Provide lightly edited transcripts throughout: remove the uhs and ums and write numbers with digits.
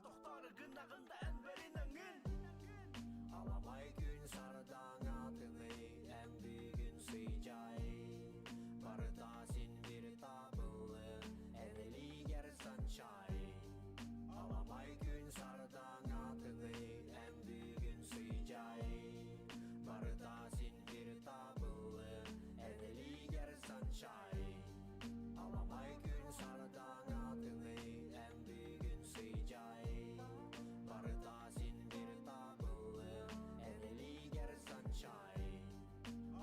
toxtar gınağında enverinin Alamay gün sardan adını en büyüğün sıcay Bardasin bir tabılı eneli gersen çay Alamay gün sardan adını en büyüğün sıcay Bardasin bir tabılı eneli gersen çay Alamay gün sardan adını en büyüğün sıcay Bardasin bir tabılı eneli gersen çay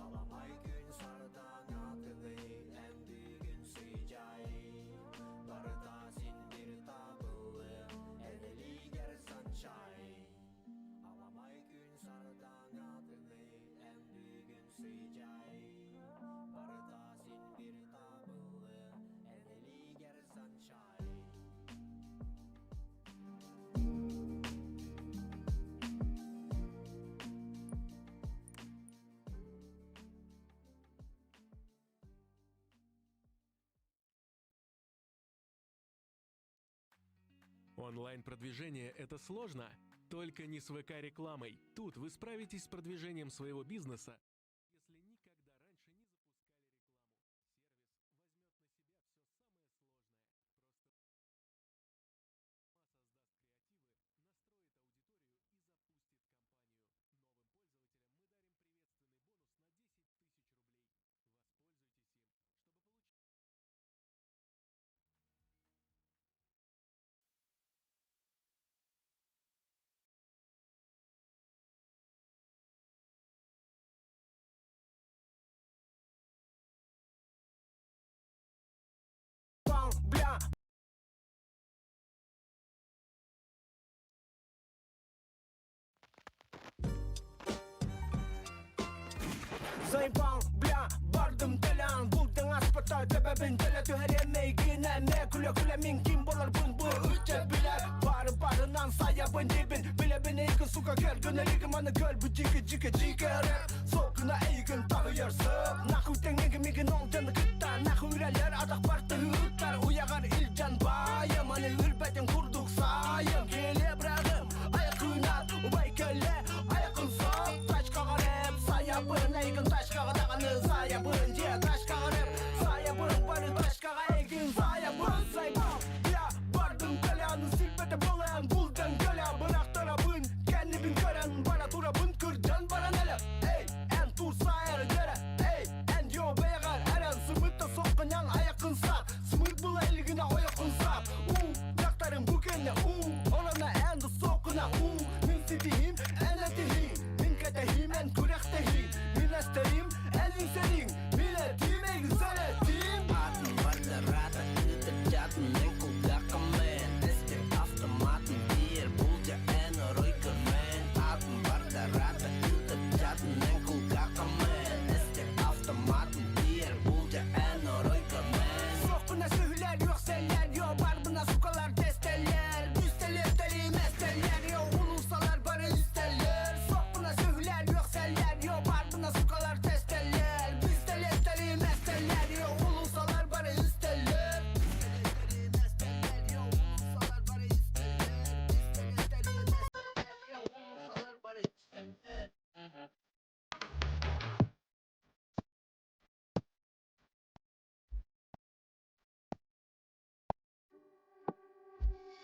Alamay gün sardan adını en büyüğün sıcay Bardasin bir tabılı eneli gersen çay Alamay gün sardan adını en büyüğün sıcay Bardasin bir tabılı eneli gersen çay Онлайн-продвижение – это сложно? Только не с ВК-рекламой. Тут вы справитесь с продвижением своего бизнеса, если никогда раньше не запускали рекламу. Бля! Zayıfan, bla, bardım delan Buldun asparta, sebebin dele Tüheremey gineme, kule kule min kim bolar bun bu Üçe biler, barından sayabın dibin Bile beni ilgin suka gel, gönelikim anı göl Bu ciki ciki ciki rap Sokuna eygin tağıyırsıp Nahu tengin migin olcanı kıtta Nahu üreler adak partı hütler Uyagan ilcan bayım Hani ülbetin kurduk sayım Gele bırakım, ayakın at Ubay kelle, ayakın sok Taş kagarep, sayabın eygin Taş kagadağını sayabın Diye taş kagarep, sayabın Barı taş kaga eygin sayabın Sayabın, ya bardım kalanı Silbete boğayan buldan gala Bırak tarafın, kendibin gören Bana turabın kırcan bana nele Ey, en tur sayar gere Ey, en yo beyagar eren Sımırtta sokun yan ayakın sat Sımır bula ilgine oyakın sat Yaktarın bu kelle Olana en de sokuna Min sidihim, en etihim Min ketehim, en kurektehim Min estehim, en inserim Min etim, en güzel etim Adım vardı rata Terjatuh en kulgakam men Destek автоматом bir bulca en royker men Adım vardı rata Terjatuh en kulgakam men Destek автоматом bir bulca en royker men Sokuna sühüler yok seller Yo barbına sukalar testeller Üsteler terim esteller Yo ulusalar barı üsteller Sokuna sühüler yok seller Yo barbına sukalar testeller Üsteler terim esteller Yo ulusalar barı üsteller Üsteler terim esteller Yo ulusalar barı üsteller Üsteler terim esteller Yo ulusalar barı üsteller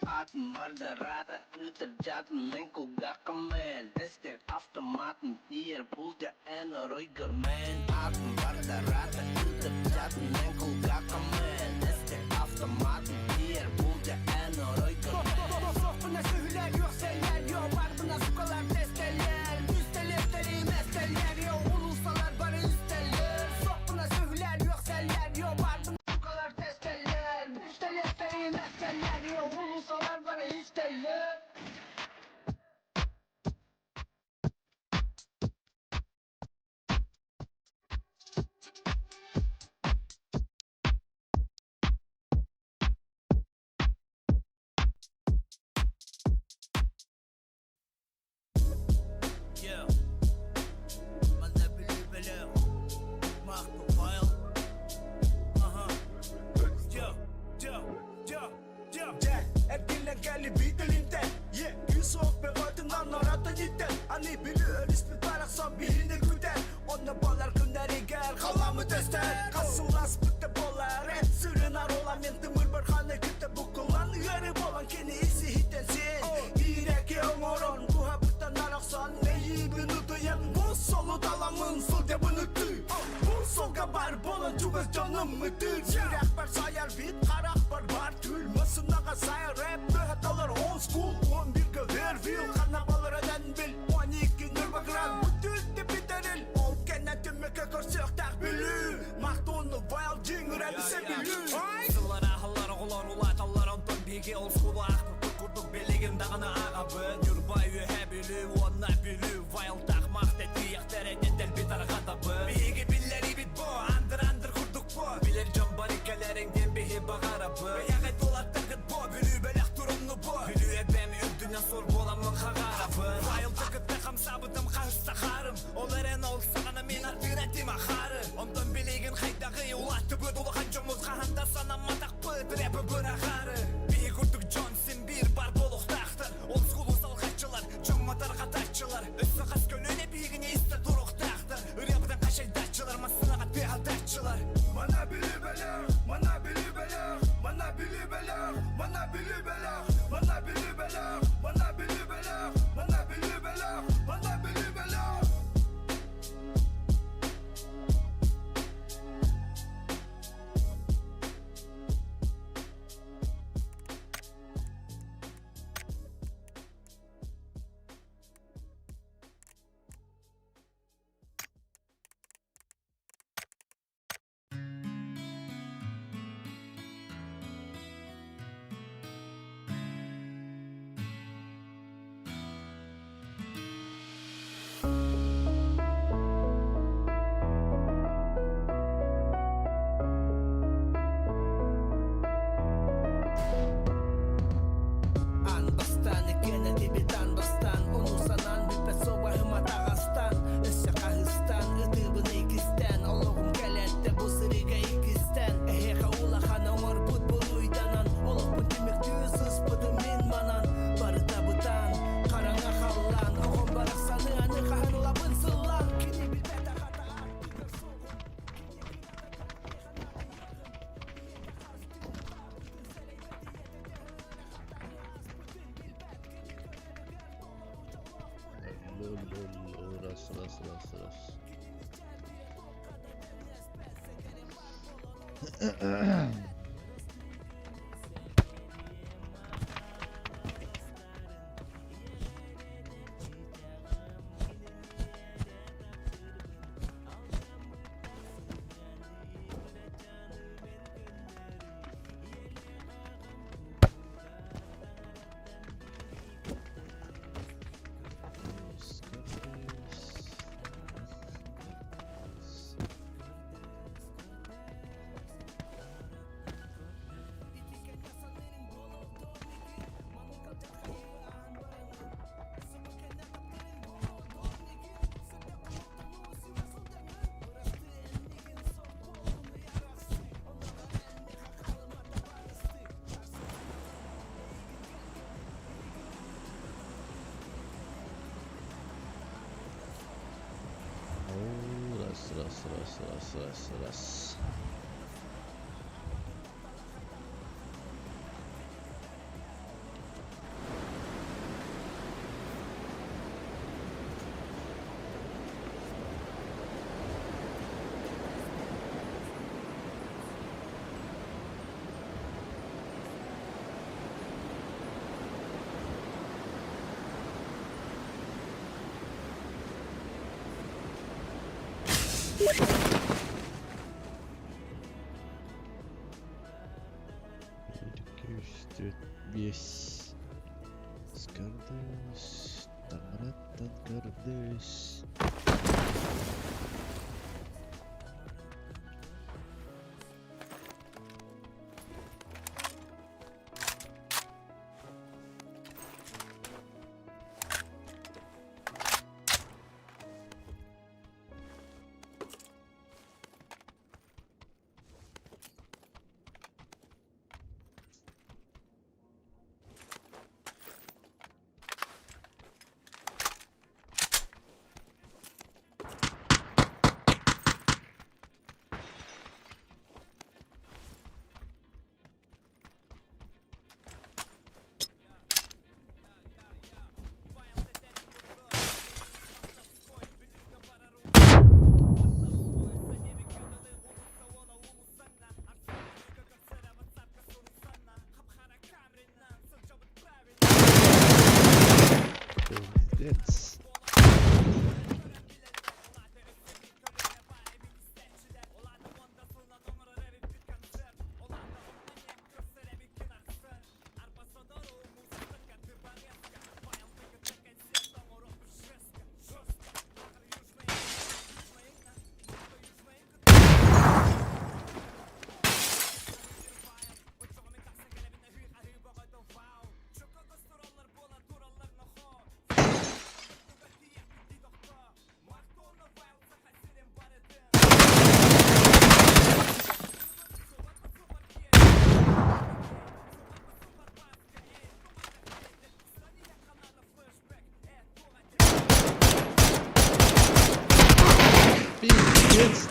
Adım vardı rata Terjatuh en kulgakam men Destek автоматом bir bulca en royker men Adım vardı rata Terjatuh en kulgakam men Destek автоматом bir bulca en royker men Sokuna sühüler yok seller Yo barbına sukalar testeller Üsteler terim esteller Yo ulusalar barı üsteller Sokuna sühüler yok seller Yo barbına sukalar testeller Üsteler terim esteller Yo ulusalar barı üsteller Bana var boluncu göz canım mıdır? Yürek var sayar bit karak var tül Mısınaga sayar rap mühetalar old school 11'ge Verville karnavallar eden bil 12 Nürburgring Bütül tipi deril Ol kenne tümmeke körsük tak bilü Mahtunu vayal jingir elbise bilü Sıllar ahıllar oğular ulat allar ondan bigi old school aklı kurduk beligim dağına ağabın Yurbay ühe bilü onna bilü Vayal takmak dedi yaktere nedel bir targa tabı Bigi billeri bit bu andır kurduk bu Bilir can barikalerin bihi bakara bu Yağı dolat tıkıt bu bilü belek durumlu bu Bilü ebem ürdüne sor bolamın kagara bu Vayal tıkıt takam sabıdım kahısta karım Olar en olsa gana min artır etim akarı Ondan biligin kaydağı ulattı bu dolu hancımız kahanda sana matak pıt rapı bırakarı Bir kurduk Johnson bir bar boluk taktır Old school usal kaççılar cummatar kataççılar Üstü kas gönlüne birini ister duruk taktır Rapıdan kaşay daççılar masına kat bir hal daççılar Mana bili beler, mana bili beler, mana bili beler, mana bili beler, mana bili beler, mana bili beler, mana bili beler, mana bili beler. An bastan ikene dibitan bastan Unusanan bir pesova hımat ağastan Isya kahıstan ıtıbın ikisten Oğlum kelette bu sırıga ikisten Eheka ulahana var put buluydanan Olup bu timik düğüsüz pıdı min manan Barı tabutan karanga hallan Oğum barak sanı anı kahırlabın sıllan Kini bir beta hata artık soğuk Ras. Ras. Весь Скардес, Тамараттан Кардес.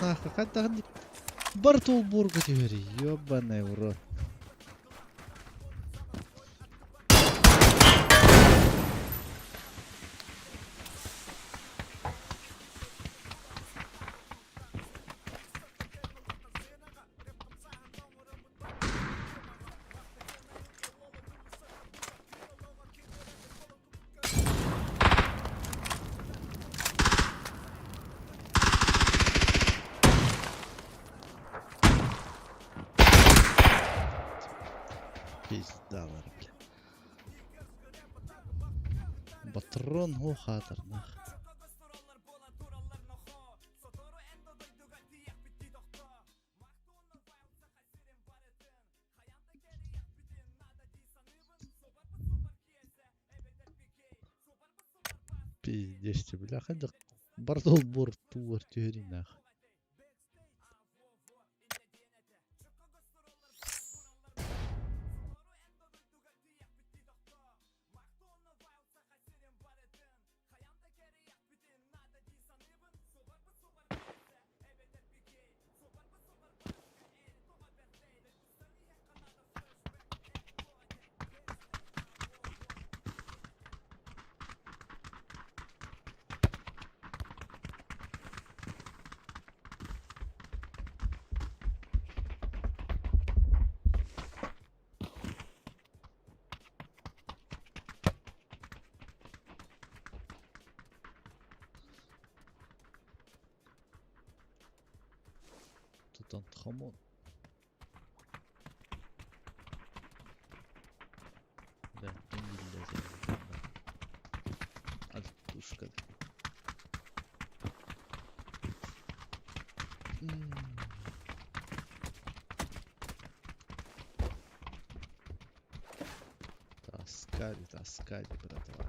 нахуй. Кайдагы Бартолбург өтебери. Ёбаный в рот. Пизда бар, бля. Патрон о хатыр нах. Пиздец, бля, хадак. Бартолбург туар тюри нах. Тутанхамон. Да, İngilizce. Hadi tuşka. Таскали, братва.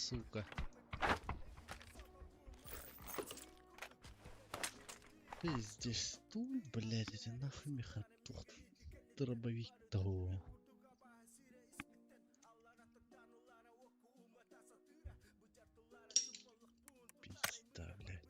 Сука. Пиздец, стул, блядь, эти нахуй мехатух. Дробовик-то. Пизда, блядь.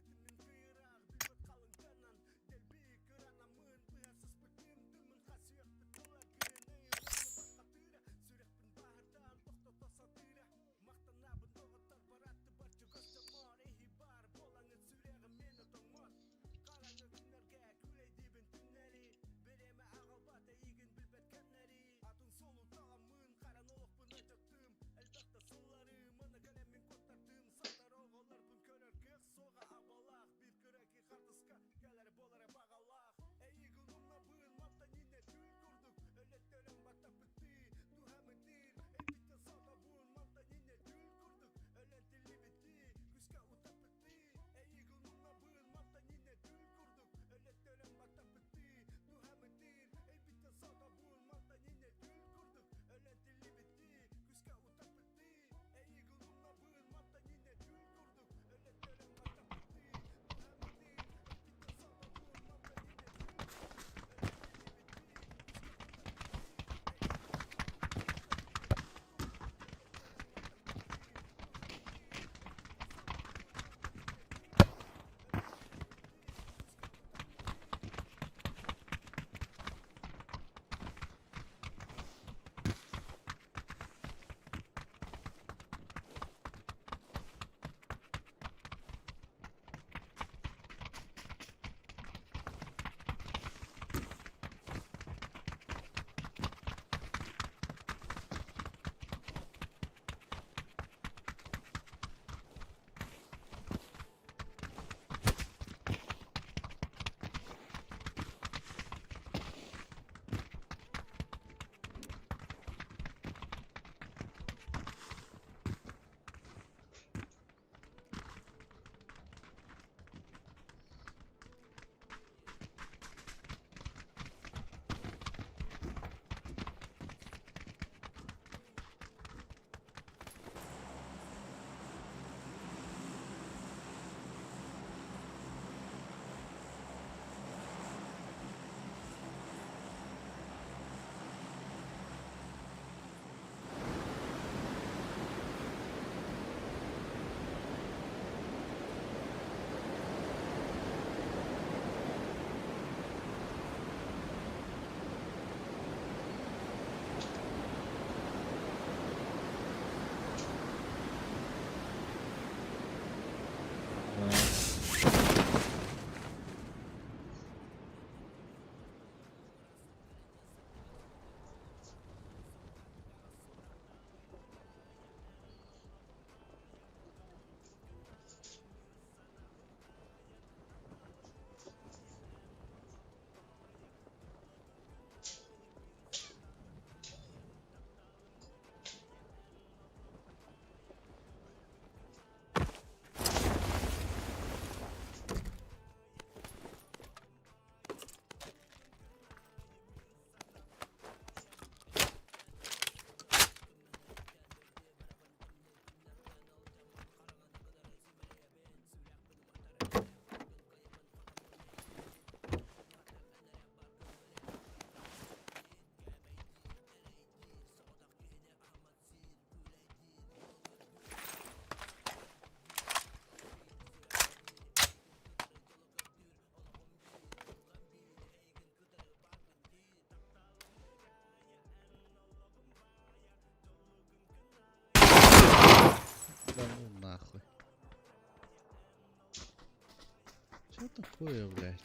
Что такое, блядь?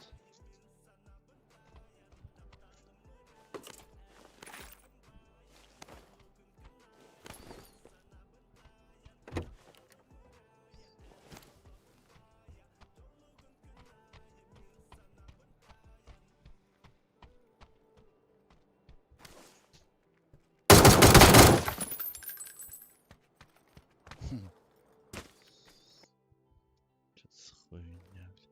Что за хуйня, блядь?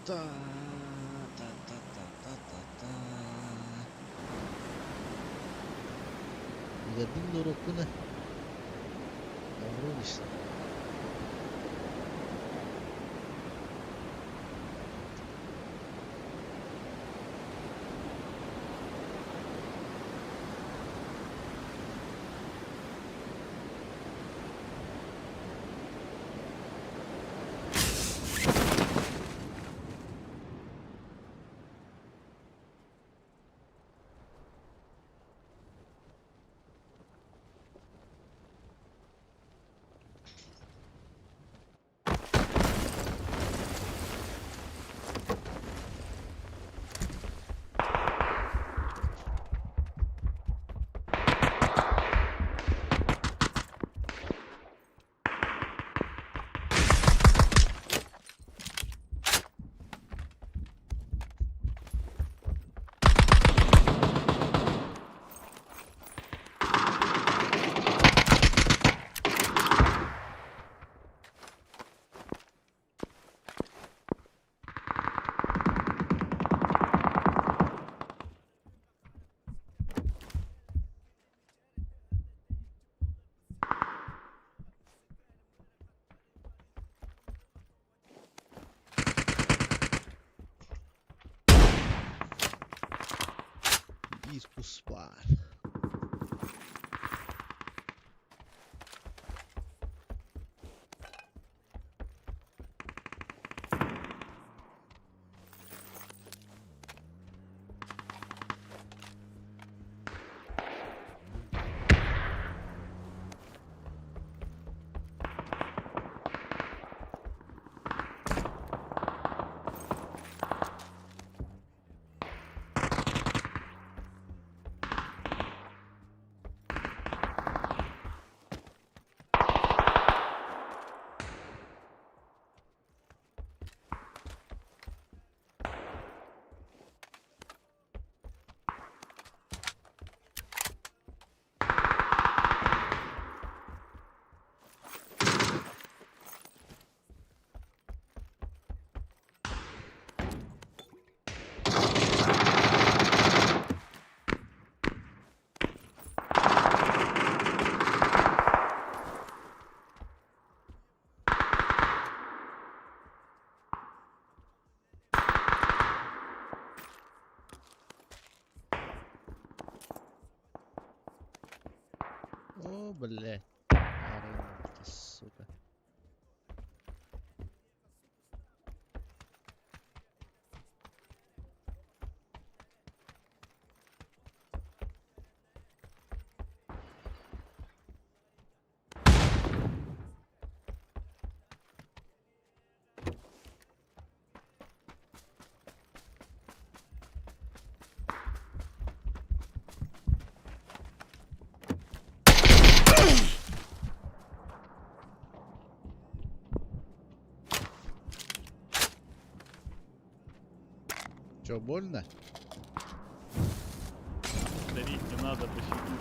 Ta ta ta ta ta ta ta. إذا بده ربنا أمره مش блядь. Аренда, сука. Чё, больно? Старик, не надо, пощади.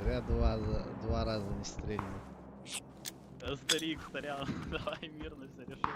Зря два раза не стрельнул. Старик, старян, давай мирно все решим.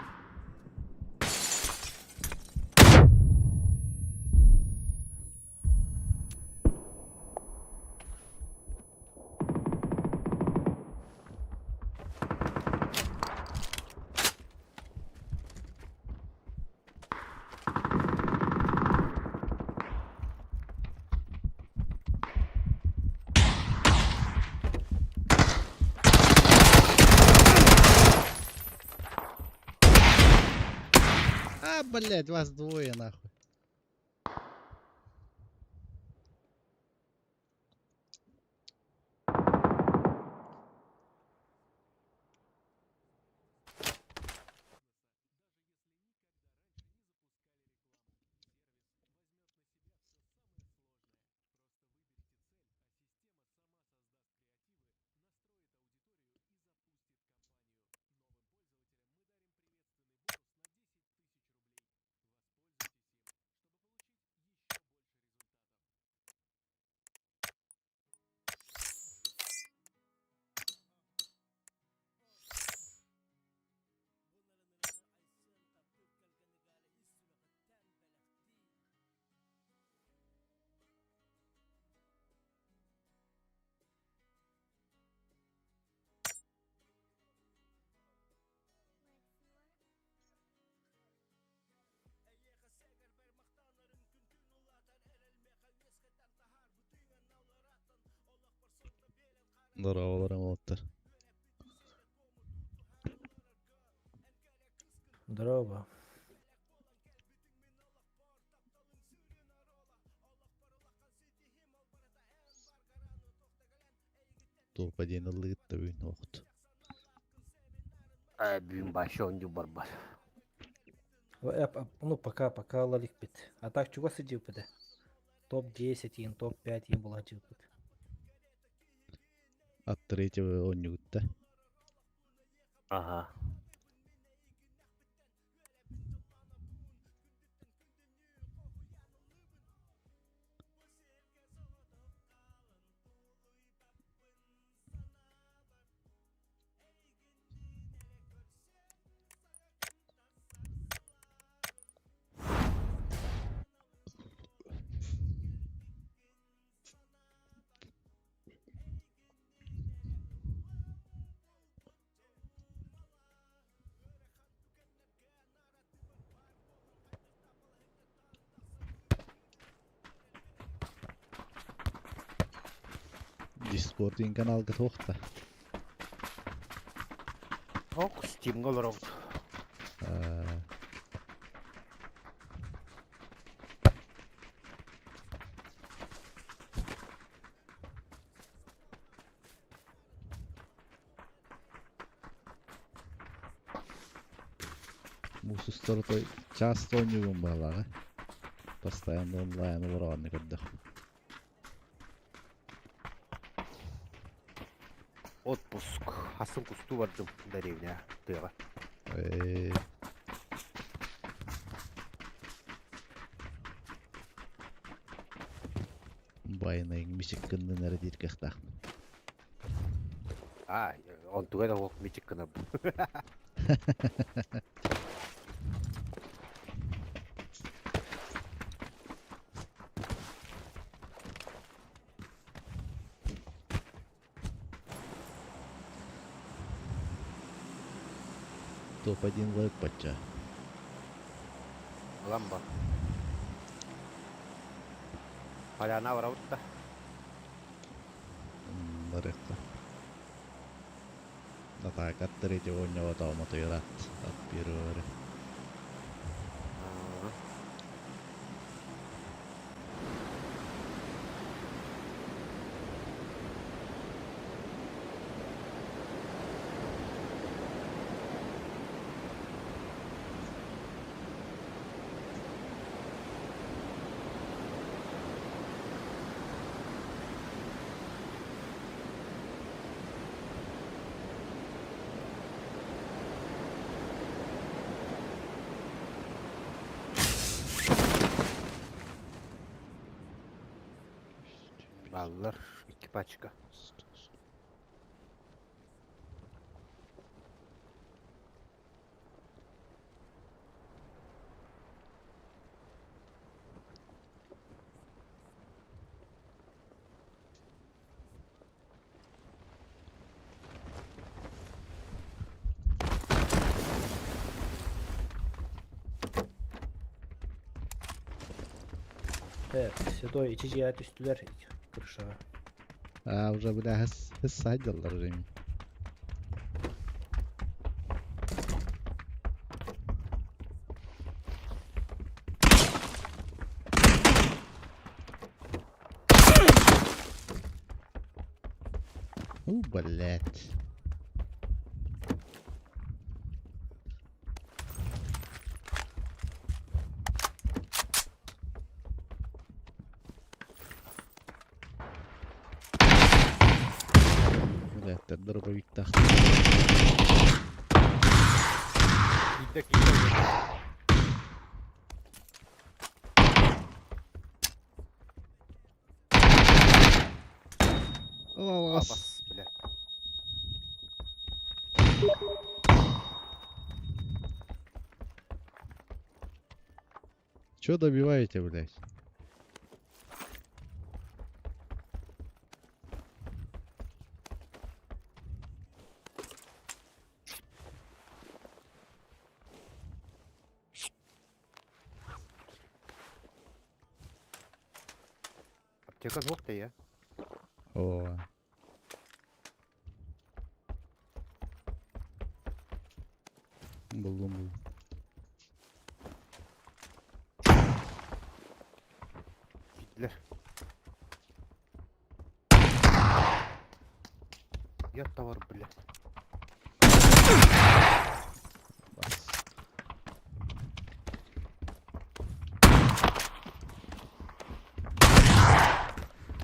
А, блядь, вас двое нахуй. Здорово, Рамоттер. Здорово. Топ-1 ылыытта бүгүн оохут. Бүгін башы онды барбар. Ну, пока лалик бит. А так чего сидел бит? Топ-10, топ-5 была бит. От третьего оннюгутта. Ага. Диспортин каналга тоқта. Ок, Steam'ga olur oldu. Мусустарда часто оннюгун балага. Постоянно онлайн уравны кадда. Отпуск. Асын кусту бардым деревня тыга. Байнайың мишик кыннын әрі диркақтақ. Он туга да ок мичик кына. Топ-1 лайк патча. Lamba. Hala ne var avutta? Baretta. Tätä katterit jo on jo automotiilat. Tappiruori. Ballar 2 paçka. Evet, Sedo'ya içi cihat üstüler kırışağı. Уже бля hız saydılar Remi. Блять. Блять, дробовик так. Gittik. Allah. Bas bile. Чё добиваете, блять? Аптека жоқ та ya. О. Buldum. Gittiler. Yat da var bile. Bas.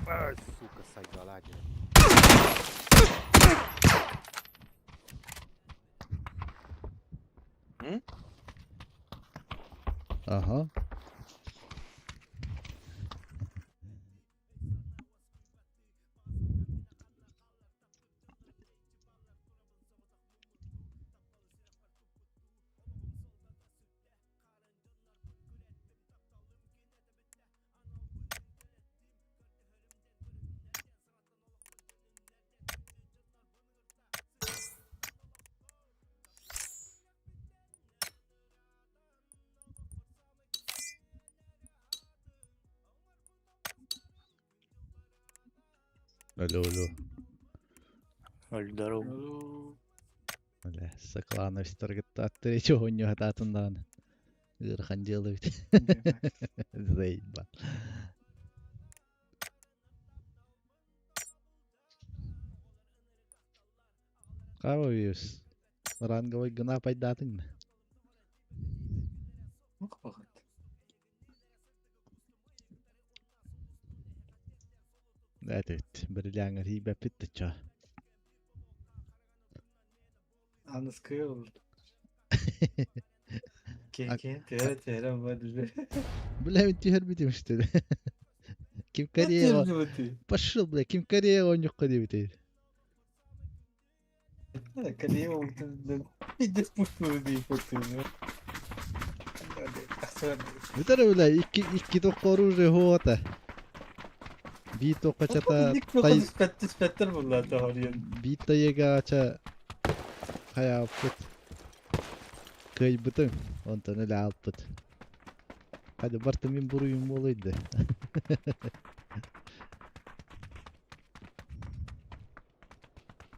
Ay, сука, saygalaydı. Aha. Алло. Здорово. Бля, саклана встаргытта третье оньо хататындан. Ирхан делают. Заебал. Кого вьюс? Ранговый гына пайдатын. Evet, bir hibe pitti ça. Anız kıyı oldu. Keke tere vadili. Бля, ведь тихо битимишти. Ким Корея. Пошел, бля, Ким Корея он юққа Корея oldu. Bir de puştu diye fotoğrafı. Битара, бля, iki тоққа оружие хоата. Bir тоққа чата тай Spettir bunlar da hariyen. bir tayega ча хая пут. Кай бутын. Онтаны ла алпут. Hadi Bartı min buruyum olaydı.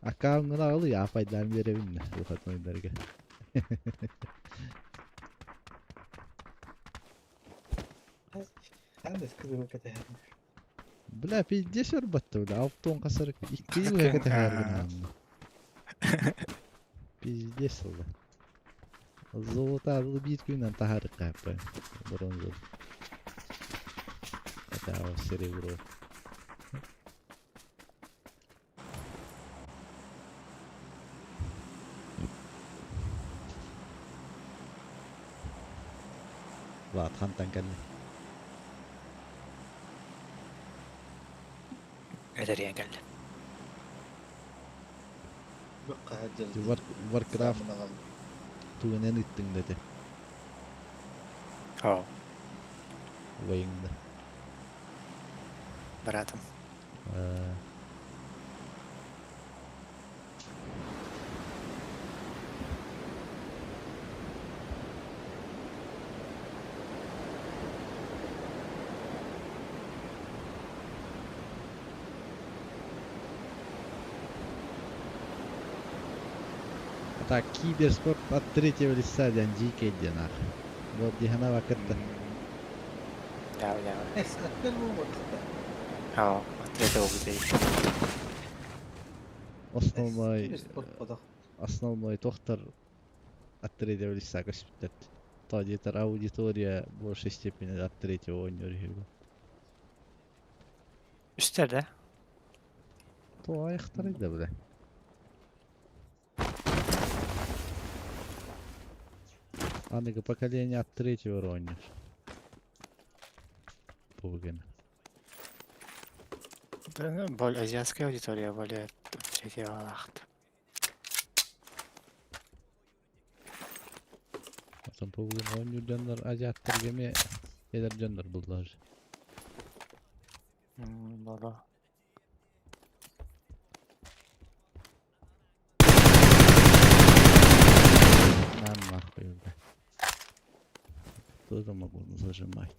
Akağımdan ağlı ya faydan verebilme. Bu kadar oyunlarga. Sen de sıkıntı yok ete. Bля, пиздец örbattı bля. Автон kasarık. İkti yıl hekete her gün anla. Пиздец oldu. Zolot ağzı bir günden taharık yapayım. Bronzol. Hatta o cerebro. Vaat hantan kalli. Ederiyen geldi. Yok kaçacağız. Warcraft tuğunen ittin dedi. Ha, Oyunda. bıraktım. Так, киберспорт от третьего лица дикий динар. Вот дихана вакытта. Ya. Eskatlar mı vakıtta? Ha, atlete oldu değil. Основной тоқтар от третьего лица каспиттет. Тодитер аудитория в большей степени от третьего ойнор. Üstlerde. То аяқтарайды бля. Аныгы поколение от третьего ойнор. Бugün. Более азиатская аудитория, более третьего лахта. Потом bugün oynuyor canlar ajattır gemi gelir canlar bunlar. Baba. Нам нахуй бля. Тоже могу зажимать.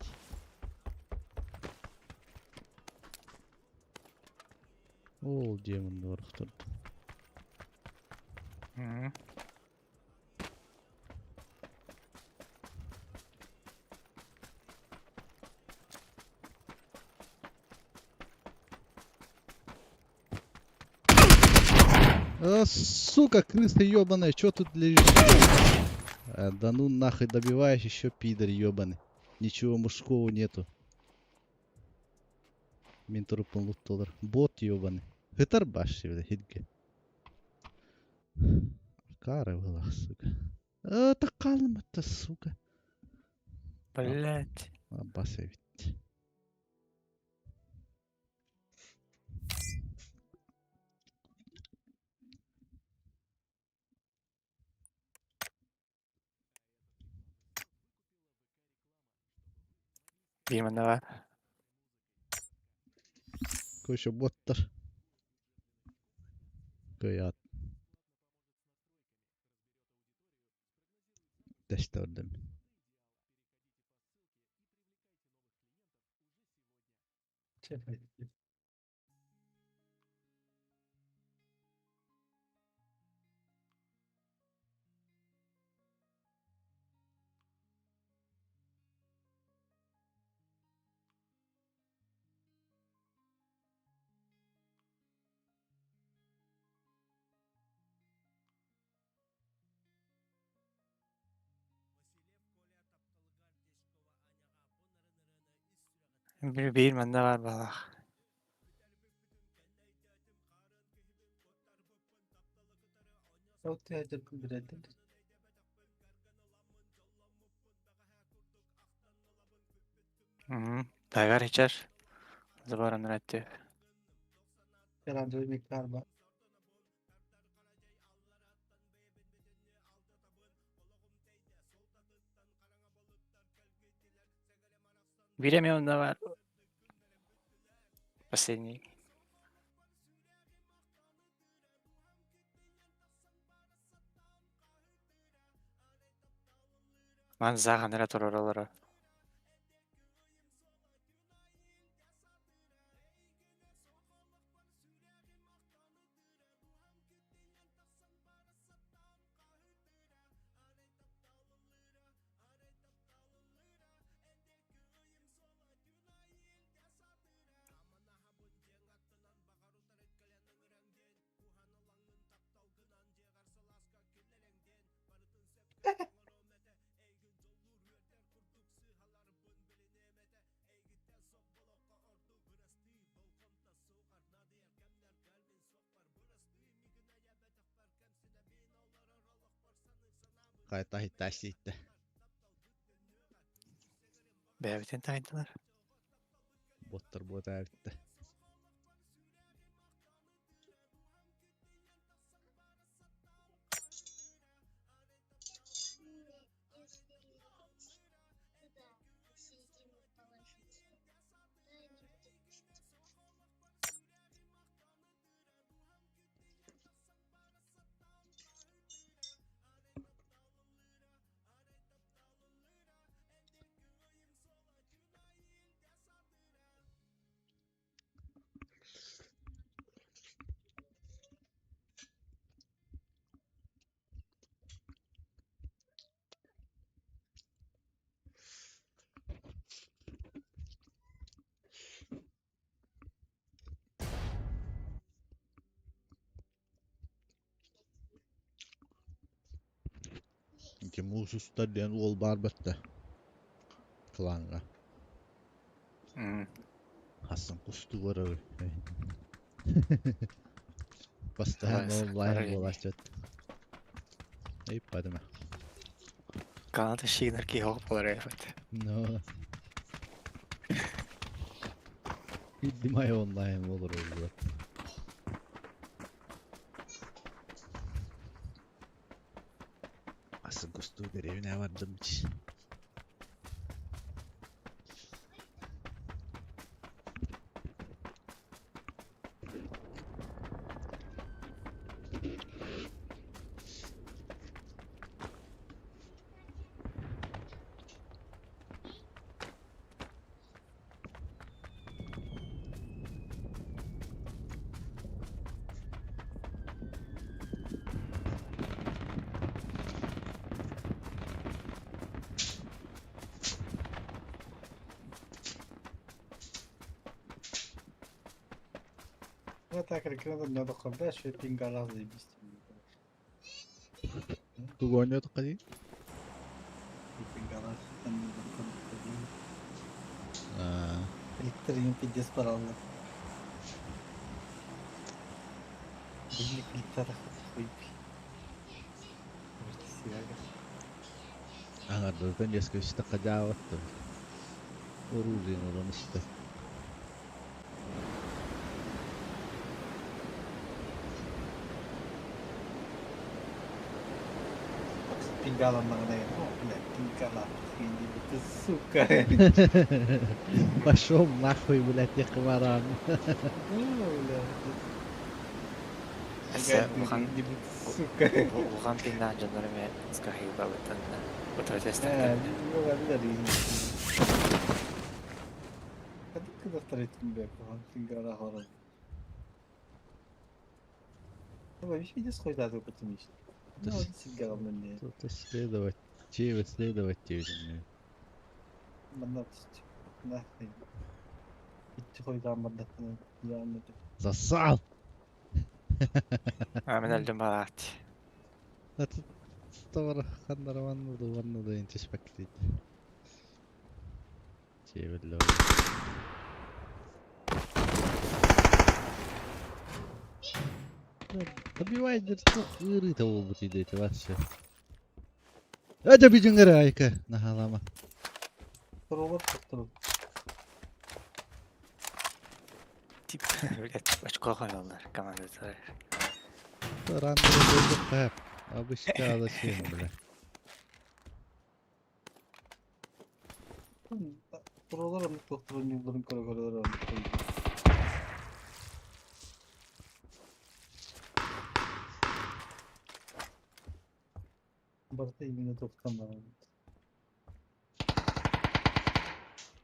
Ол демонды ұрықтырды. Сука, крыса ебаная, чё тут лежишь? Да ну нахуй добиваешь еще пидор ебаный. Ничего мужского нету. Мен тұрыппын луттолар. Бот ебаный. Хытар баши бля, хитге. Кары была, сука. Так қалматты, сука. Блять. Басевит. Bilmem ne var. Koşu bottır. Koyat. Deştördım. Bilmem ne var bala. Sauti kumbirede. Daygar içer. Zıbaran üretti. Herhalde bir miktar var. Bilemiyorum ne var. Последний. Man zagen er oralara. Kayta hittaisi itte. Bäbiten taydılar. Bottар bu täytte. Ki muususta diyen ol barbatta. Klanga. Hasan kustu var abi. Basta hem online bulaşacak. Eyüp hadi mi? Kanada şiğner ki hop olur evet. No. Bildim ay online olur oldu. Hasan kustu evine vardım hiç. Я так рекомендую, надо ходить, що пінгала заєбість. Tu oynuyorduk hadi. Пінгала, там не доходить. Aa, Elektriğin pidesi paralı. Belli filtre koyup. angarda ben eski işte kacawattı. Oruzin olan işte. Pingala mana ya? Oh, блядь, пингала. Ini betul suka. Пошёл нахуй, блядь, я комаран. Ese bukan Ini betul suka. bukan pindah jangan me sekali babetan. Betul testa. Bu olabilir ini. Hadi kadar ettim be falan. Pingala horror. Ama bir şey de koydu потом işte. Ne oldu sigara ne? Тут исследовать, чего исследовать тебе? Bana nahdi. Hiç koydan yanmadı. Засал! Amin öldüm balat. Это товар хандар ванну да интиш пакет. Чевелло. Добивай дерто ыры того вот идете вообще. Это бижингерайка на халама. Kurulur tutturur. Tip öyle açık koyuyorlar komandatlar. Randı bulduk hep. Обычно alışayım bile. Kurulur mu tutturur yılların koruları var. Barda yine doktan var.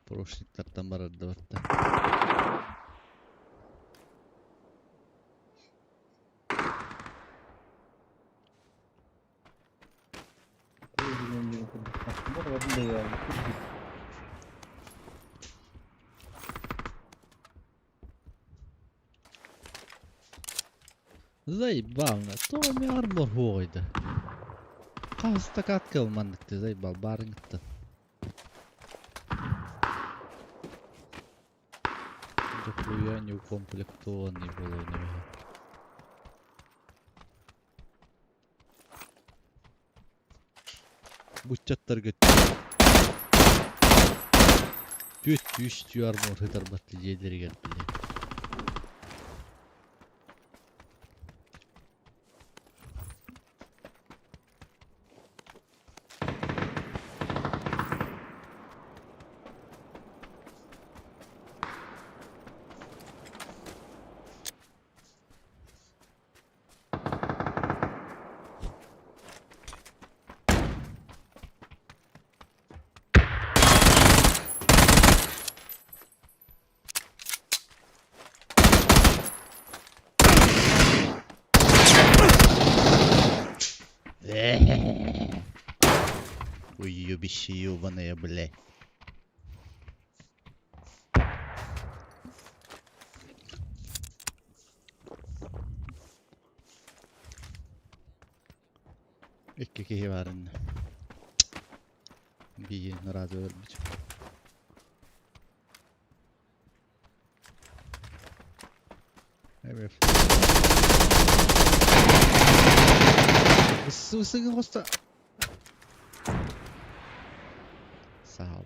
Прошниктардан барады барда. Заебално, то ми армор хойда. Каста каткал мандыкты заебал барыңытты. Дохуя не укомплектованный был у него. Bıçatlar göt. Göt üst yarmor hıtar batlı yeleri gel bile. Uyuyor bir şey yok bana ya bile. İki var anne. Bir narazı ölmeyecek. Evet. Isıgın hosta. Sağ ol.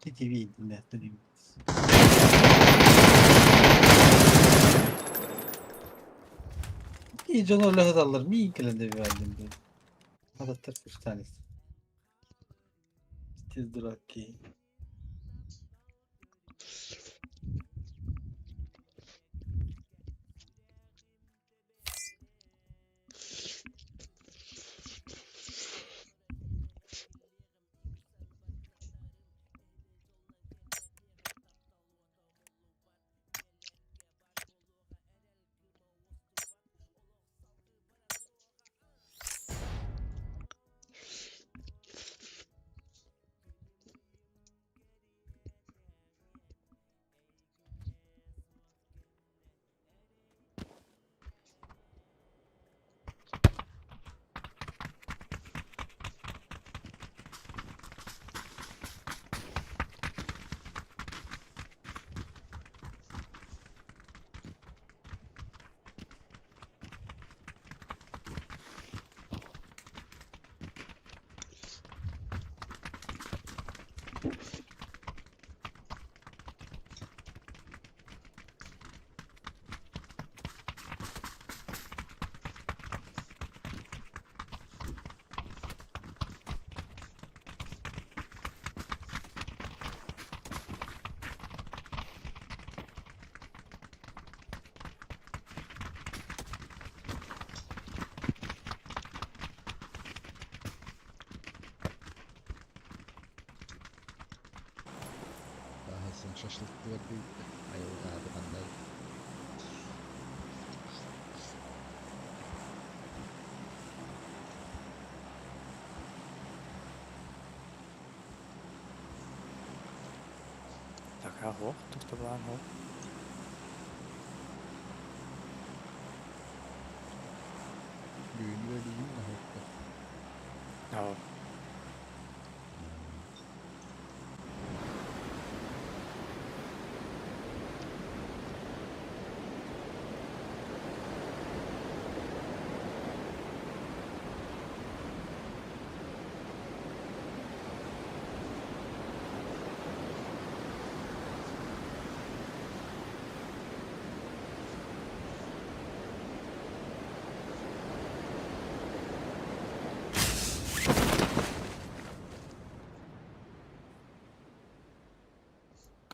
TTV dinlettireyim. İyi canavarlı hatalar mı iyi kalende bir verdim diye. Hatta 3 tanesi. Tizdraki. Şaşlıklı var büyük. Ayolda adı bende. Da ga hoch durch den Bahnhof. Büyüğünü böyle yiyeyim de hatta. Ja.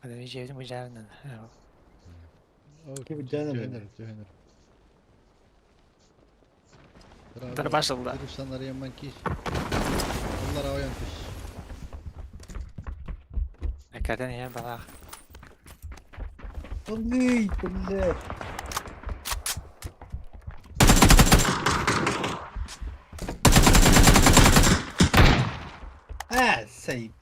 Hadi bir cevdim üzerinden. Gibi canım Tühenir, tühenir. Dur başladı. Virüsler yaman ki. Onlar avayan tuş. Hakikaten iyi bana. Oley, kuller. Ha, sayıp.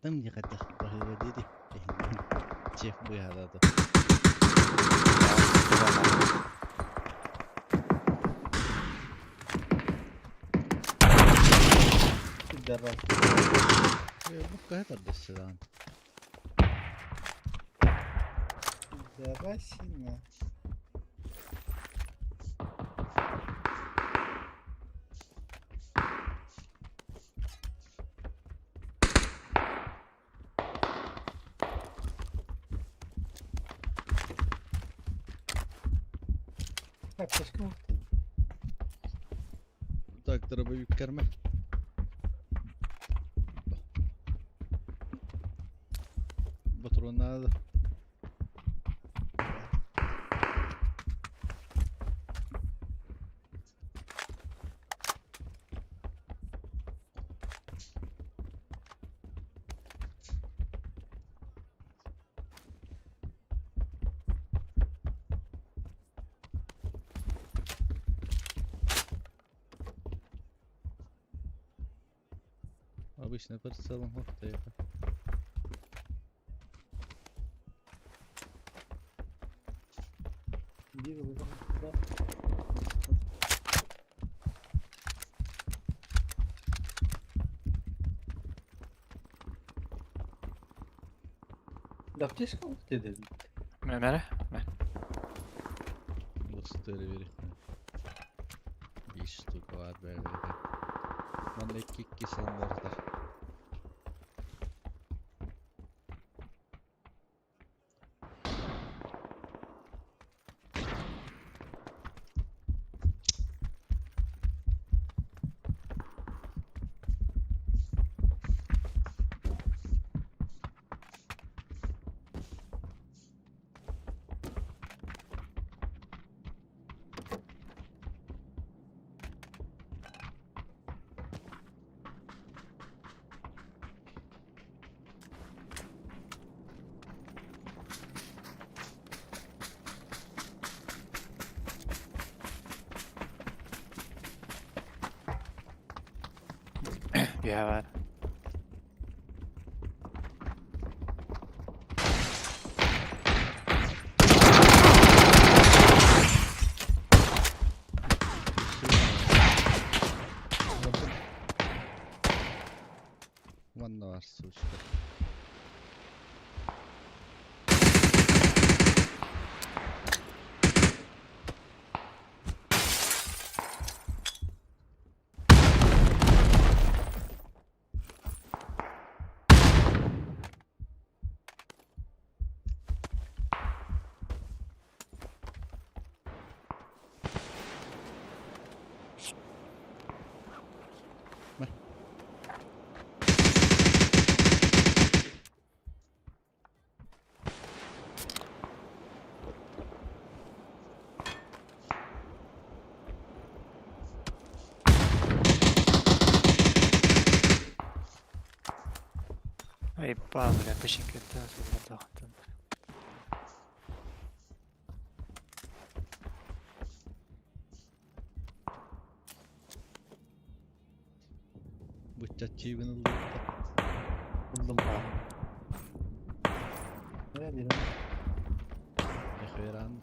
Adam yıkadı. Bahıva dedi. Jeff bu yaradı. пидорас. Ну какая-то доседан. Пидорасина. Так, слишком. Так, дробовик керме. Патрон надо. Обычный прицелом, вот это. Да аптечка mı dedin? Ömer'e? 24 verip. 5 штук var böyle. Bende 2 sandıkta. Bir var. Vanda var suçta. Ай, бля, печеньки, да, да, да. Bıçak çiğbini buldu. Buldum. Nereye diyelim? Ekveran.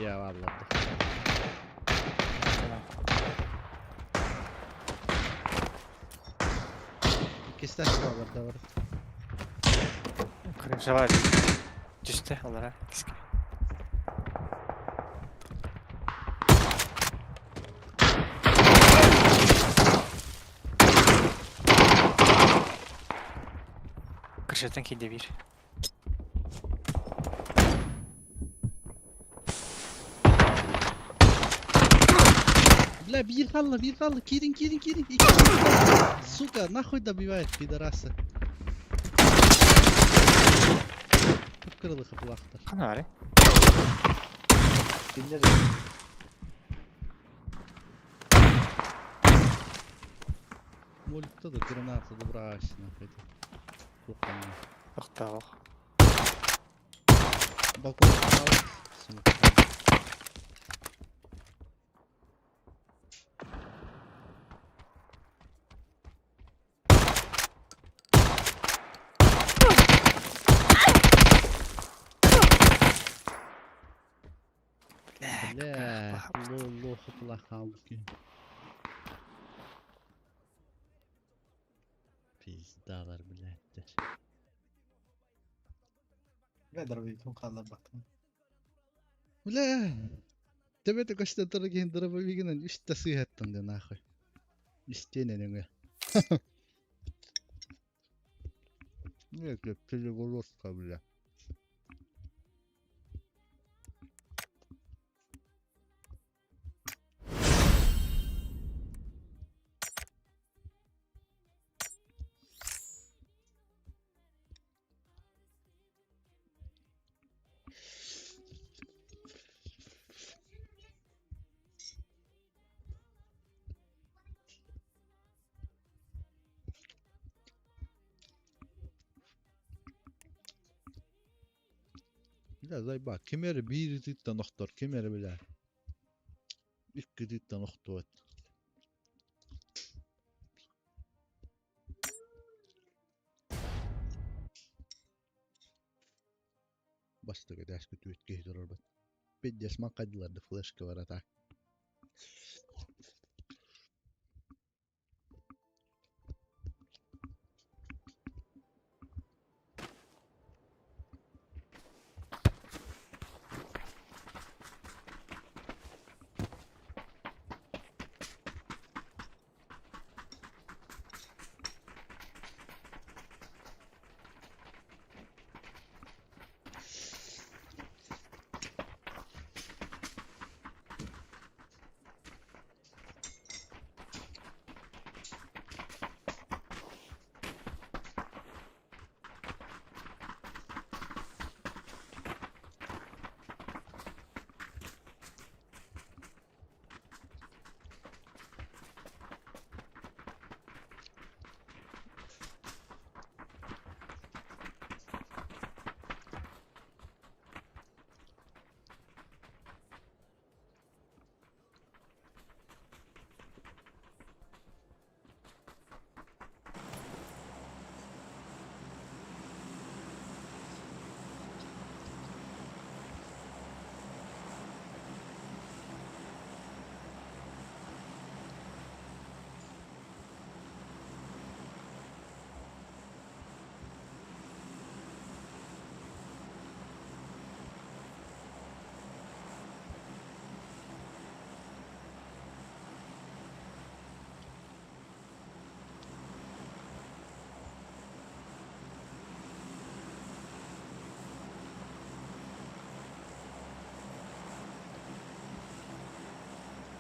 Ya vallahi. İkisi de sağlarda var. Kırmızı var. Düştü olarak. İkisi. Kırşatın kilde bir. Бля, bir kaldı. Kirin. Сука, нахуй добивает, пидорасы. В крылых оплахтар. Канари. Dinlerim. Мульта да граната добралась нахуй. Кухонная. Ах так. Балкон осталось. Сумка. Бля, лохо плохалки. Пиздалар, блядь. Ben darbeyim kallar baktım. Бля. Тебе только что дорогие дробовики, üç de sığattın de nahуй. İstenene. Нет, перегрузка, бля. Bля, заебал. Кемері bir тыттан оқтор, кемері бля. İki тыттан оқтуат. Бастыға дәшкі түйетке тұрар бат. Педдес мақадыларды флешка бар ата.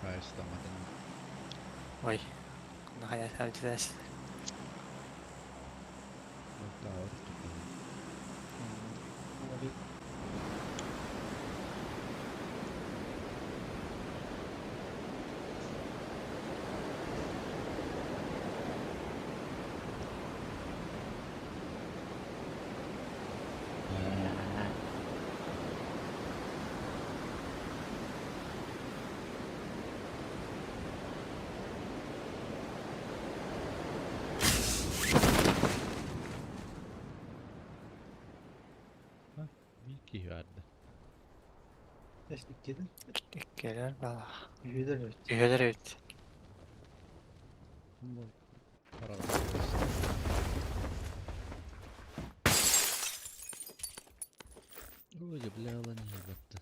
Karşılamadın. Ой, нахуя там здесь? Yok daha orta kaldı. İki vardı. Eşlik gidin. Gelir valla. Üyeler evet. Üyeler evet. Bu paralar. Вроде бля, не ебать-то.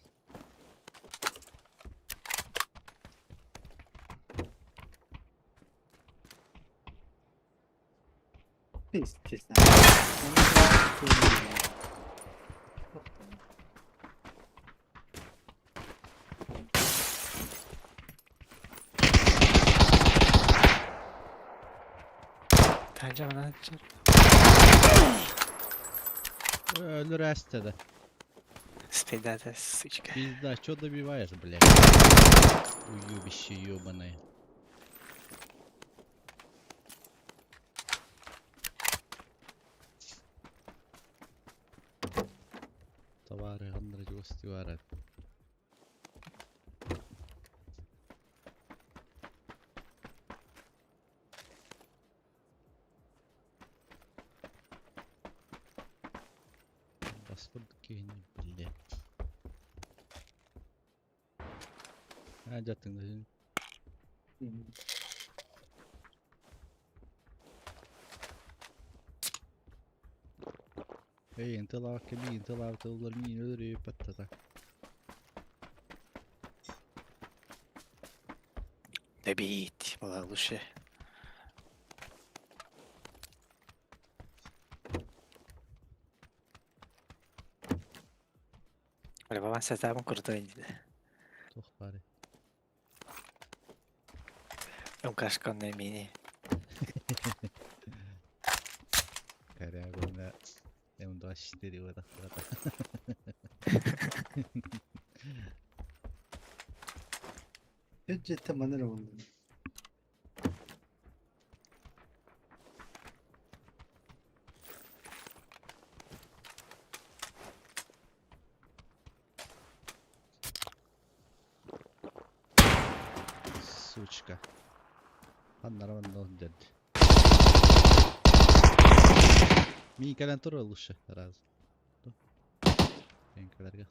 Pis pis. Bence bana atacak. Ölür hastede. Спидата, сучка. Пизда, чё добиваешь, блядь? Уёбище ёбаное. Товары, гандрач, гостевары. Господи, блядь. Ha jattın da şimdi. Ehi, inte la che lì, inte la dormire, ore patata. Добить, была лучше. Олег, sen tämä on krutoin. Tohpare. Un casco nei mini. Caraca, è un dashi ora. Cidden bana ne oldu? Сучка. Нормально он дед. Mikä län todellusse raz. Enkä värkä.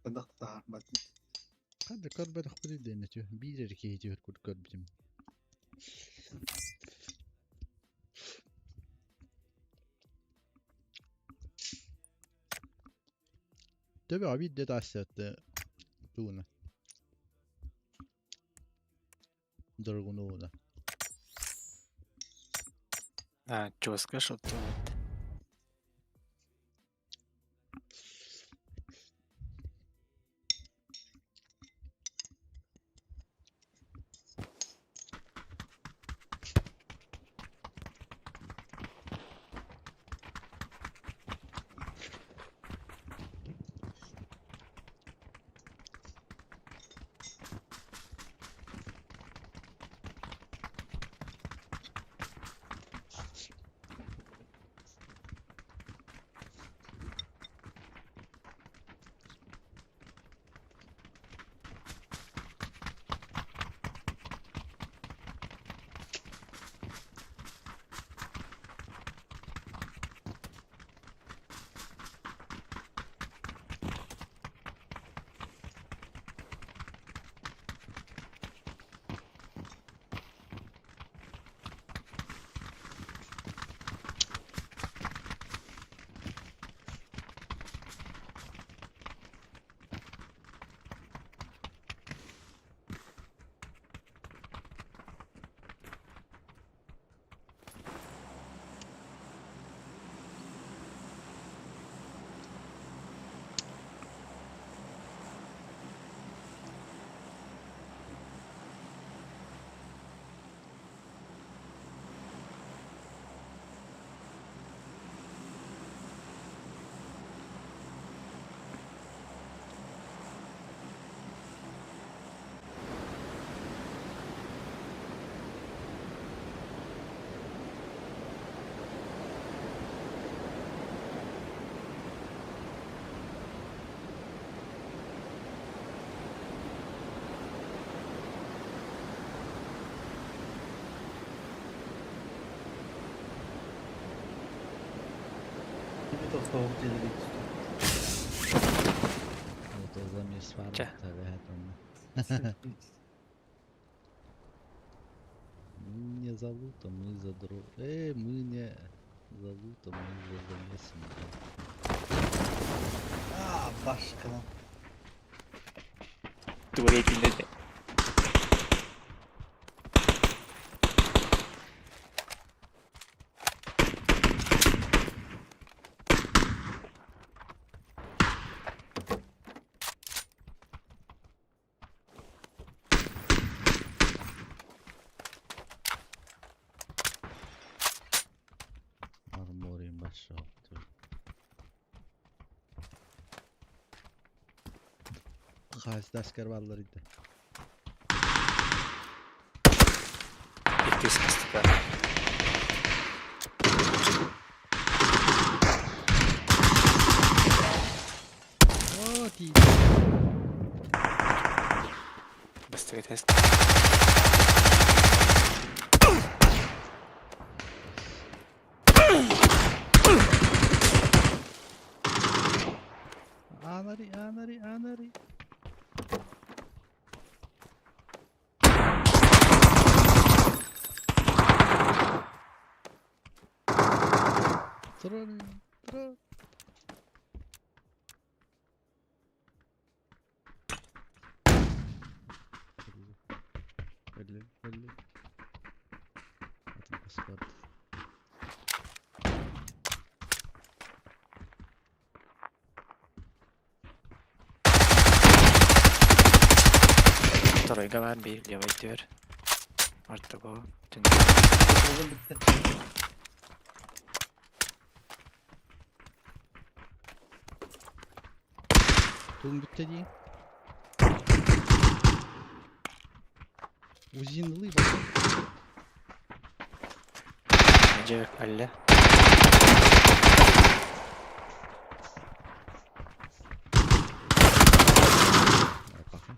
صدقت أحمد. هذا كربة خبري دينتو. بيجر كي يجي كل كربتم. Tabii abi de taşlattı. Bunu. Durgunluğuna. А, чётко, что тут. Bir de soğuk dedik. To zamiast farmy Cze. teleton. Nie za luto, my za dro... my nie za luto, my za zamiesem. Başka lan. Tuvaletinde de. Armorim başa attı. Xalis asker ballar idi. İki sıkıştık. O, ti. Без тест. Анари. Тролль. Блин. Это господа. Второй var bir leva diyor. Artık o. Oğlum bitti. Тун bitti değil. Uzinli bak. Cevap 50. Bakın.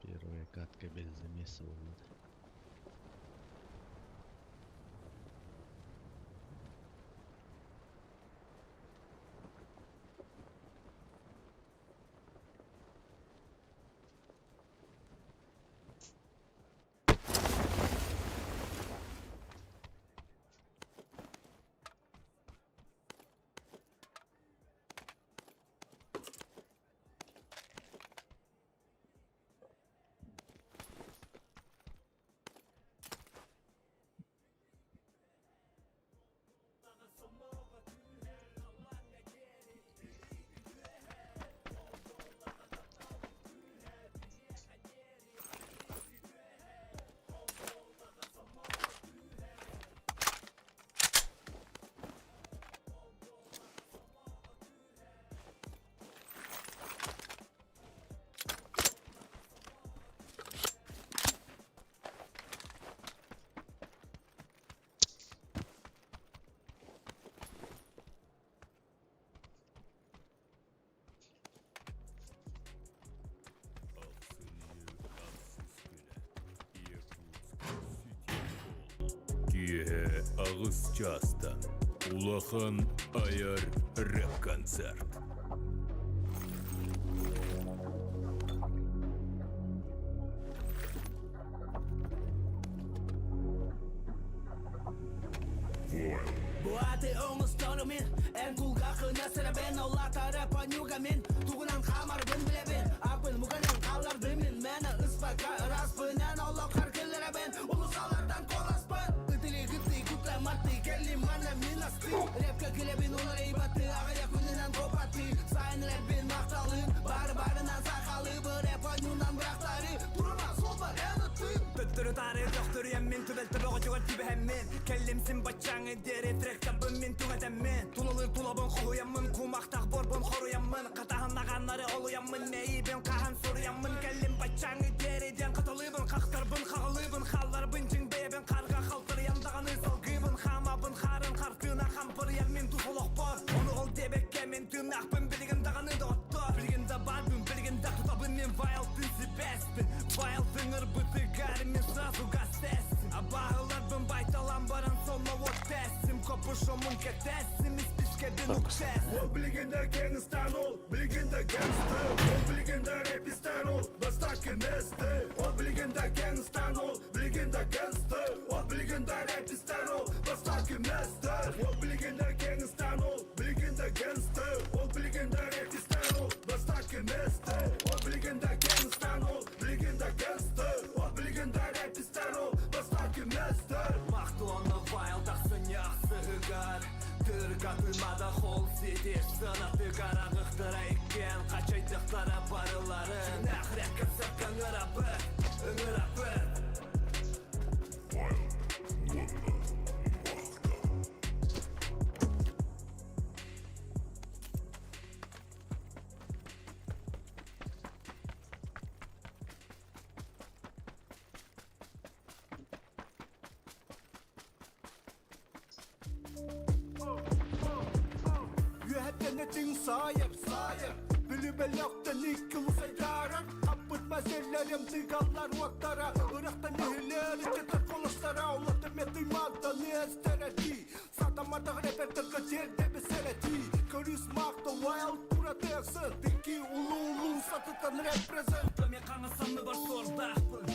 Первая катка без замеса вот. Үйе ағыз жастан. Улахан аяр рэп-концерт. Буаты оңыстарымен ән кулгақы нәрсәрәбен Аулатары панюгамен Туғынан қамарбын білебен Апын мұғанен қалардымен Мәні ұспақа ыраспынен Аулау қаркілерәбен Ұлысалардан қоласпын Үтілі күтті күтті матты Келі мана минасты Рэпка келебен олар ейбатты Ағая күнінен қопатты Сайын рэппен мақталын Бары-барынан сақалы Бір рэп панюнан бірақтары Тұрма сол бар әні тым Төттірі тары доқтыр еммен Түбәлті бұғы жүгір тибі әммен Келлемсін бачаңы дере тректабын мен түгәдәммен Тулылыр тулабын құлуямын Кумақтақ борбын қоруямын Қатағын ағанлары олуямын Нейбен қаған соруямын Келлем бачаңы дереден Қатылыбын қақтарбын қағылыбын Қалларбын жіңбейбен қарға қалтыр Яндағаны салғыбын Хамабын қарын қарқына қампыр Елмен тұқылық бар Оны ол дебекке мен тынақпын Білген дағаны да оттар Білген да барбын Білген да тұтабын мен вайлдың зібәспін Вайлдың ұрбыты гарымен сразу гастәсін Абағыларбын байталан баран соны от тәсім Көпішомын кәтәсім Испішкебін ұқсәсім Ол білгенде геңістан ол, білгенде гәңсті Ол білгенде репистан ол, баста кеместі Ол білгенде геңістан ол, білгенде гәңсті Ол білгенде репистан ол, баста кеместі Ол білгенде геңістан ол, білгенде гәңсті Ол білгенде репистан ол, баста кеместі Ол білгенде гәңістан ол, білгенде гәңсті Ол білгенде репистан ол, баста кеместі Мақты оны вайлдақсын яқсы ғығар Түрк атылмада қол сетеш Сынақты қарағықтыра еккен Қачайдықтары барылары Нәқірек кәсіпкен ұрапы Yühətlənetin sayır Bilib əlaqdan iki usaydarar Kapıt məsəllərim tıqallar vaktara Irak'ta nehirleri çıtır konuşlara Oğladım etiymadda ne estereti Satamadaq repertörgə cerdə bir sərəti Karizmaqda wild duradıqsın Tiki ulu satıtan represent Мен қаңысамны бар сордақпын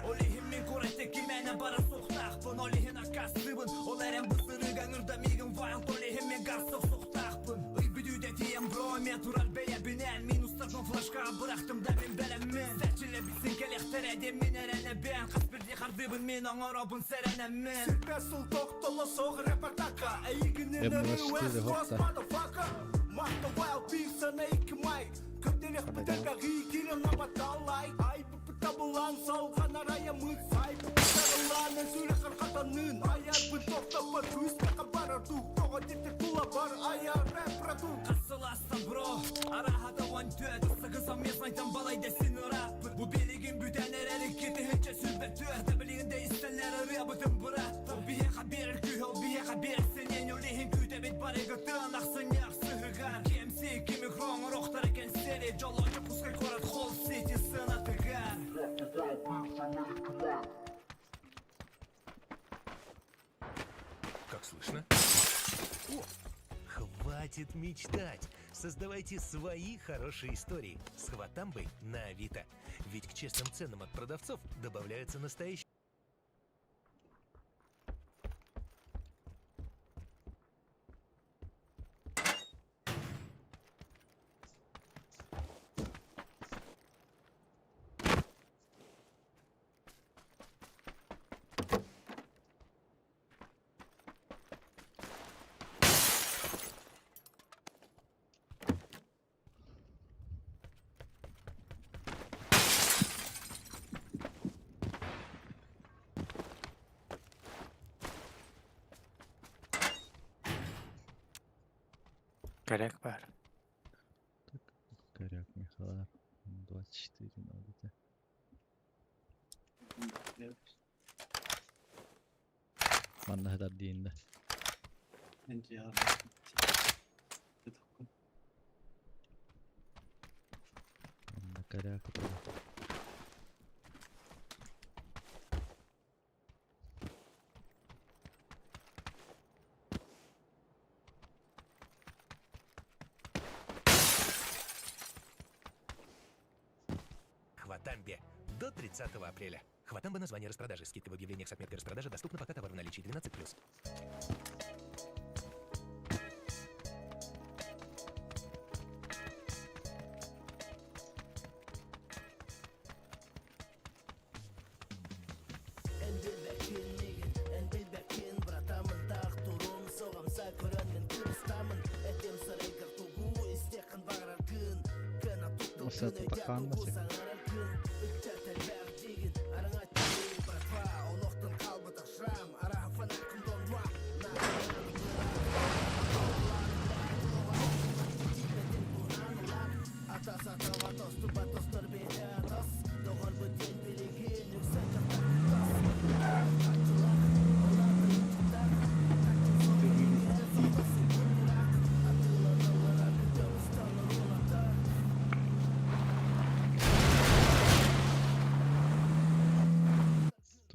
Олейхін мен көрәттекі мәні бары соқтақпын Олейхін ақасыбын Ол әрем бұсырыг аңырда мегін вайлд Олейхін мен гарсық соқтақпын Үй бүдуде тием бро мен турар бәйәбінен Минустардың флашқа бұрақтым да мен бәләммен Сәтчілі білсін келектер әдем мен әрәні бән Қаспірде қардыбын мен аңырабын сәрәнәммен Сірпәсіл тоқтылы соғы репортақа Әйгінен әрі West Coast motherfucker Мақта wild beef сана екі майк Көптерек бұдарға ғи набаталай Айбы табылан салған арая мұт Айбы бұтарыланын сүрі қарқатанын Аярбын тоқтапы үстіға барарду Тоға детті құла бар аяр рэп-раду Қасыластан бро Арахата 14 Сығысам мен сайтан балайда сен ұраппын Бұ белеген бүтәнер әрекеті хітче сүрбет Түрді білігінде істәлері ребытын бұратпын Бие қаберір күйіл бие қаберір сенен Өлейін күйтебет барығы тынақсын яқсы ғығар Кемсі кемі хроң ұрықтар екен сері Жолоны пускай корат хол сети сынатығар Как слышно? О, хватит мечтать! Создавайте свои хорошие истории с Хватамбой на Авито. Ведь к честным ценам от продавцов добавляются настоящие... Коряк бар. Коряк мехалар. 24 надо. Manna hedar deyinde. Bence ya. Manna коряк. Хватамбе до 30 апреля. Хватамба — название распродажи. Скидка в объявлениях с отметкой распродажи доступна, пока товар в наличии 12+. Осы таққан ба сен?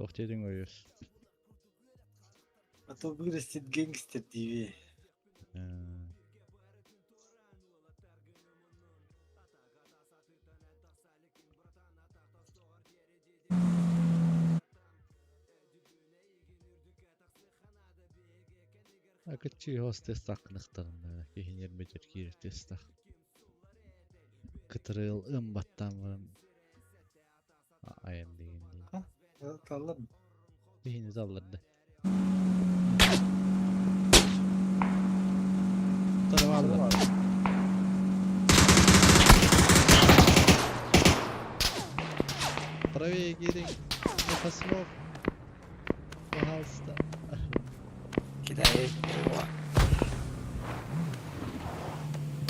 Тоқтедің ойыз. А то вырастет гангстер ТВ. Акачи хостестак нықтарында. Кейінер бетер керектестак. Кытырыл ымбаттан варым. Айын дегенде. Талым. Кейініз алырды. Тұрып алыр. Правее Гирин. Посмог. Пожалуйста. Кидай.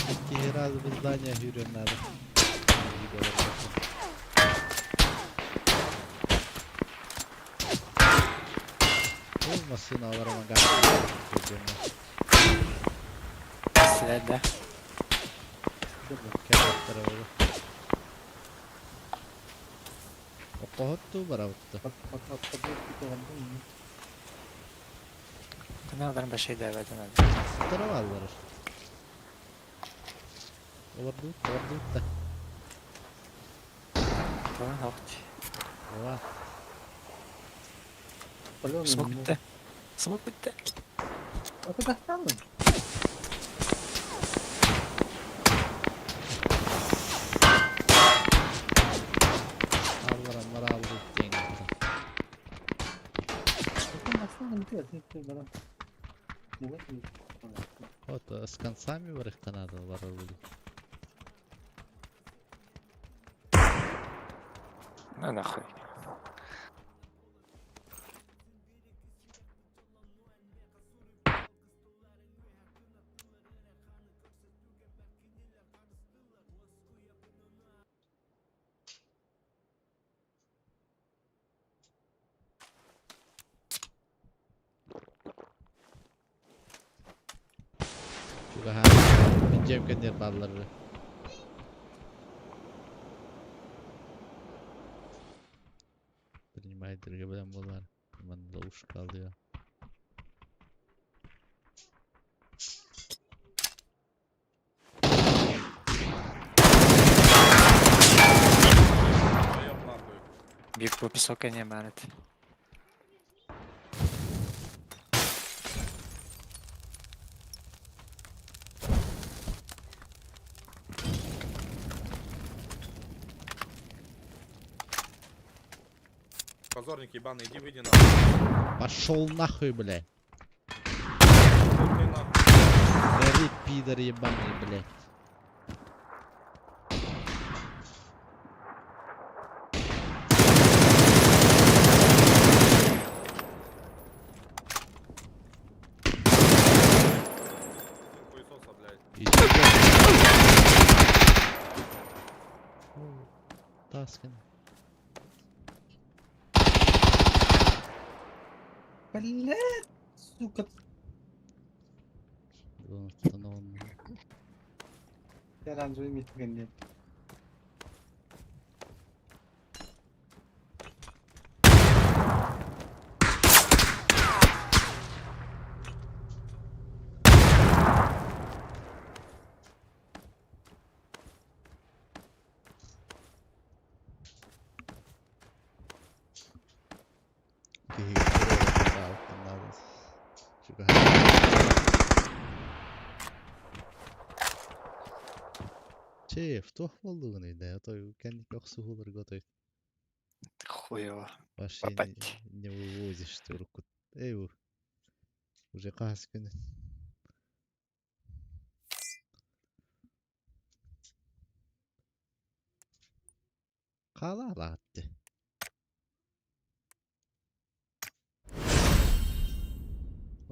Такие раз в зданиях юрим надо. Ой, машина аларыма гасты. Сілер, да? Кәлеттері болды. Оқығытты барауытты. Kanalların başı da evet önemli. Тұрып алыр. Оларды да. Tamam, haklı. Ола. Smoke bitti. Smoke bitti. Аллар алды дейін. Вот с концами в их надо воровали. Ну нахуй. Juga pinjamkan dia balları. Принимает bilen bunlar. Bana da uç kalıyor. Büyük bu pis не emanet. Позорник ебаный, иди выйди на. Пошел нахуй, блядь. Гори, пидор ебаный, блядь. Хуесоса, блядь. Иди, Таскин. Блядь, сука. Я раньше иметь нет. كي شايف تحفظوني ده طيب كان يقصه برقطي Хуёво. вообще Попасть. не вывозишь ты руку эйву уже кас күн қалалатты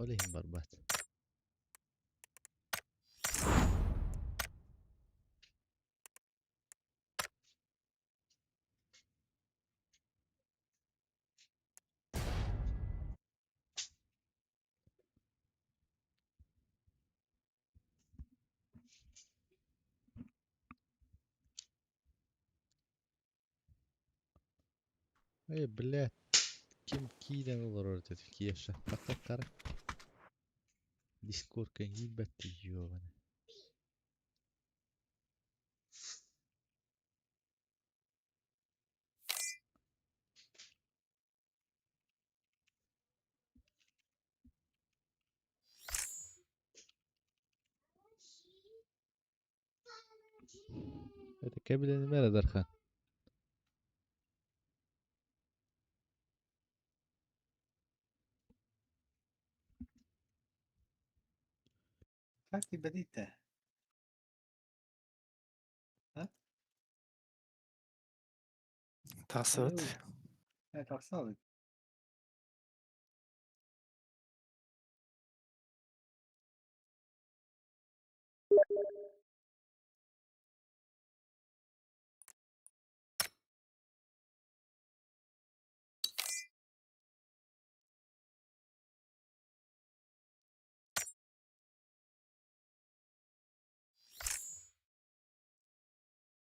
олейм барбат эй блядь ким киден olur orada Türkiye bak kara Discord kan gilbette ёбаный это кабелini mer Darхан Как ты بديته؟ ها؟ Тасыт. Evet, aksana.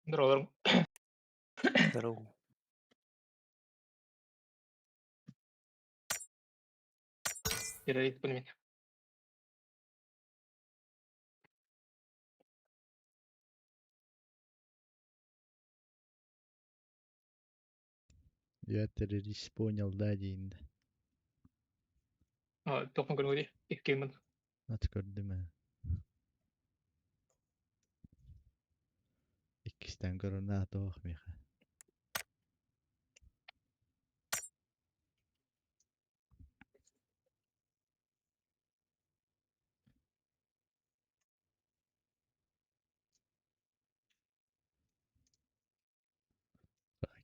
Здорово. Здорово. Террорист пулемет. я террорист понял да дейін Тоқсан көрмеде. Еккенмін. at gördüm ha ikisten görün at okmiha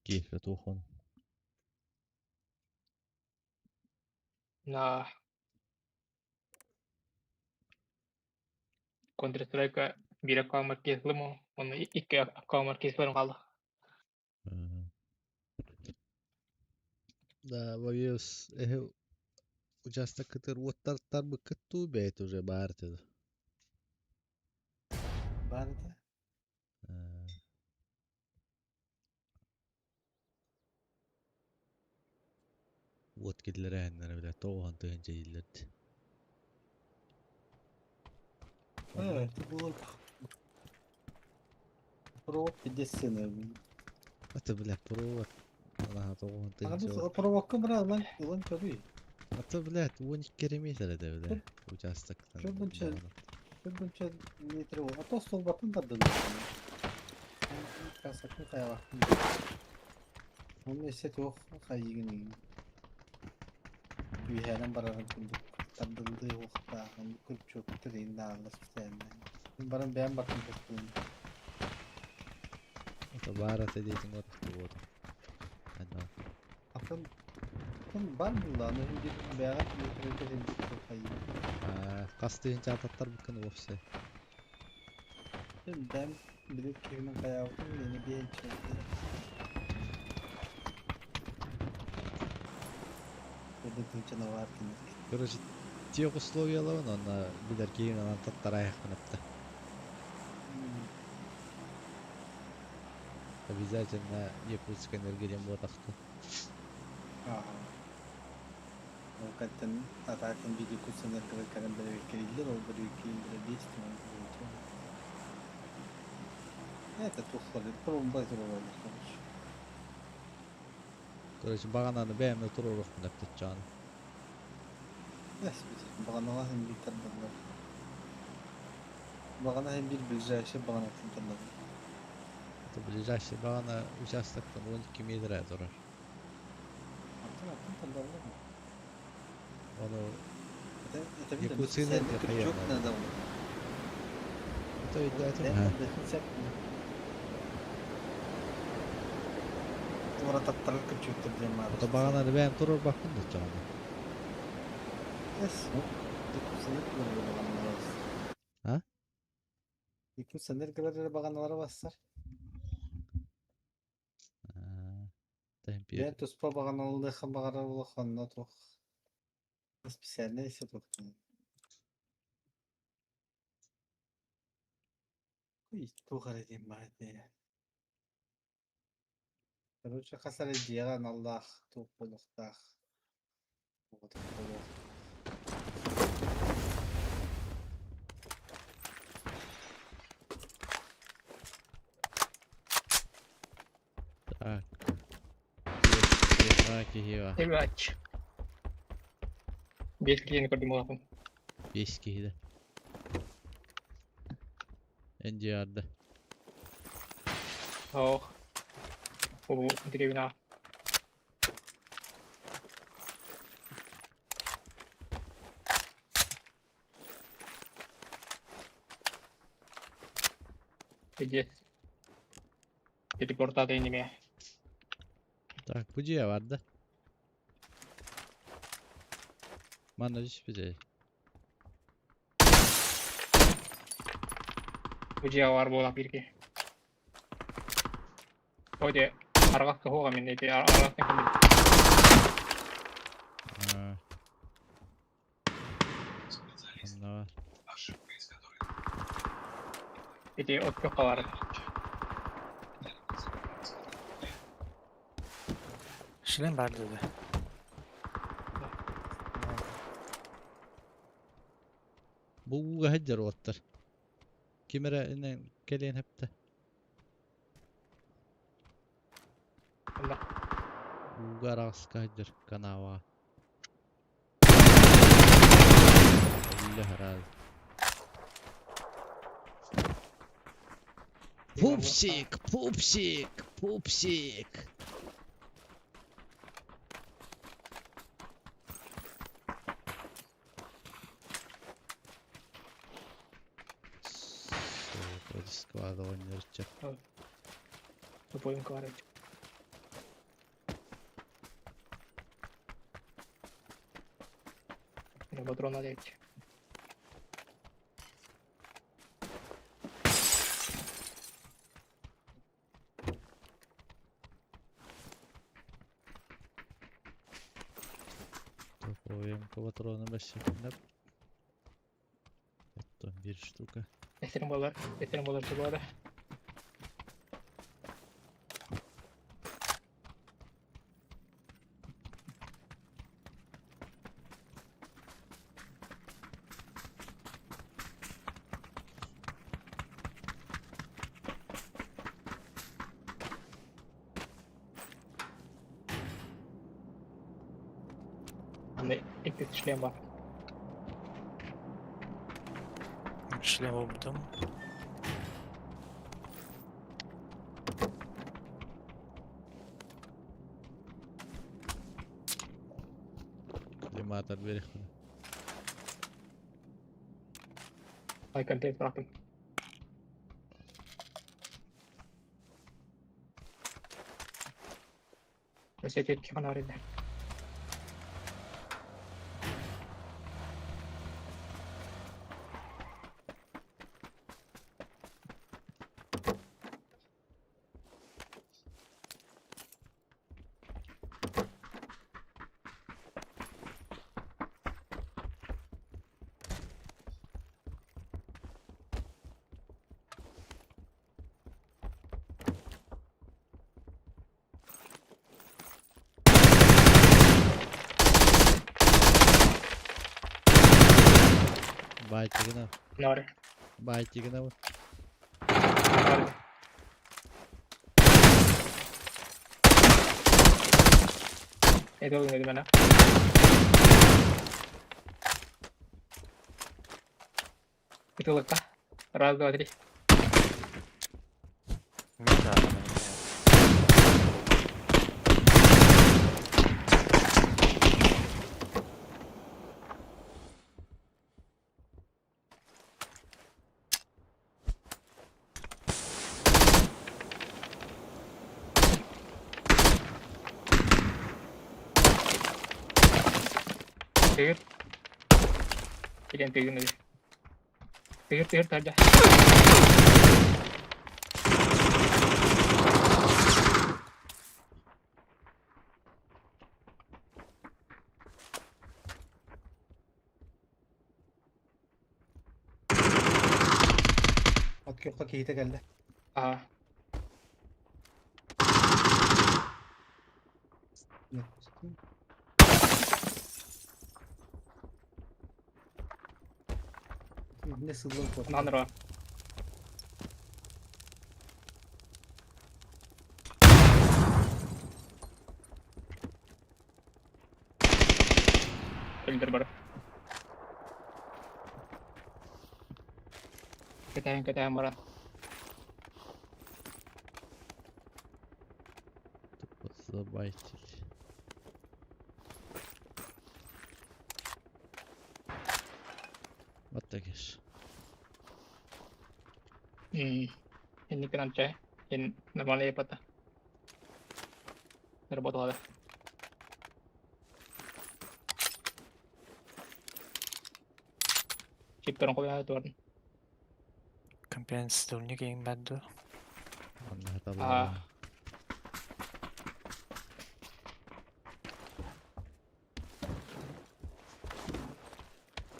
كيف توخون На Counter-Strike bir аккаунт маркезлі мо. Оны екі аккаунт маркезлерім қалды. да боюсь участок который вот тарбы кыттуу бейт уже баартыды Vardı. вот кидлер әннәре белә тоған тыгын жейлерди Evet, bu провод пидесini. аты белә провод ана тоған тыгын Abi жейл проводка biraz lan körüyor. аты белә 12 километр да белә участоктан Şuradan metre o. Ata sol batın da dönüyor. Ben sakın kaya baktım. Onun eset yok. Kayıgın. Bir herden bararın kunduk. Tadıldığı vakta. Hani kırp çok tırayın da ağlas üstlerine. Barın beğen bakın tuttuğum. аты баарат эдейтин орукты вот ана Atın var mı lan? Önce bir beğen metrede hem çok kayıgın. кастыгын жататтар бүкін опсы Ben bilip kimin kaya baktım. Yeni bir el çekti. Burada bir canavar kindik. короче тех условияларын ана билер кейін анан таттар аяқпынапты обязательно якутск энергияден болатақты Hakikaten atakan bir kutusundan kadar böyle ülkeler o bir ülkeler değiştirmek gerekiyor. Evet, tuhaf. Problem bazı olabilir. Короче, бағананы бәйімді тұрырық мындап тұтчаны. Бағанаға hem bir tadırlar. Бағана hem bir ближайший бағана тадырlar. Это ближайший бағана участоктан 12 метр тұрар. Атын тадырlar mı? Оны Это видно, Якутская специальный энергия крючок появилась. надо. это үйді айтыр. Тура таптарар крючоктар дема. Это бағананы бәйім тұрыр бақын тұтчаны. Ha? Якутс энергиялары бағаналары бассар. Темпир. Ben tuspа бағаналары хабағара болы қанна тоқ. Специальный есе тоқтан. Ой, туғар едем ба әде. Короче, қасар едеған Аллах туқ болуқтақ. Так. Раки гева. Evlaç. Bir kliyeni gördüm oğlum. 5 kihide. NCR'da. Oh. Bu direvine al. Gideceğiz. Gidip ortada inmeye. Так, Пудия vardı. Manaj bize. Bu civar bu olabilir ki. O de argakta hoga minne de argakta minne. Ha. Onda var. De ot yok var. Шлем бар dedi. Bu heccer ottur. Kimere inen gelen hep de. Allah. Bu garağız heccer kanava. Allah herhalde. Pupsik, pupsik, pupsik. Складывание рычаг. Тупой инкварить. Я патрон надеть. Топовые патроны вообще. Это 1 штука. Eserim olur bu arada. Bunda ilk işlem var. Шлем опытом. Климатор вверх. Ay kontek bıraktım. Mesela tepki kan araydı. Байтигина. Nari. Байтигина. Nari. Itu di mana? Itu lekah. Raz 2 3. Mid var adamın ya. Tigir. Ikan tigir nih. Tigir saja. Bak yok bak Yiğit'e geldi. Ah, Ne sızlım korktu. Nanro. Öldür baru. Kita yang marah. Забайтили. Вот так иш. Ini kena cek. Ini normalnya apa tuh? Terbot ada. Chip terong ko na tuan. Kampiyan stolnya kayak badu. Allah taala.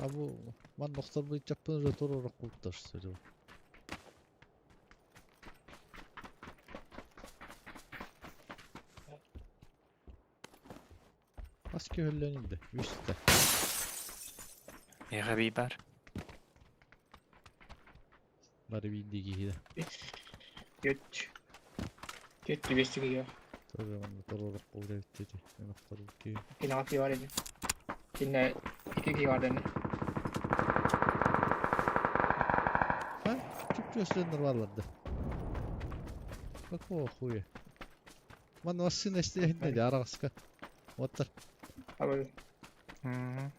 Абу, ман нохтар быйт жаппын же торорок култаш сөйлөп. Aski höllenildi. Üstte. Yaga biber. Bari bildiği gibi. Güç. Güç gibi ya. Tabii onu торорок кул деп dedi. Noktar ki. Kinasi var idi. Yine 2 vardı ne? Ha? Çok gösterenler varlardı. Bak o huyu. Man vasın işte hindi araska. Otur. Abi Hmm.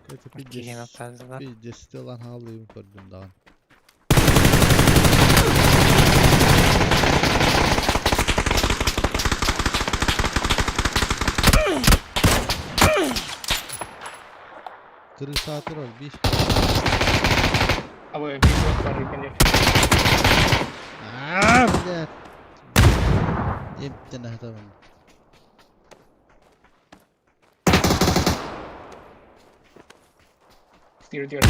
Kötü İki yemek fazla. bir desti olan halıyım gördüm daha. Kırık saatler ol bir. abi bir var ikan dia. Aaa блядь. Yemten tamam. Dia.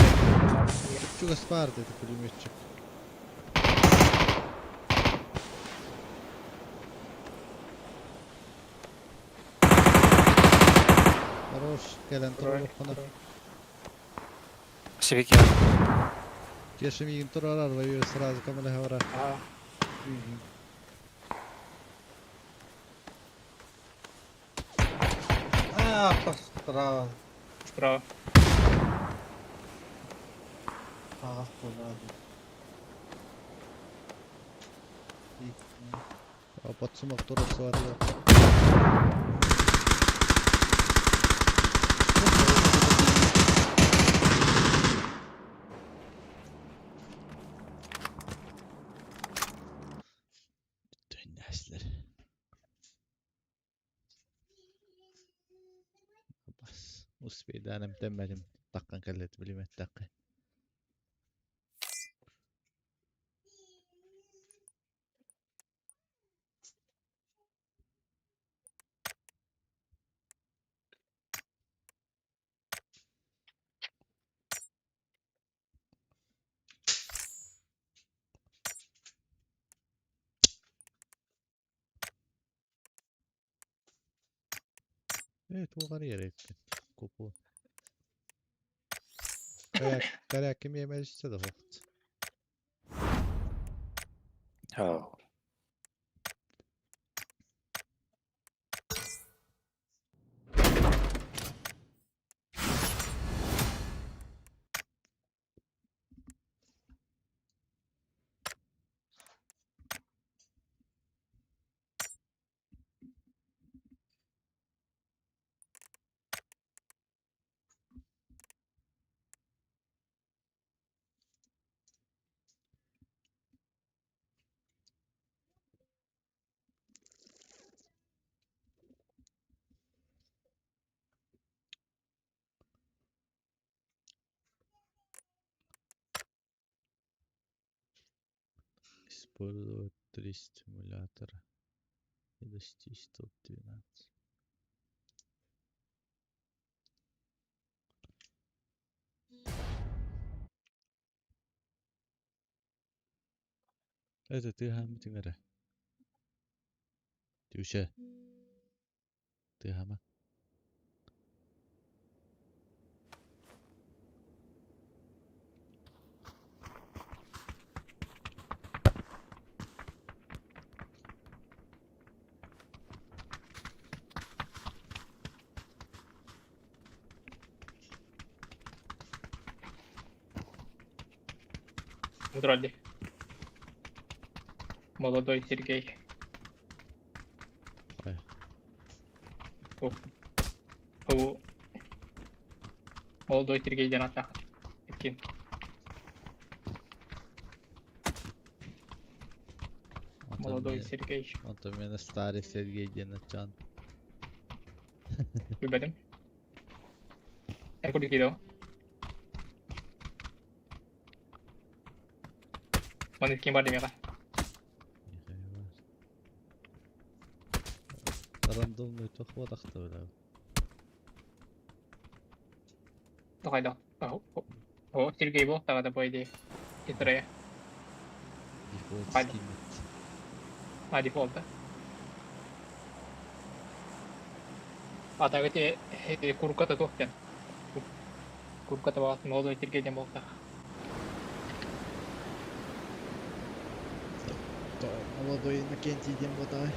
Çok aspar dedi pulyometçik. Хорош, gelen turur bana. Sivik ya. Geçim iyi turar ve sırası kamera havara. Ah, Ah, prav. bro. Ah, prav. Patsumak turası var ya. Dönnesler. Bas. Usbeyden hem demedim. Dakkan kallet bilimet dakika. Evet o kadar yer ettin. Kopu. Kayak kim yemezse de hoht. Oh. Использовать 3 стимулятора и достичь топ-12. Это ты хам тингара. Тюша. Ты хама. Вроде. Молодой Сергей. Ой. Молодой Сергейден атақ кеткен. Молодой Сергей. Вот у меня старый Сергей Денатчан. Білбедім. Куди кидо? Оны кем бар демеға? Рандомный тохват ақтабылау. Тоқайда. О, Сергей бол, тағада бойде. Кетірая. Дефолт Хайда. скинет. А, дефолта. Атағы те курката тоқтен. Курката бағатын молодой Сергейден болса. Молодой Иннокентий дем бодай.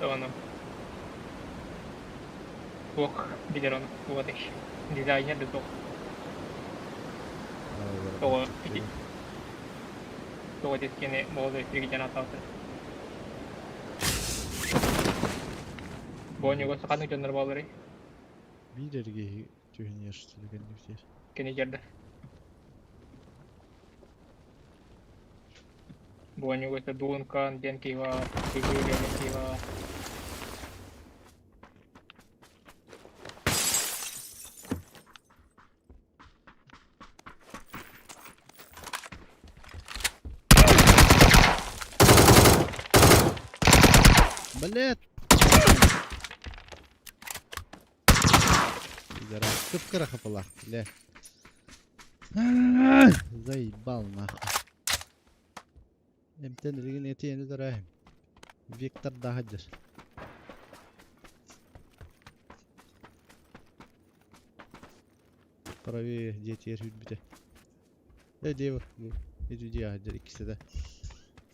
Оны. Ох, билер оны. Вот еще. Дизайнер де тоқ. Тоғы дескені молодой Сергейден аталды. Бонюго сақаның жондар балыры. Билерге түйіне ештілген нүктер. Кені жерді. Бонюго са Дункан, Денкива, Денкива. Блять! Пидорас, кып-кыра хапалах, бля. Заебал нахуй. Эмтен реген этени дырайым. Вектор дагадыр. Правее дети ерют бите. Дева, иди дагадыр ikisi de.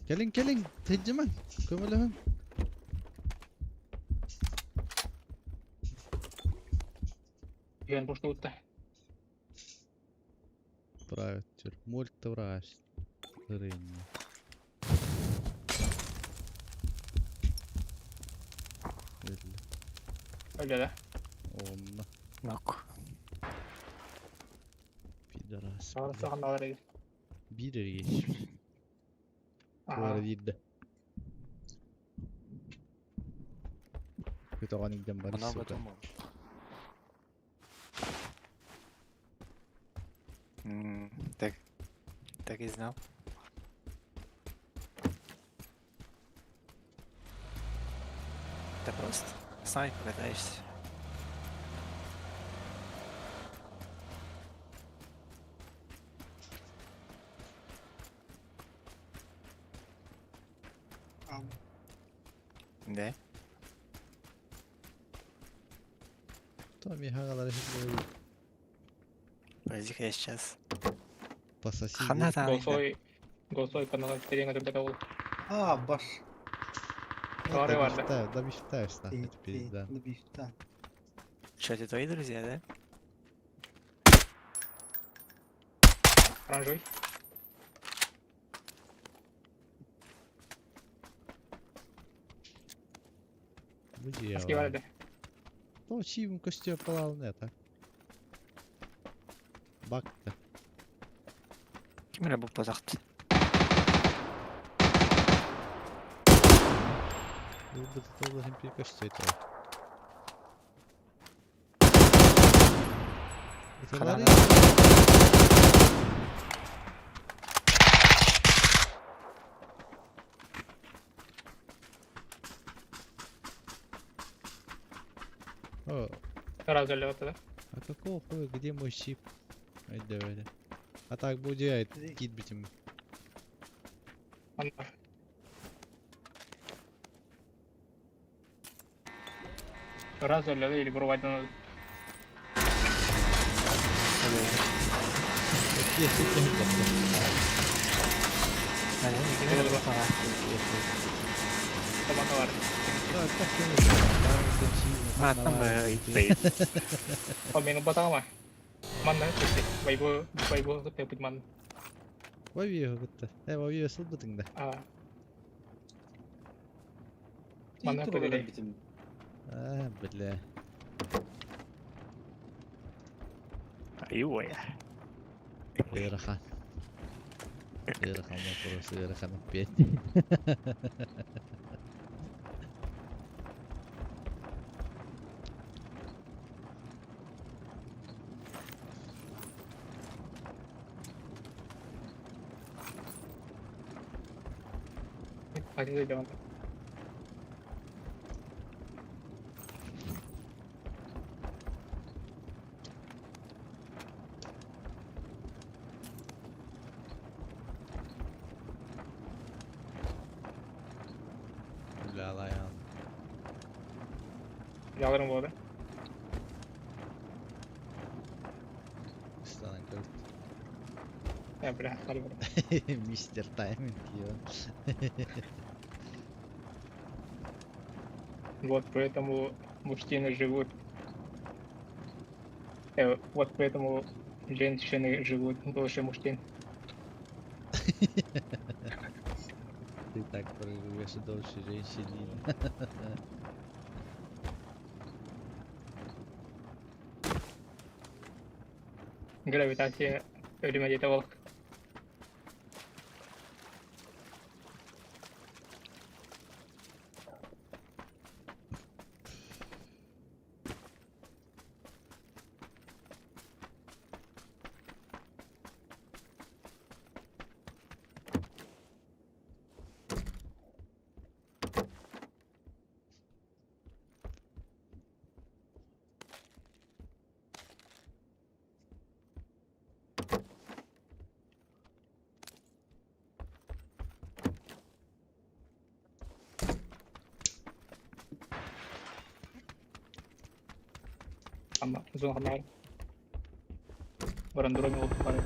Gelin, tecrümen. Kömülühüm. Ген пуштуутта. Правит, тюр. Мульт враж. Рынни. Öyle de. Onunla. Yok. Pidorас. Sağda sağında alır edi. Bir yere geçmiş. Böyle değil de. Kötü olan giden bari Много suka. думал. Так и знал. Ты просто сами погадаешься. Да? Там я гадали, что Подожди-ка я сейчас. Пососи. Хана там. Голосой канал тереңе түрде ол. А, баш. Говори, ладно. Да мечтаешь, нахуй, это пизда. Да. Что, это твои друзья, да? Оранжевый. Где Аски var hadi. Ну, чим костюм полал не так. Бак-то. Кемере бұл позақты. Ну, это должен перекостюм. Это Хана, лари. О, Раз öyle ortada. а какого хуя, где мой чип? Ай, давай. А так будет, кит битим. Onlar. Раз öyle değil, grubaydan öldü. Есть, Hadi, kemere бұл позақты. Tabaka var. Да, как я не знаю, Аттан бері ұйтпайды. O benim batağım var. Mandan çıktı. Baybu kıtı yapıp mandan. Вовье как-то. Вовье слабытың да. Mandan kıtı. Битим. А, бля. Ай-ой. Ырахан. Ырахан вопрос, Ырахан опять. Hadi de devam. Бля, лаян. Yalırım bu arada. Станан как Ya bırak, hadi bırak. мистер Тайминг, ё. Вот поэтому мужчины живут. Вот поэтому женщины живут дольше мужчин. Ты так проживешь и дольше женщин. Gravitasiya ölüme yete balık. Ama uzun haber. Баран дроме от пари.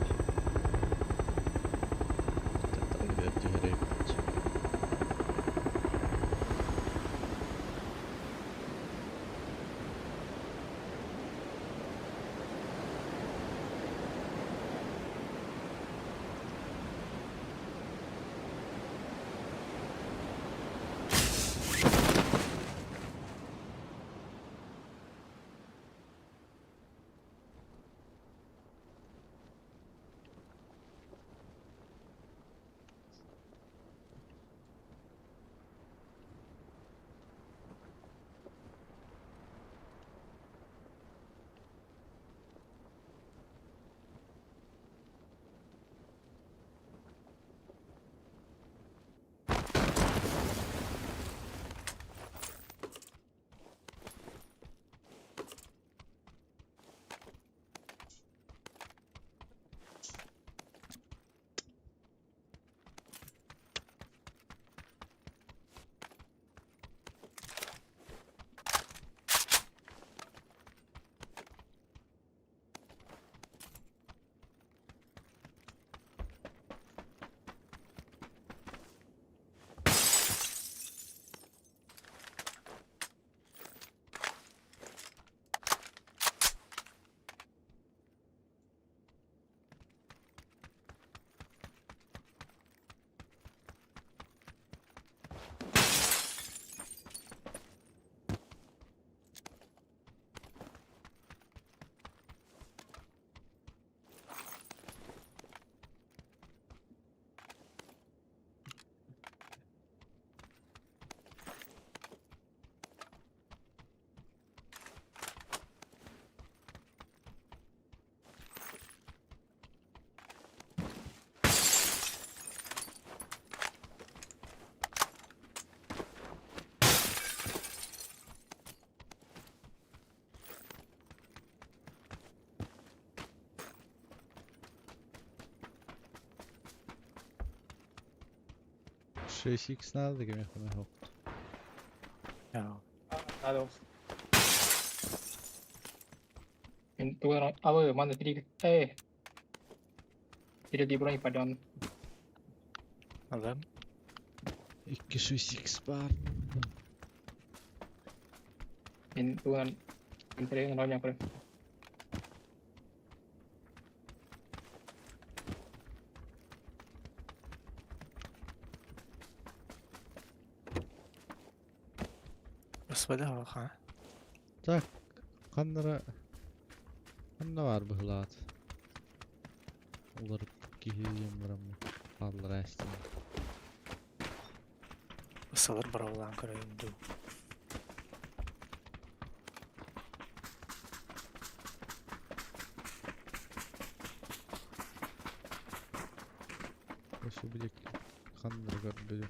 6x надо, как я хок. Joo. Надо. Tuo on avoin, mana tadi tidak diberi padan. Alalım. 2 6x var. Tuan interi yang banyak kan. Господа, ha. Так, kanlara... Kanna var bu hılat. Ular gihiyem var ama. Pallar estim. Isılır bıravlan kırayımdı. Şu bilek kanlara gör böyle.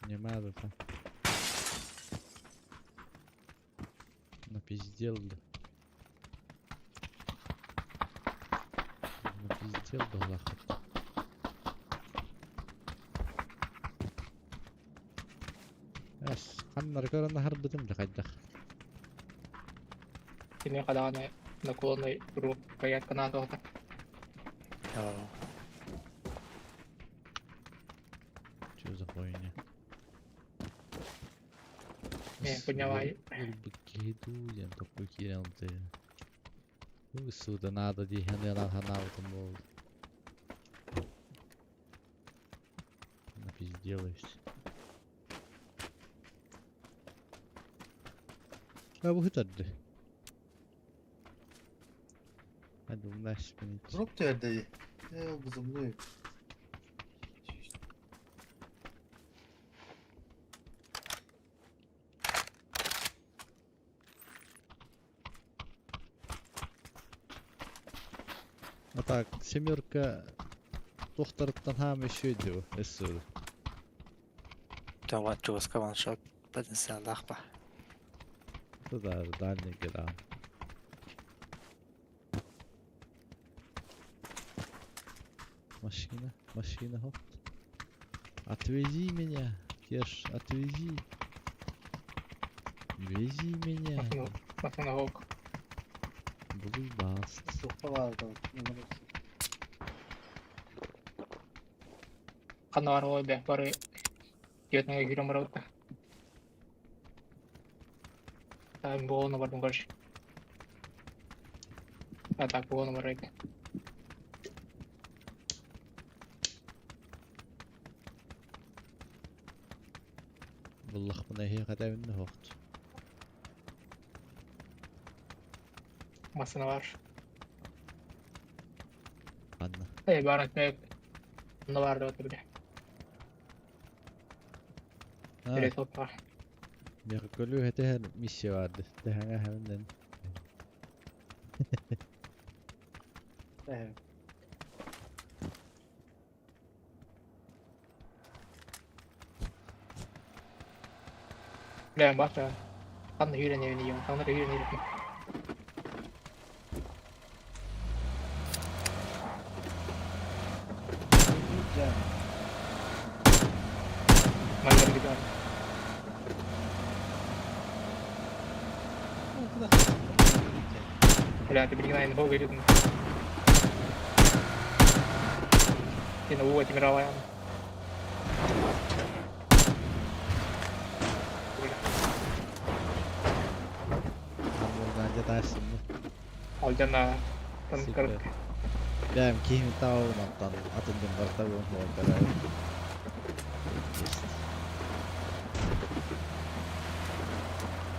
Не надо-то. Напиздел, да. Напиздел, да, лахот. Эс, ханнар көрөндө харбытым да кайдак. Ini kadang nak kuat naik grup kayak kena tu. Joo. Чё за хуйня? Punya wae. Begitu, такой кирян ты. Сюда надо диханела ханал там был. Напизделаешься. А bu hıtadı. Hadi uğraş beni. Drop nerede? O kızım ne? А так, семерка tohtarıttan ham еще diyor. Esur. Tamam, çoğuska one shot. Potensial lahpa. Туда, дальний грам. Машина, машина, хоп. Отвези меня, Кеш, отвези. Вези меня. Masuk nak Blue Bast. Sopa vardı. kena orang dah baru dia tengah hidup merawat. Tapi bawa nomor tunggal. Tak bawa nomor itu. والله من هي قد منه وقت. Masih nawar. عنا. Barang baik. Nawar tu dah. Jadi sopa. يقولوا هتها مش وارد تها هندن. Evet. Dah baca. Kan hidup ni yang, kan hidup ni. Güzel. Mana kita. Ada tu bikin lain bawa hidup. Ini buat tim rawan. Buradan aja taşsın. Aljana tengker. Ben kim tahu nonton atau dengar tahu mau berapa.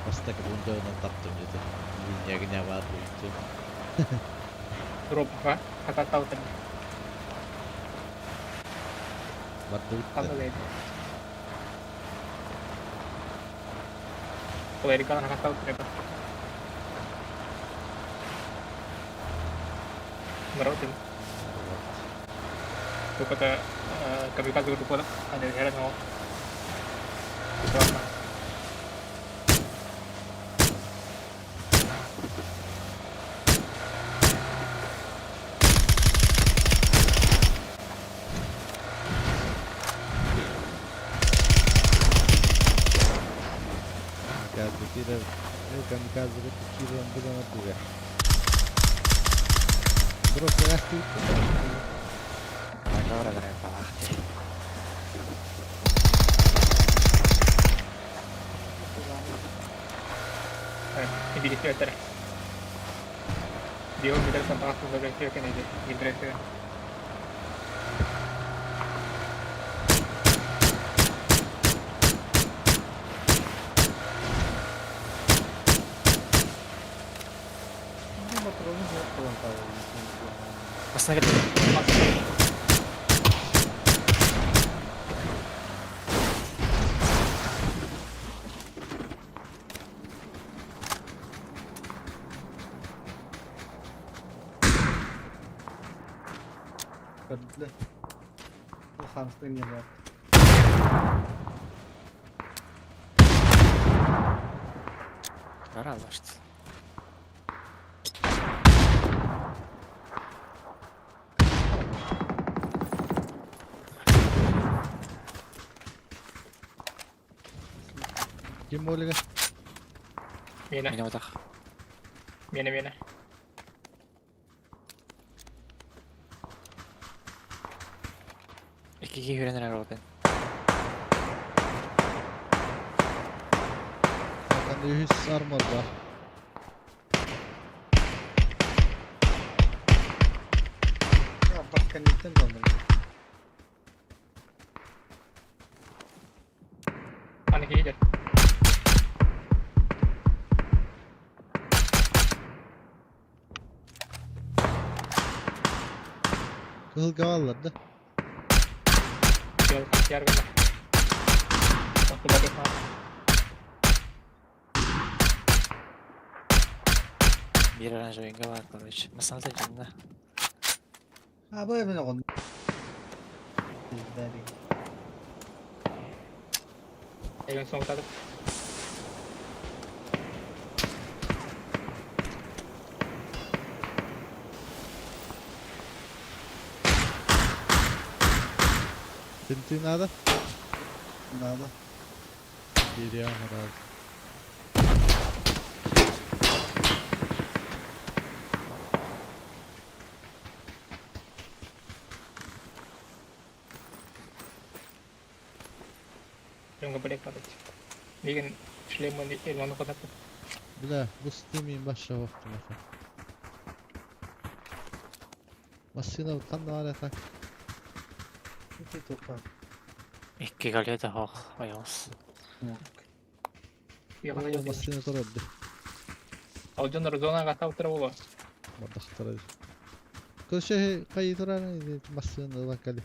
Pasti kebunjo nonton tuh gitu. Minyak nyawa tuh itu. Drop apa? Kata tahu tadi. Waduh. Kata lagi. Kalau di kalangan kata tahu berapa? Merawat tim. Tu kata kami kata grup pula ada heran mau. Показывает килом было на дуре. Брось, растут. Allora andrei avanti. Hindi di filter. Dia filter sampai aku bagai filter kan aja. Filter itu. Ini motornya buat pulang tahun. Mas nakit. Kadle. Bu hamstring ya. Var almıştı. Kim boleh kan? Mina, Mina udah. mina. İki hürenler oldu. Akan da 100 armor var. Ya başka niyetten döndüm. Hani gelir. Kılga alırdı. Jual kasiar kan. Waktu balik mah. Bir aranjörünge var короче. Masal da canına. Ha bu evine konu. Dari. Ayun song tadi. Tintin nada? Nada. Geliyor herhalde. Yung balik pa rin. Hindi kan slim mo di ilman ko na to. Bile bu Steam'in başla vakti mesela. Masina kan da hala tak. İki toprak. İki galya da ha ayağız. Iya kan Oo, aja. masina toroldu. Audio na zona ka tao trawo. Burada xtaraj. Kul şey kayıtıran masina bakali.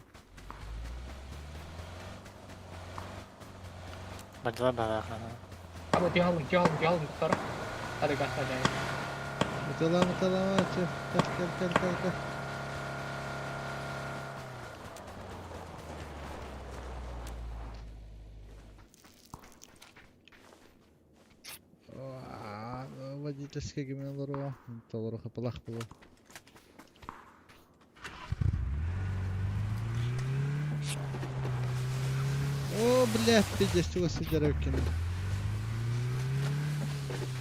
Badla bala. Apa tihalum tar. Ada gas aja. Mutala aç. Gel. Водительская гимна здорово. Толору хапалах было. О, блядь, пиздец, чего сидят кинули.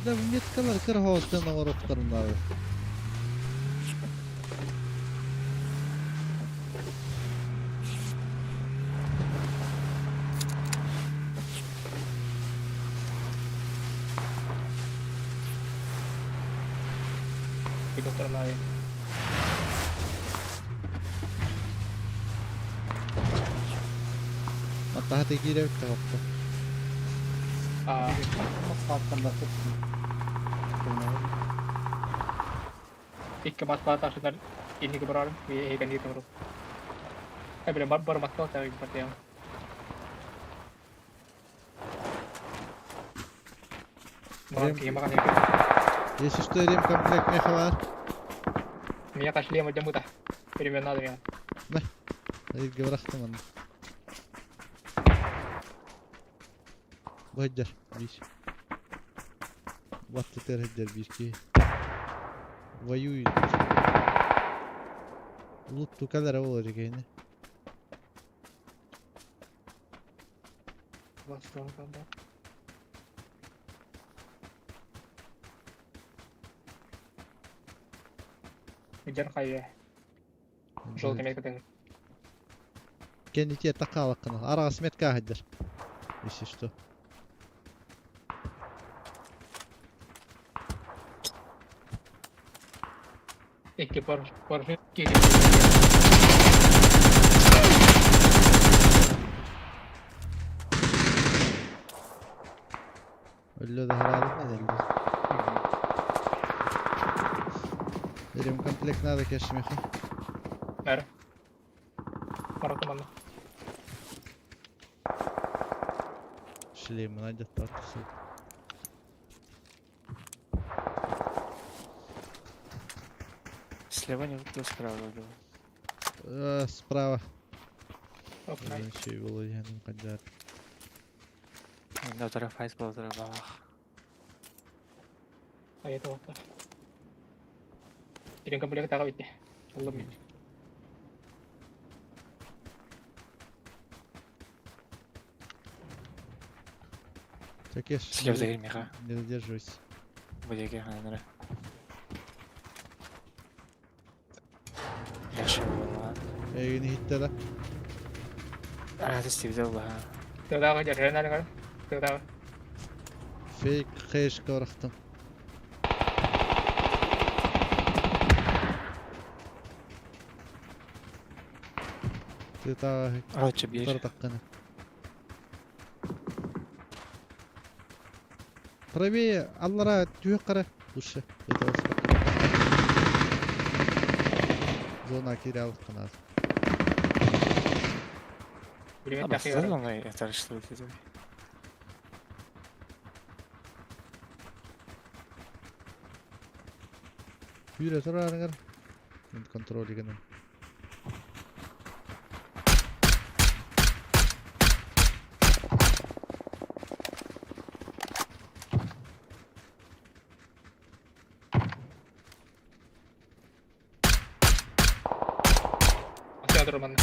Да в меткалар кыргозден ороктарын abi. Ikut terlalu. Hatta hadi girek de hatta. Ah, Nasıl hakkında tutsun. ikut mas patah sudah ini keberadaan. Iya kan gitu bro. Benar baru mas patah seperti yang. Makan itu. Если что, рем комплект меха var. Меня кашля macam mudah. Примерно надо ya. Hadi bıraktım onu. Bu hacer. Bir. Battı ter hacer bir ki. Воюет. Лут kadar olacak yine. Mas Иджан хайя. Желтый метка так. Кеннити такалак кана. Арагас метка хаддер. Если что. Iki por kiri. Ölü de herhalde. Берем комплект надо, кешмеха. Эр. Пара команда. Шлем найдет партию. Слева не то справа было. Справа. Окей. Еще и Володян кадар. На тарафайс был дробах. А это вот. Kirim комплект так ведь. Лоби. Так я Слева за Миха. не задерживайся. Будеги ханера. Яши была. Я не хитта да. А, ты стив взял, да. Туда держи надо. Туда. Фейк хэш корахтам. Ты та Рочи бьешь. тартаккана. Правее, Аллара, тюкара. Лучше. Это вот. Зона кирял канат. Пулемет А, так сделал и. он, это что это? Yürü tura arıgar. Ben kontrol edemem. Masih ada teman.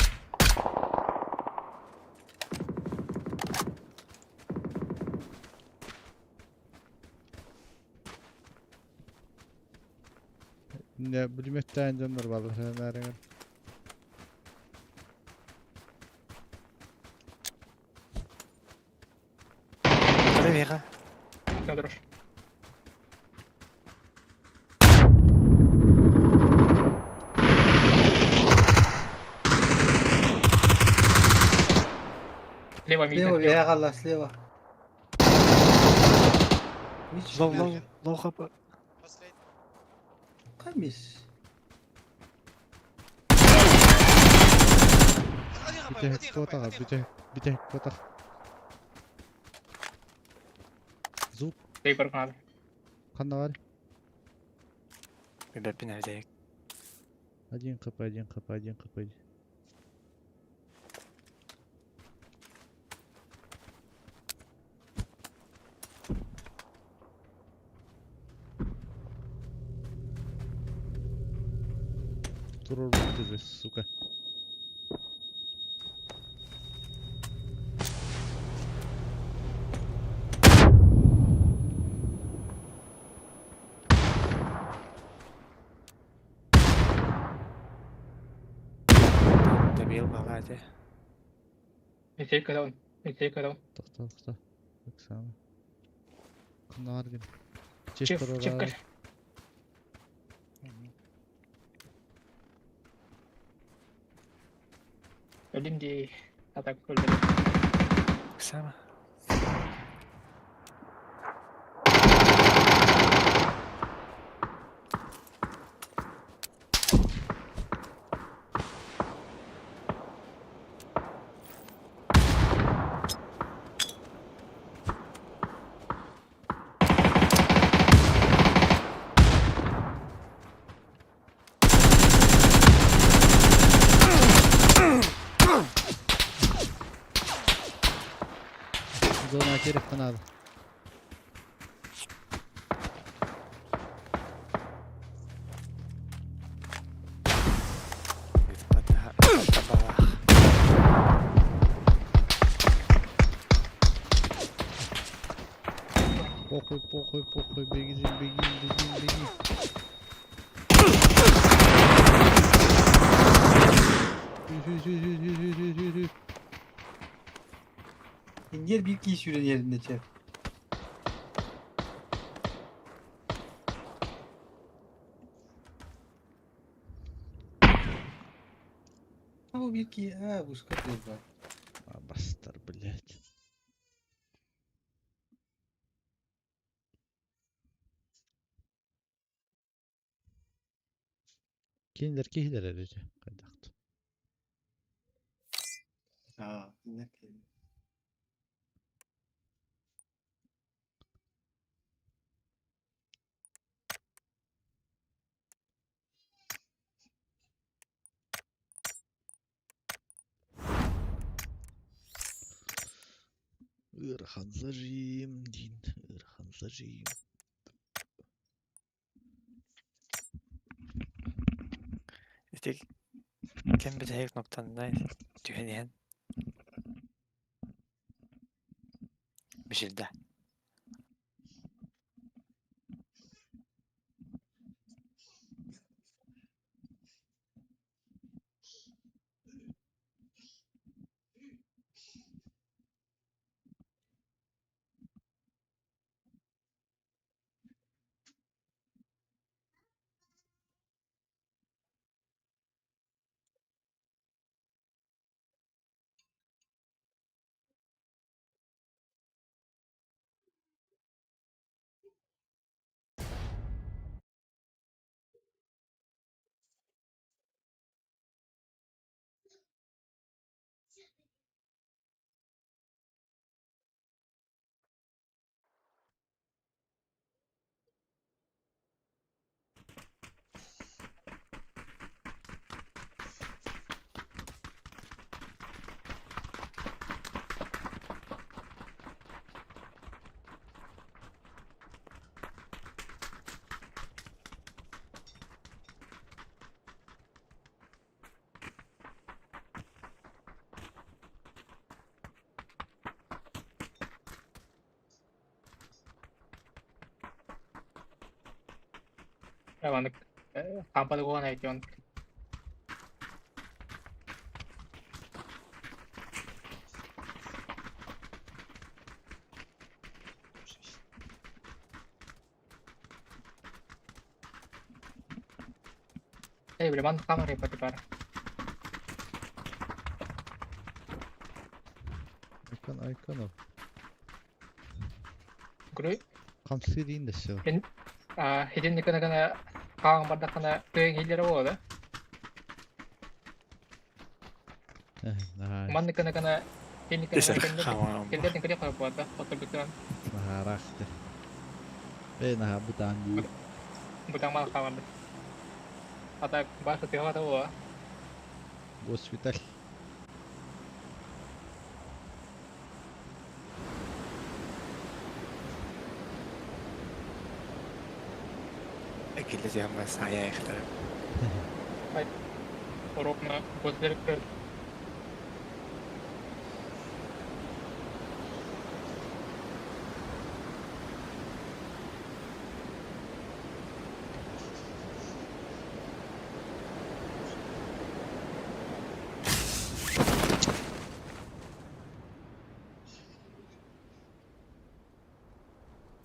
Ne bilmekten canlar varlar. Sen arıgar. Проверка. Надо. Слева мид. Слева, я гала, слева. Мич, Лоу хапа. Камис. Bir tek kotak. Звук. Сейпер надо. Канда var. Когда пинать. Один хп. Турор ты, сука. Добил баладе. Митей когда он. Тоқта. Так само. Канда var gene. Чеф, Честер чеф var. каш. Ölüm diye atak öldürdü. Сама. Зона керекті надо. Похуй, беги. Yer bir kişi yürüyen yerinde çek. Ha bu bir ki ha bu сколько var. Абастар, блядь. Киндер эрежи. Кайдакты. Ha ne ki. Ирхан зажим, дин. Ирхан зажим. İşte kim bir tek noktanın tüheniyen bir şeyde. Hemen kampada kovan aytıyorsun. Bileman kamar yapatı para. Айконов. Guru Камсырин десе. hidin kana kağın bardak kana köyün hilleri oldu. Nah, Man kana hidin kana Isır, tamam. hillerden kaya koyup vardı. Otobüsten nah raktı. Nah butan. butang mal kavardı. Hatta bahasa tiwa da o. Hospital. أكيد لازم بس هيا يختلف. Orokna gözleri kır.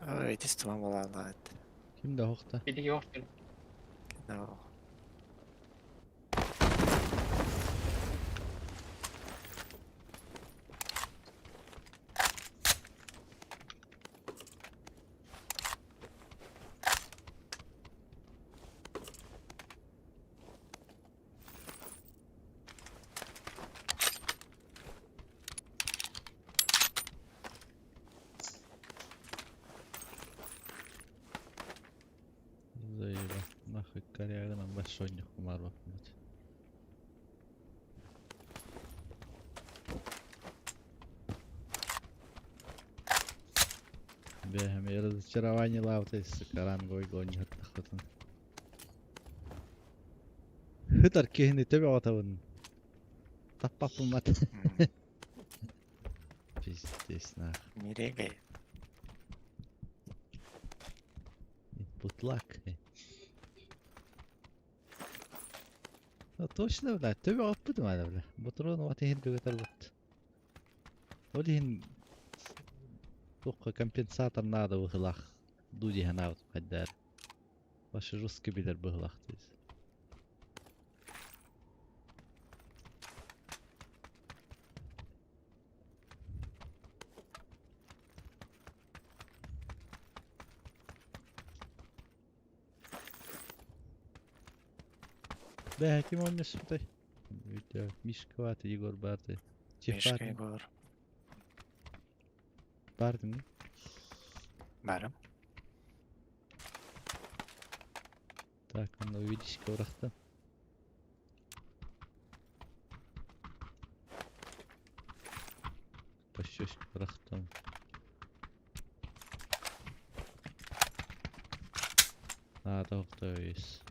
Ой, testimam vallahi. Kim de hokta? Bilgi yoktur. No. Заеба. Нахуй коряга нам большой хумаров, блядь. Бегом и разочарование лавты с карангой гонит охотно. Хытар кехни тебе отавын. Таппапын мат. Пиздец нах. Мирегай. Бутлак. Ну точно, блядь. Тебе опыт надо, блядь. Бутрон вот их бегает вот. Олин Только компенсатор надо выхлах. Дуди ганавт кайдар. Ваши русский бидер быглах тез. Да, кем он не сутай? Мишка ваты, Егор барды. Мишка Егор. Бардың. Барым. Так, ну увидишь коврахта. Пощёсь коврахтом. А, то есть.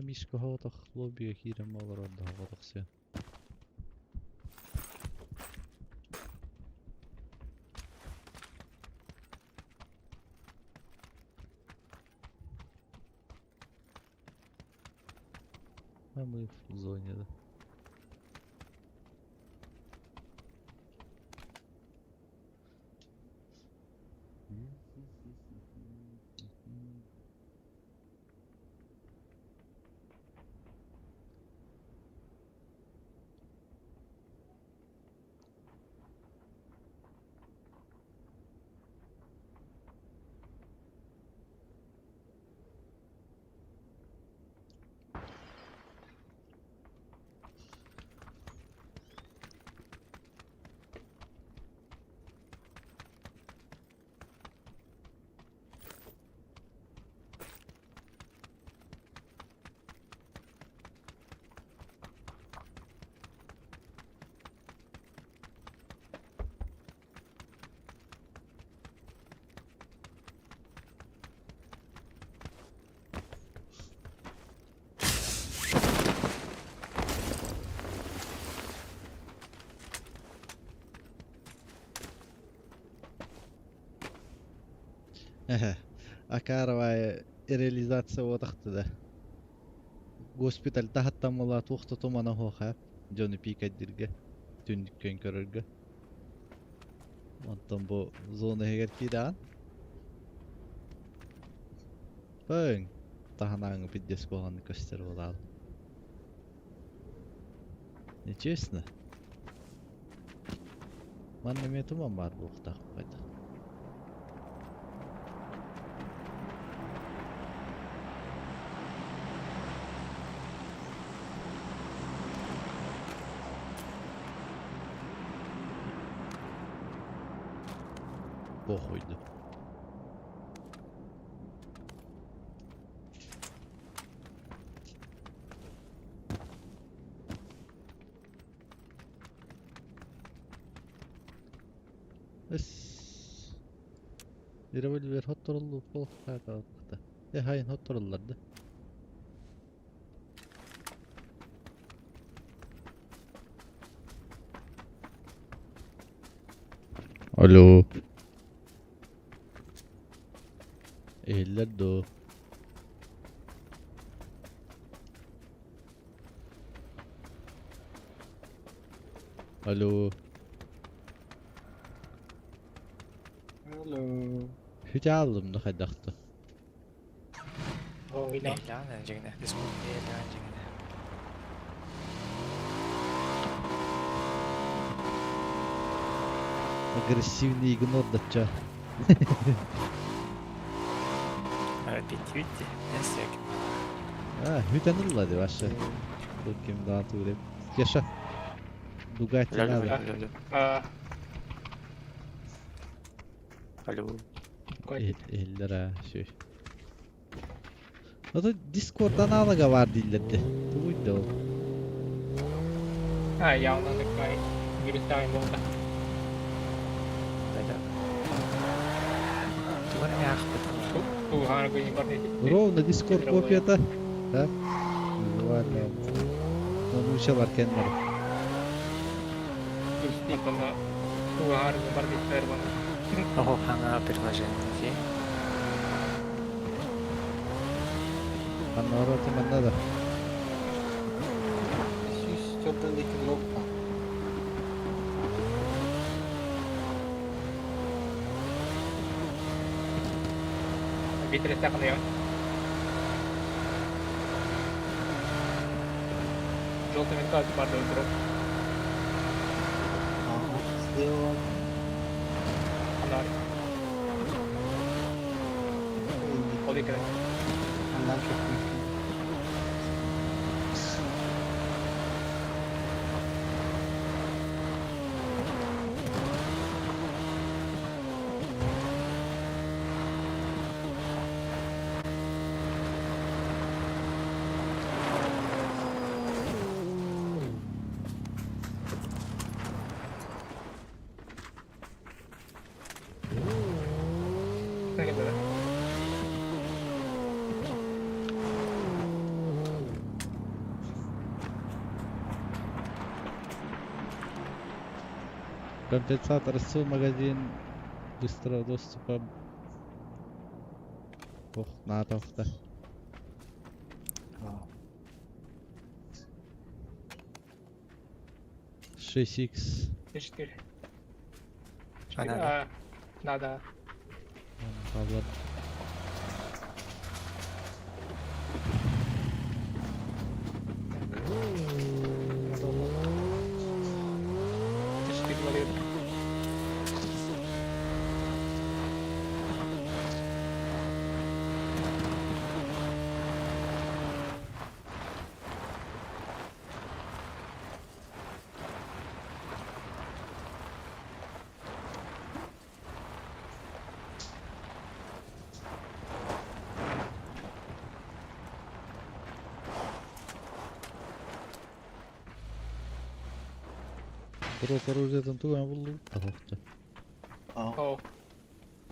Мишка хаватах лоббиге кирем алар анда хаватах се. А мы в зоне, да. Акарова реализация отақты да. Госпиталь тахаттан мола туқты томана хоқа. Жоны пикаддирге. Түндіккен көрірге. Онтан бұл зоны егер кейдаған. Бөң. Таханаңы піддес болғанды көстер болады. Нечестно. Манны метуман бар бұл құтақ қойды. Похуйду. Revolver hottorullu bol kağıtta. Hayır hottorullardı. Alo. Eller do. Alo. Halo. Hiç aldım da kaydaktı. Oh, hilang. Elan anjingnya. Discord elan anjingnya. Агрессивный игнор датча. Bitti. Destek. Hütenirler başa. Bakayım daha tuğrep. Yaşa. Bugatti abi. Alo. Eller ha şey. O da Discord'dan alaga var dillerdi. Buydu o. Ha, yavrum da kay. Virüsten oldu. Beda. Gimana ya betul. Tuhan gue import di. Ровно Discord копия-то. Да? Ладно. Он уже варкенер. Terus di kena Tuhan import di server. Oh, hanga pervajen sih. Панорати манда да. Стёрдан эки дроп. Витер так на желтый ментал барды дроп. Ага, слева. Фонарь. Ол екен. Андан çok büyük. Ne kadar? Компенсатор СУ, магазин быстрого доступа. Ох, надо да. Aa, 6х. 4. А надо? Надо. Павлов. Дроп оружиятан туган булду тахокта. О,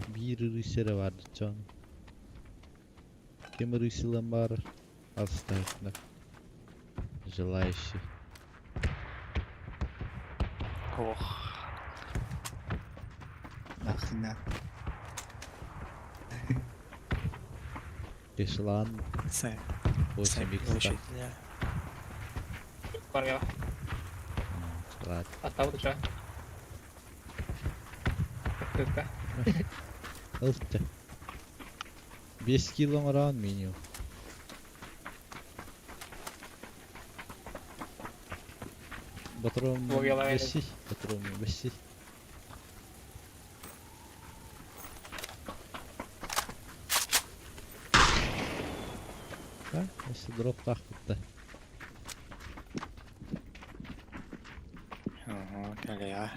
Bir rüsere vardı can. Кем рысилан бар? Оставь на желающий. Ох, nahsina. Кешлан сами 8х. получить. барга. Рад. Оставил что? Открытка. Ылтты. 5 килом ран меню. Батрон Ловила беси. Батрон беси. Да, если дроп так да. Ого, коля.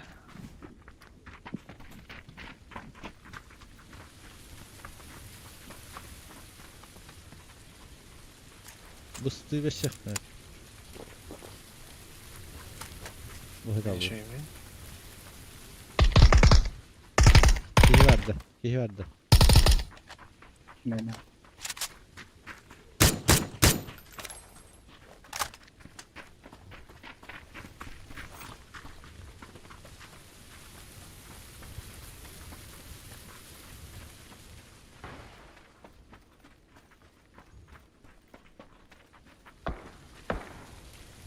Бусты версиях на. Угадал. Еще и Киhi vardı. Aynen.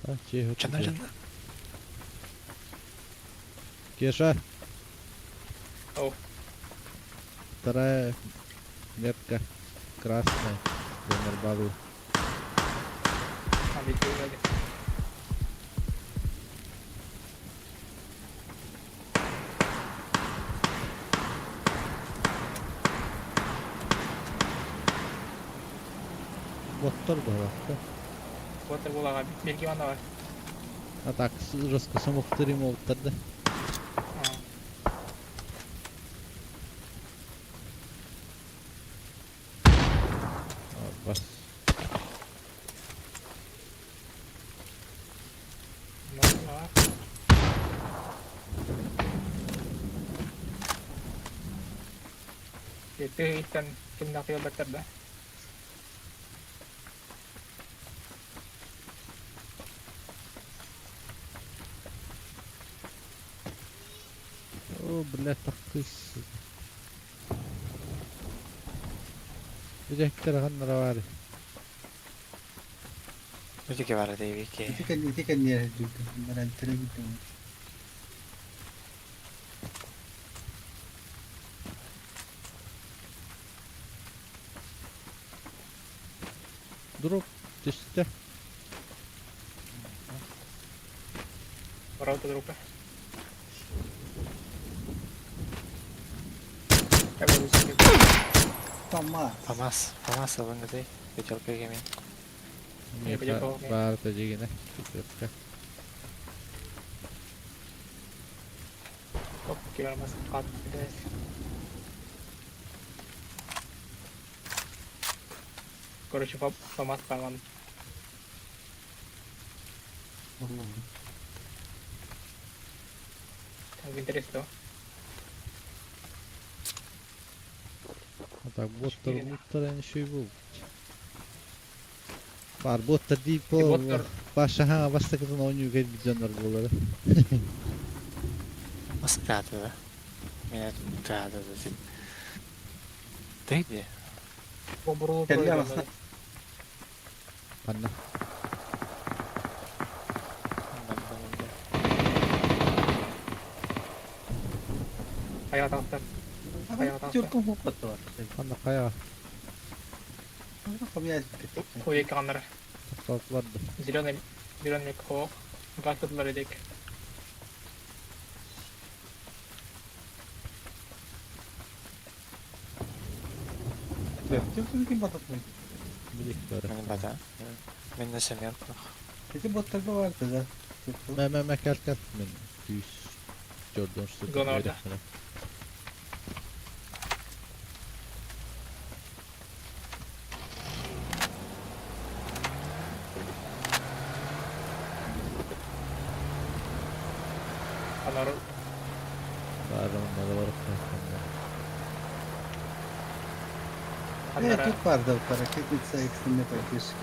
Ha, Киhi Чана, чана. Кеша. О, Вторая метка красная. Номер балу. а ведь вроде. Боттор болот. Вот это было белги мана. А так жестко самохтырым олттарды. Бас. Itu ikan kena kaya better dah. О, блядь, так кыс. Бежек караган наравали. Öteki var değil ki. Itikan niye juga merantere gitu. Drop düştü. Baru tuh dropnya. Bagus gitu. Sama. Famas apa nggak sih? Kecil kayak gini. Iya, baju kau. Var tadi gene. Tuttu. Oh, gimana mas? Cut guys. Короче, помад палан. Так, интересно. Так, bottlar en şey bu. Var bottlar deyip o Botlar- başa ha başta kızın oynuyor gelip bir canlar buraları. Masa rata da? Minat rata da sih. Değil. Buru Kendi arasında. Anna. Kayak tahta. Cukup mumpet tuh. Anna kaya. Kami aja gitu. Koyek kamera. Taklatlardı. Zeleный кох. Gaz kutuları dik. Cukup mungkin batat nih. Birlikleri. Benim bada. Ben de semiyordum. Itu botlar da vardı da. Cukup. Mekel men. Düz. Gördüğün üstü. Zona orada. Anor Var onlarda var. Evet, çok vardı o para. Ketmitsa ekstremde praktiski.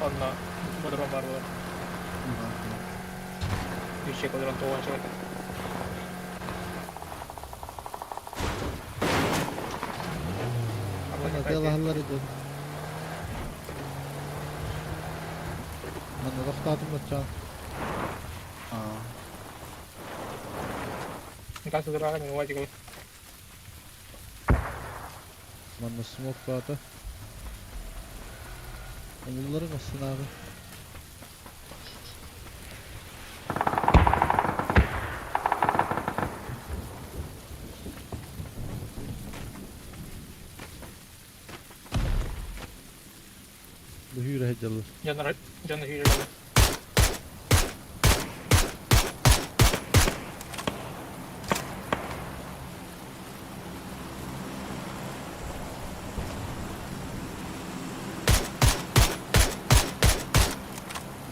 onno bodrom var bu. Bir şey kodron toğan şey. Bana delahalları da. Bana raftadım da can. Gaz kutuları kan gua juga. Bana smoke vardı. Bunları nasıl abi? Bu hüre hecalı. Canı hile dolu.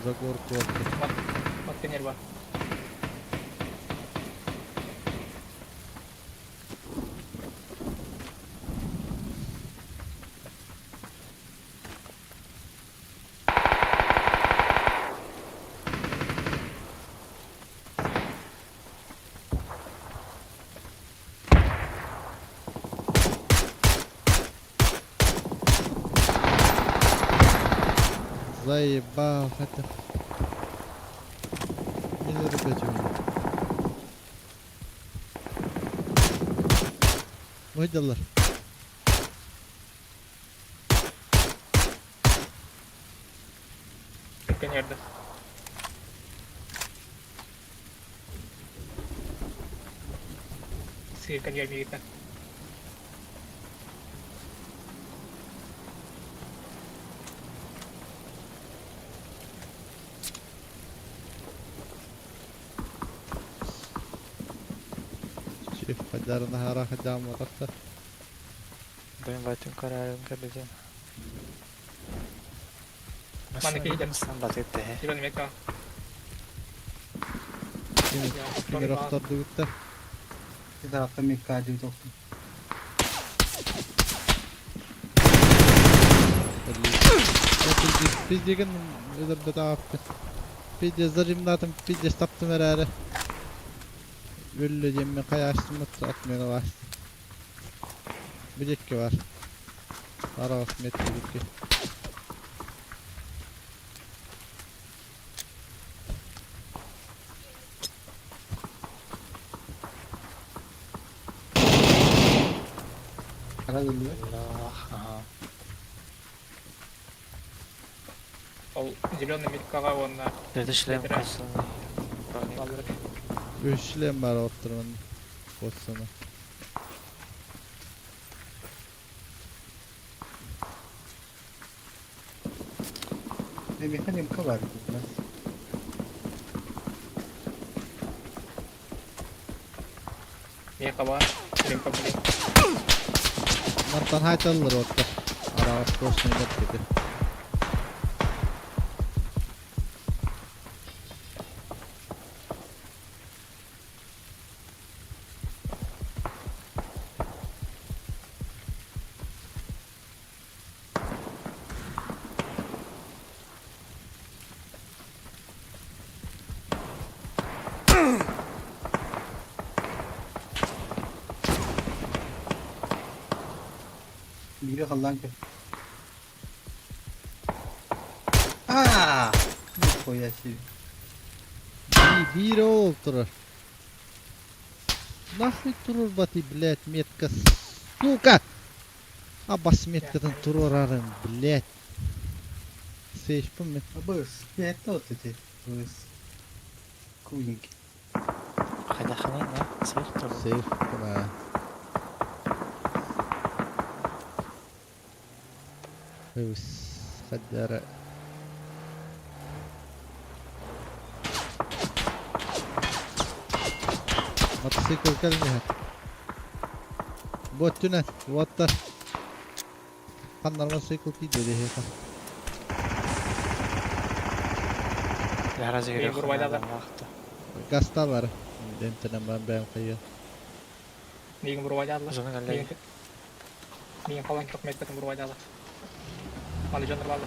Zagor korku. Makin yerba. Заебал, хотя. Не зарубайте меня. Выделар. Makin yerde. Sihirkan yer bir gitme. Şef kadarına hara kadam varakta. Benim batın kararım kadar. Mana kita Sambat itu ya. Jiron mereka. Yine raftar dövütte. Bir tarafta Mikka'cı yok. Biz degen öder de taptı. Bir de zarım dadım bir de taptım herhalde. Öyle diyeyim kaya açtım atmaya var. Bir dakika var. Ara metre 2. Sana geliyor. Allah. Ага. Ол зеленый меткаға онна Dedi шлем Бедра. косынный. Броник. алдырып. 3 шлем бар отырмын. Қоссана. Механимка var biraz. Меха бар. Меха блин. Мартан хайталылар отты. Арағаш қосын өйдеп кеді. Biri kallan ki. Aaa! Ne koyası? Biri ol тұрыр. Нахуй тұрыр бати, блядь, метка, сука! А бас меткадан тұрыр арым, блядь. Сейш по мет. Абыз, это вот эти. Абыз. Куинки. Қайда қанай, да? Сейф тұр. Сейф кына. Өз, қаддары. Мотоцикл кәлмейді. Бот түнәт, ватта. Қандар мотоцикл кейді де хеқа. Яразы Мен керек бір байлады. адам вақты. Гаста бар. Дентінен бән бән қайы. Мигін бір ойдадылар. Uzunun әлі. Мигін қалан көп меткатын бір ойдадылар. Мали жандар барды.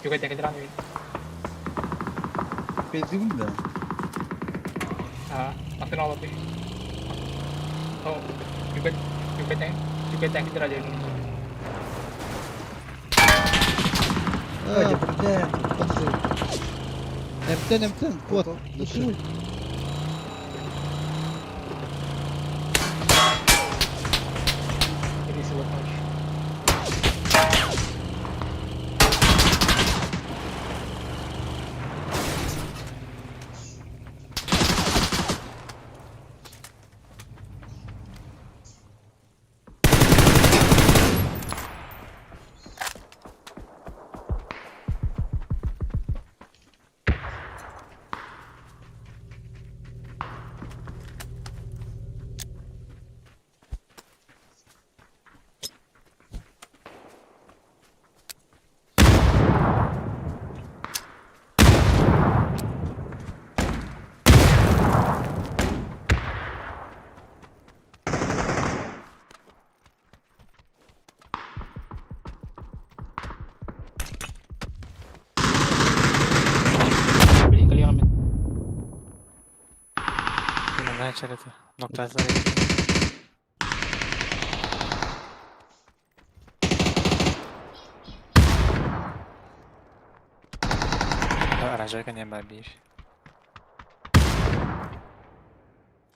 Югайда кедіран үйін. Bezdim de. Makin Allah tuh. Oh, juga tank aja ini. Hadi burada. Emten, kuat. Dışı. Ini sebut mas. Bundan içeride. Nokta atları. Araca kan ben bir.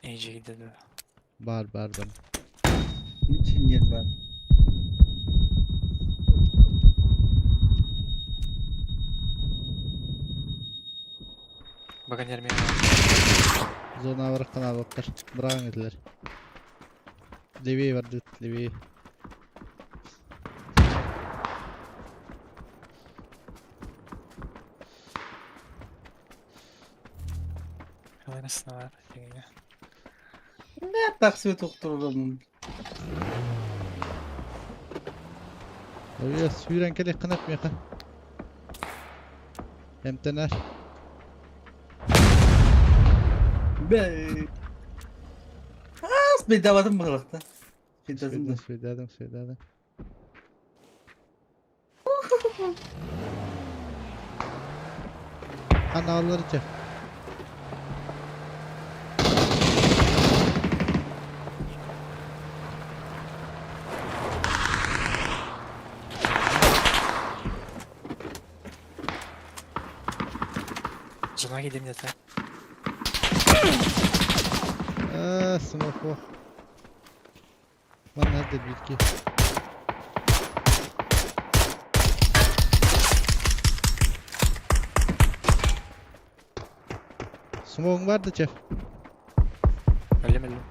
İyice gidiyor. Бар, бардым. Niçin yer var? Bakın yermeye. Зона вырыққан алыптар. Бұрағын етілер. Левей бар дед, левей. Aynısına var. Fingine. Ne taksiye toktururum. Öyle suyuran kele kanat mıyaka. Hem tener. Be. Az bedavadan mı kalktı? Bedavadan da. Söyledim. Kanalları çek. Zona gideyim yeter. Smoke var. Lan nerede bilgi? Smoke vardı Jeff. ملي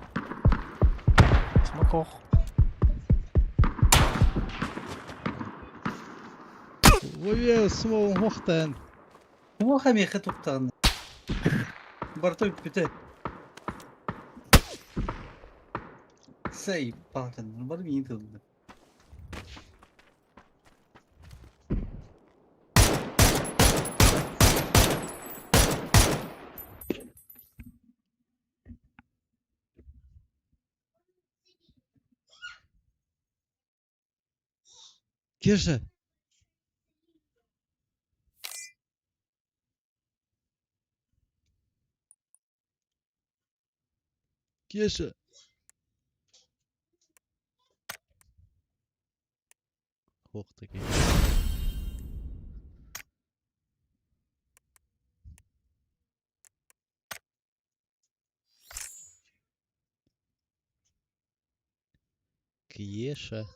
سموك hoch. Oye, smoke hochtan. هو خمي خطو بتاعنا برتو بتاع سي باكن برمي ينتظر Кеша. Кеша. Hoch такие. Кеша.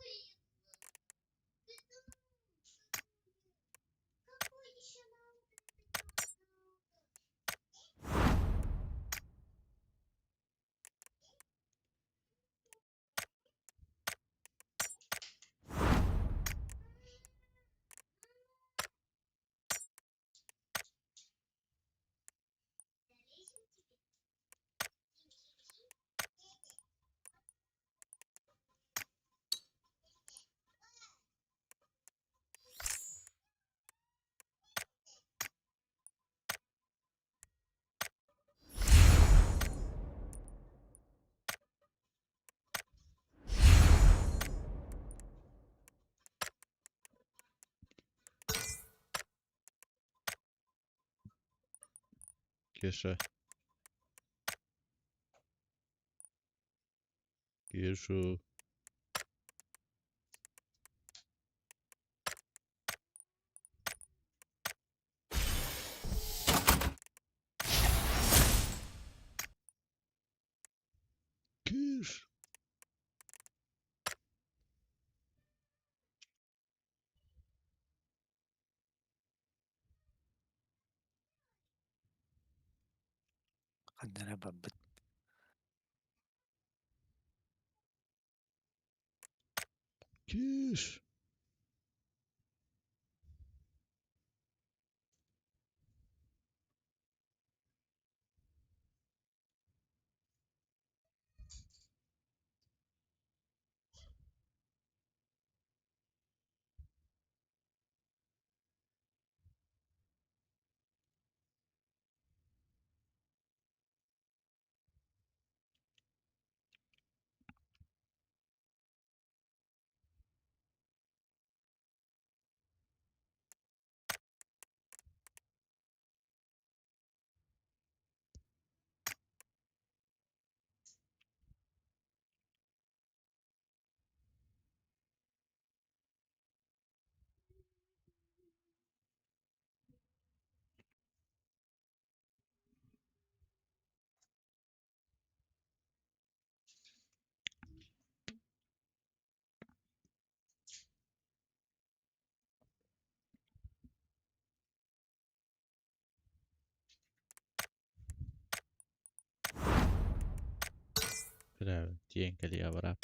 Кеша. Кешу. Кеш. عندنا باب Кеш. Bravo, tieni che li avrà.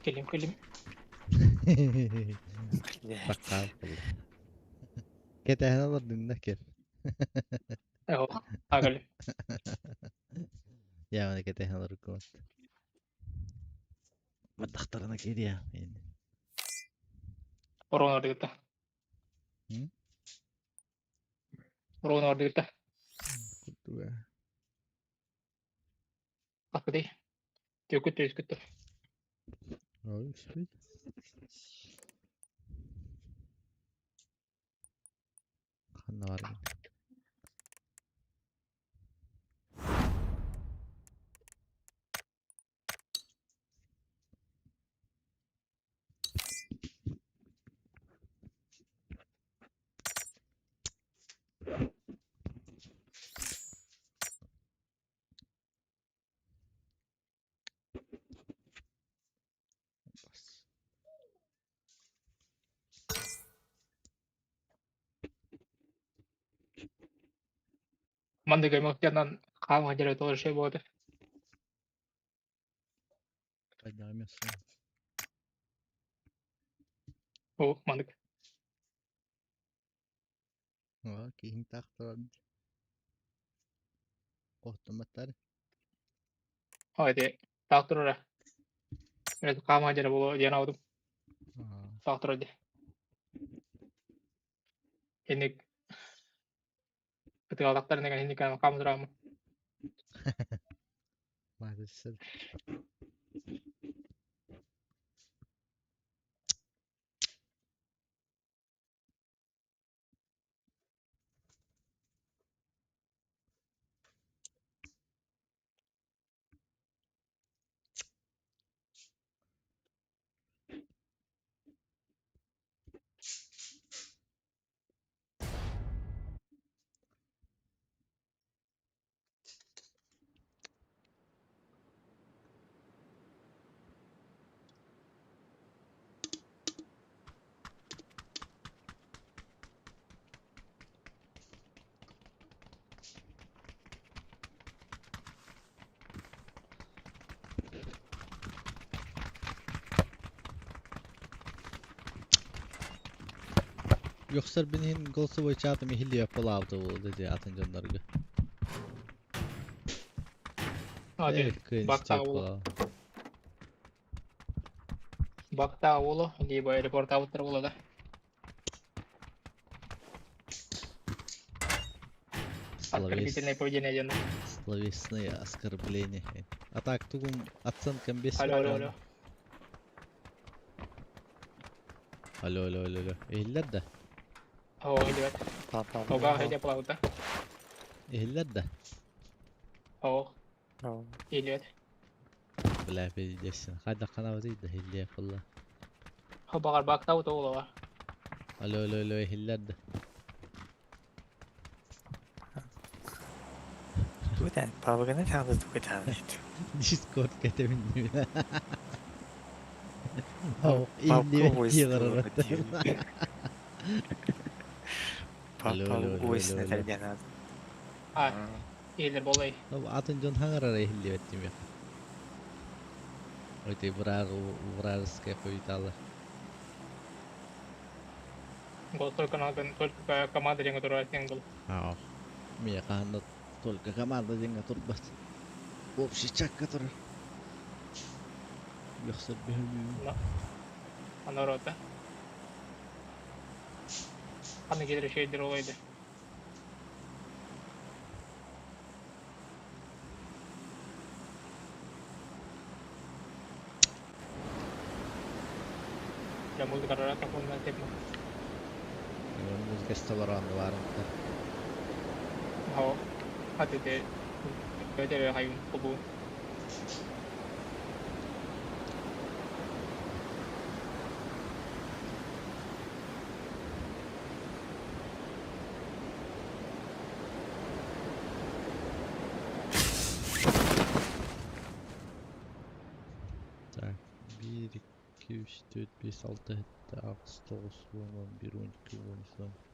كلم Bakkal. Ketehen alırdın da kel. Yok. Agel. Ya bana ketehen alır komat. Mataktarına gel ya. Orang orada kita. Hı? Orang orada kita. Kutu ya. Apa deh? Cukup tuh, cukup tuh. Oh, işte. Kanna var mı? Mandi kayak mau jalan kamu aja itu harus saya buat. Kaynamıyorsun. Oh, mandi. Aa, keyin taktı. Korktum batar. Oh, itu dokter udah. Itu kamu aja bawa jangan auto. Aa, Dokter aja. Ini ketika dokter ini kan kamu drama. maalesef. Yoksa benim голосовой чатом hili yapılavdı o dedi atınca onları. Hadi. Evet, kıyın Bak işte tahu. yapılavdı. Bak tahu lo di bayar report tahu terus lah. Askar bitin ne projen aja nih. Словесные оскорбления. А так, тугум оценкам без Halo, halo, halo. Alo, alo, alo, alo. Ehiller de. Oh, lihat. Tamam. Oh, gak aja pelaut dah. Ehiller de. Oh, Tamam. lihat. Bela bilirsin. Hadi kanavdaydı da hilli yapılla. Oh, bakar bak tahu tuh lo. Alo, alo, alo, ehiller de. Udah, papaganı çaldı tuğdan. Discord ketemindim. Pau- İlli Pau bekliyorlar voice orada. Alo, alo, alo, voice alo, ne alo. tergen Ah, ilir boleh. Abi atınca hangi ara hilli ettim ya. Oyti burar skep oytalı. Gol terkenal kan gol ke kamar yang terus yang gol. Aa. Mia kanat только команда деньги тут бат. Общий чак который. Yoksa bilmiyorum. Mana rota. Hani gelir şeydir olaydı. Ya multi karena ataupun nanti Müzik istalarında var mı? mau hati deh. Belajar hayu kubu. Так, 1, 2, 3, 4, 5, 6, 7, 8, 9, 10, 11, 12,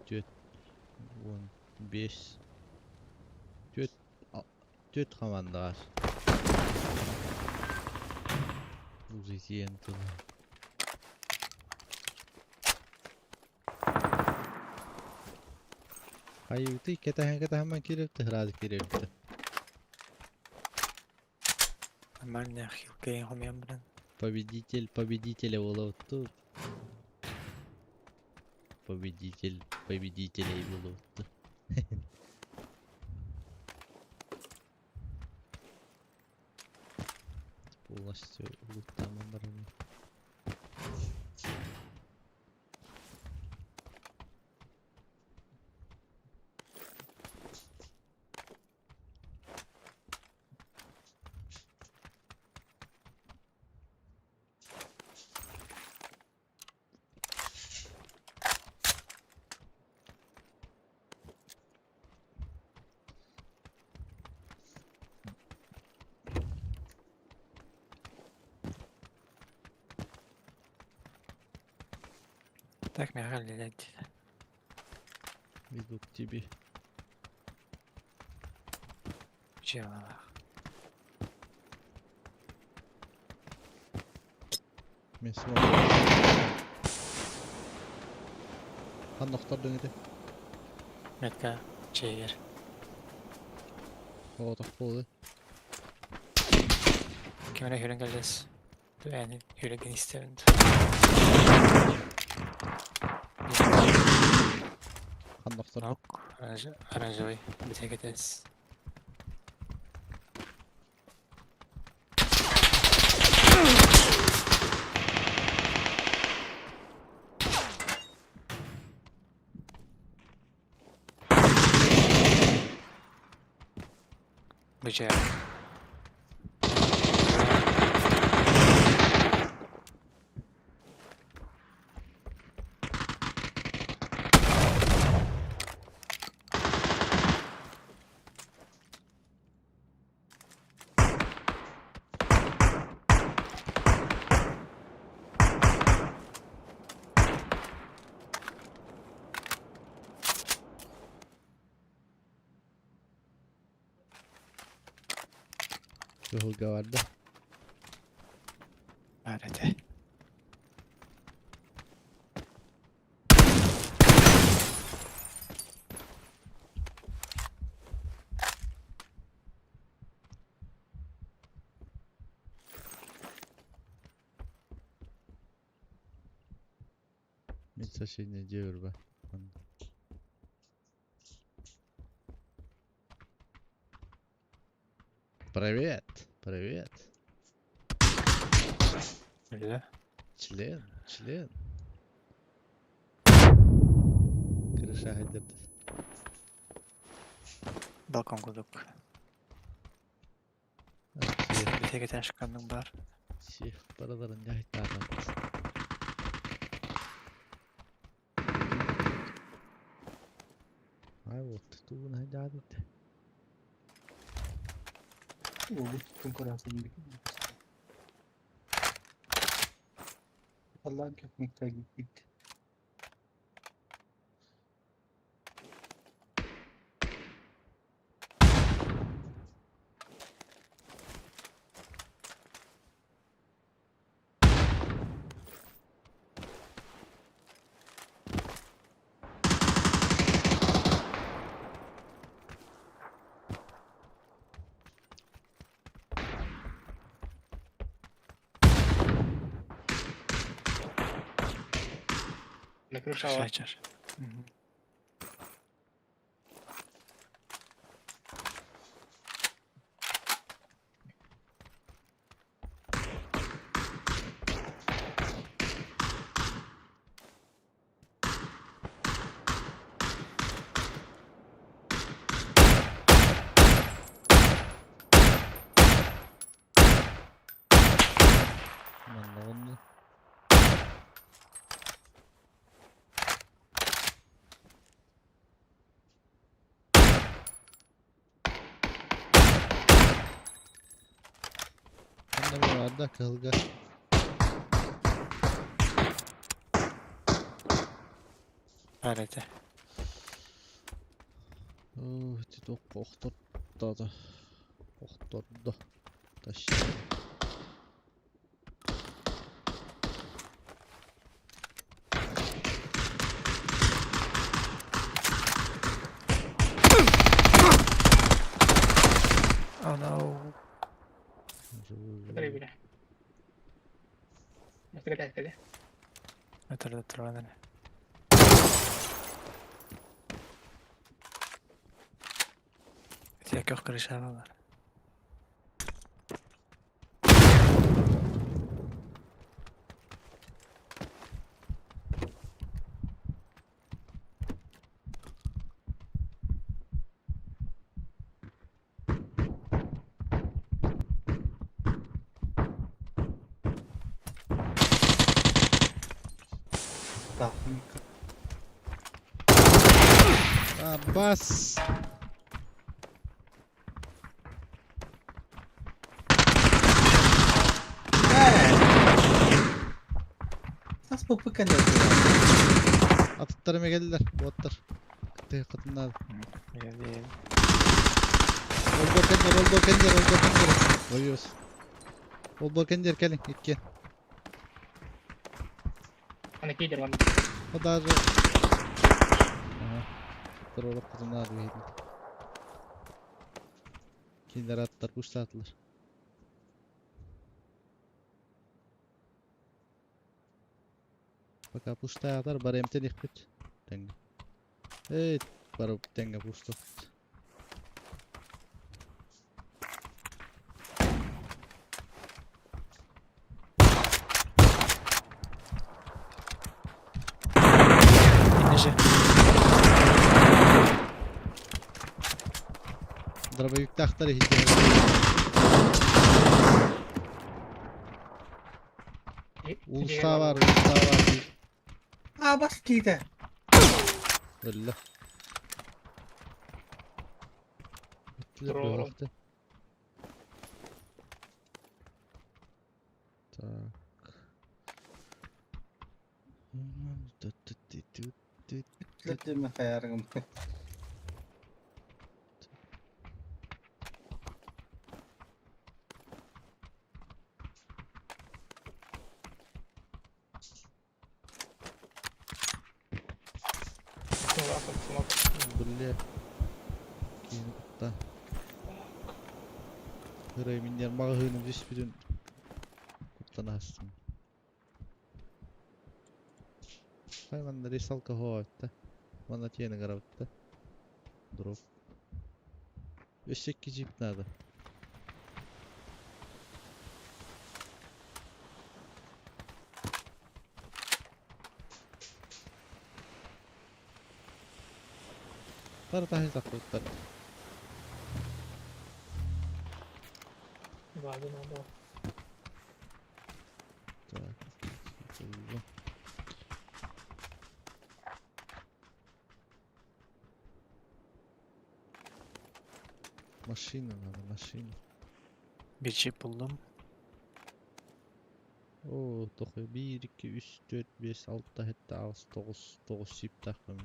13, 14, 15, 4 komanda var. Uzi yentili. Hayuti ketään kirjoitti hraadi kirjoitti. Нормальный хилкей хумем, блин. Победителя болотtu. Победителей болотtu. Полностью лутаman барами. Так, Михаил, летите. Иду к тебе. Чего? Men smoke. Han noktardın idi. Метка, чейгер. Oota, kuulin. Kime hürün geleceğiz? Yani hürün isterim. Han noktardın. Nok, aranjoy, bir tek ederiz. Bıçağı. Hılga vardı. Nerede? Митса не делаю бы. Привет, привет. Öyle. Член. Крыша хайдырды. Balkon kurduk. Bir tek eten çıkanlık var. Sih, paraların yahitlardan. Ay, вот ты тут найдёт. Bu konkurasın bir. Allah'ın köpekler gitti. Ne krusza Şey var. açar. Hı hı. Anladım. Bunda bir vardı kılga. Nerede? Tito kohtordu. Kohtordu. Taş. Gel. Ötürü turbanı. Tek yok kırışarlar. Tamam. Abbas. Nasıl bu pıkanıyor ya? Atıklarıma geldiler. Botlar. Kıtaya kadınlar. Geldim. Oldu kendi. Koyuyoruz. Oldu kendi gelin. İlk gel. Mana kider mana. O da zor. Aha. Dur oğlum kadınlar bir Kinder atlar, kuş atlar. Baka pusta atar, bara emten ikbit. Tenge. Evet, bara tenge pusta. Nece? Daraba yükle aktarı hicaya. Ulus'a var. Aa bas giydi. Öyle. Bittiler Doğru. bir vakti. Tak. Lütfen kayarım. Boleh. Kini kutta. Hıray minyer mağa hınım hiçbirin kuttana hastım. Hayvanlar salka hava etti. Bana tiyeni garabitti. Drop. Eşek gecip nerede? Tahu tak kutat. Vale, nada. Tak. Coba. Машина надо, машина. Bir çip buldum. Oo, tohu 1, 2, 3, 4, 5, 6, 7, 8, 9 chip takım.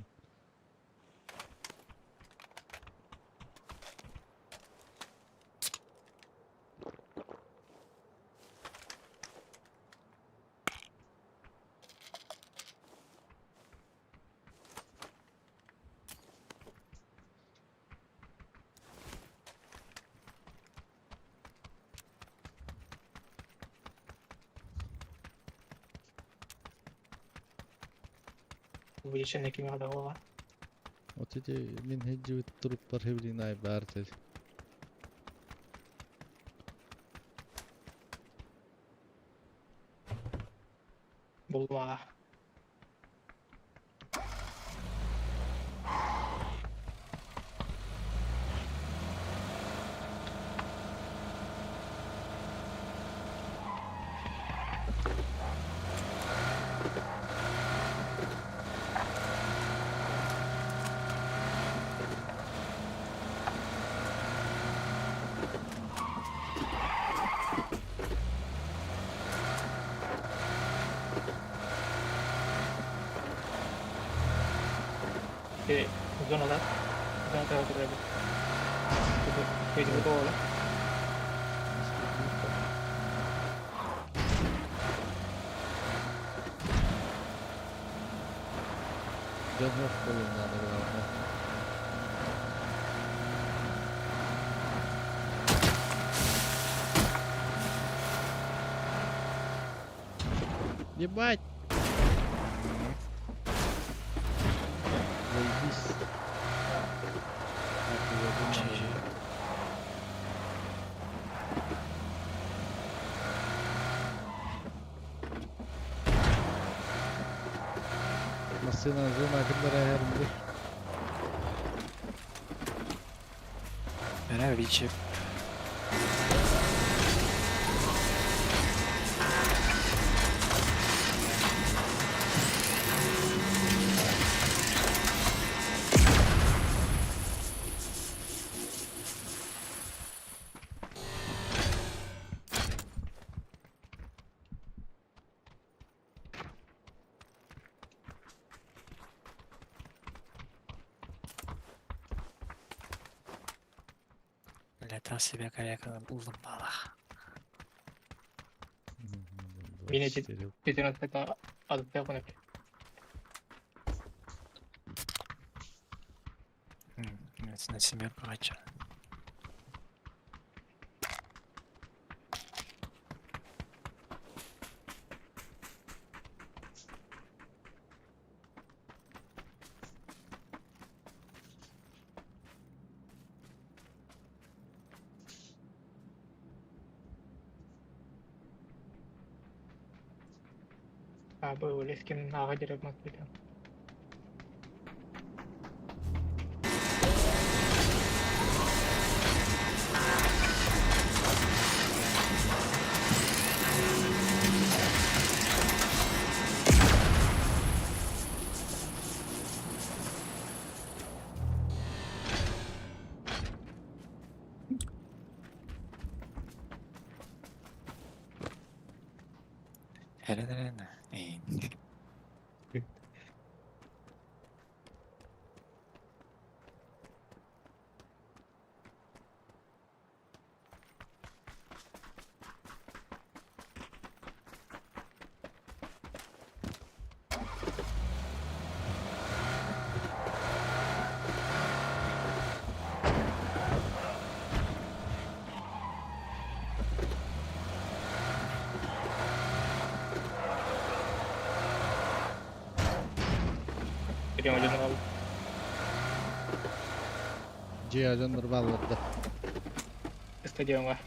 Bu işin kimi ada o var. O dedi min hecci turup par hevlin ay barte. Bulma. Oke, zona lah. Zona tahu berapa. Itu betul lah. Canım koyunlarda galiba. Ебать! Заебись. Так, я думаю, Masına zona kadar ayarlandı. Мене вічі. Летал себе коряка булдым бала. Yine 24. 14 adım telefon yapıyor. На семерку хочу. Abi öyle eskinin ağa direkt maklıydı. Hele. İyi. Gidiyorum hocam abi. Cihacanlar bağladı. Stadionga.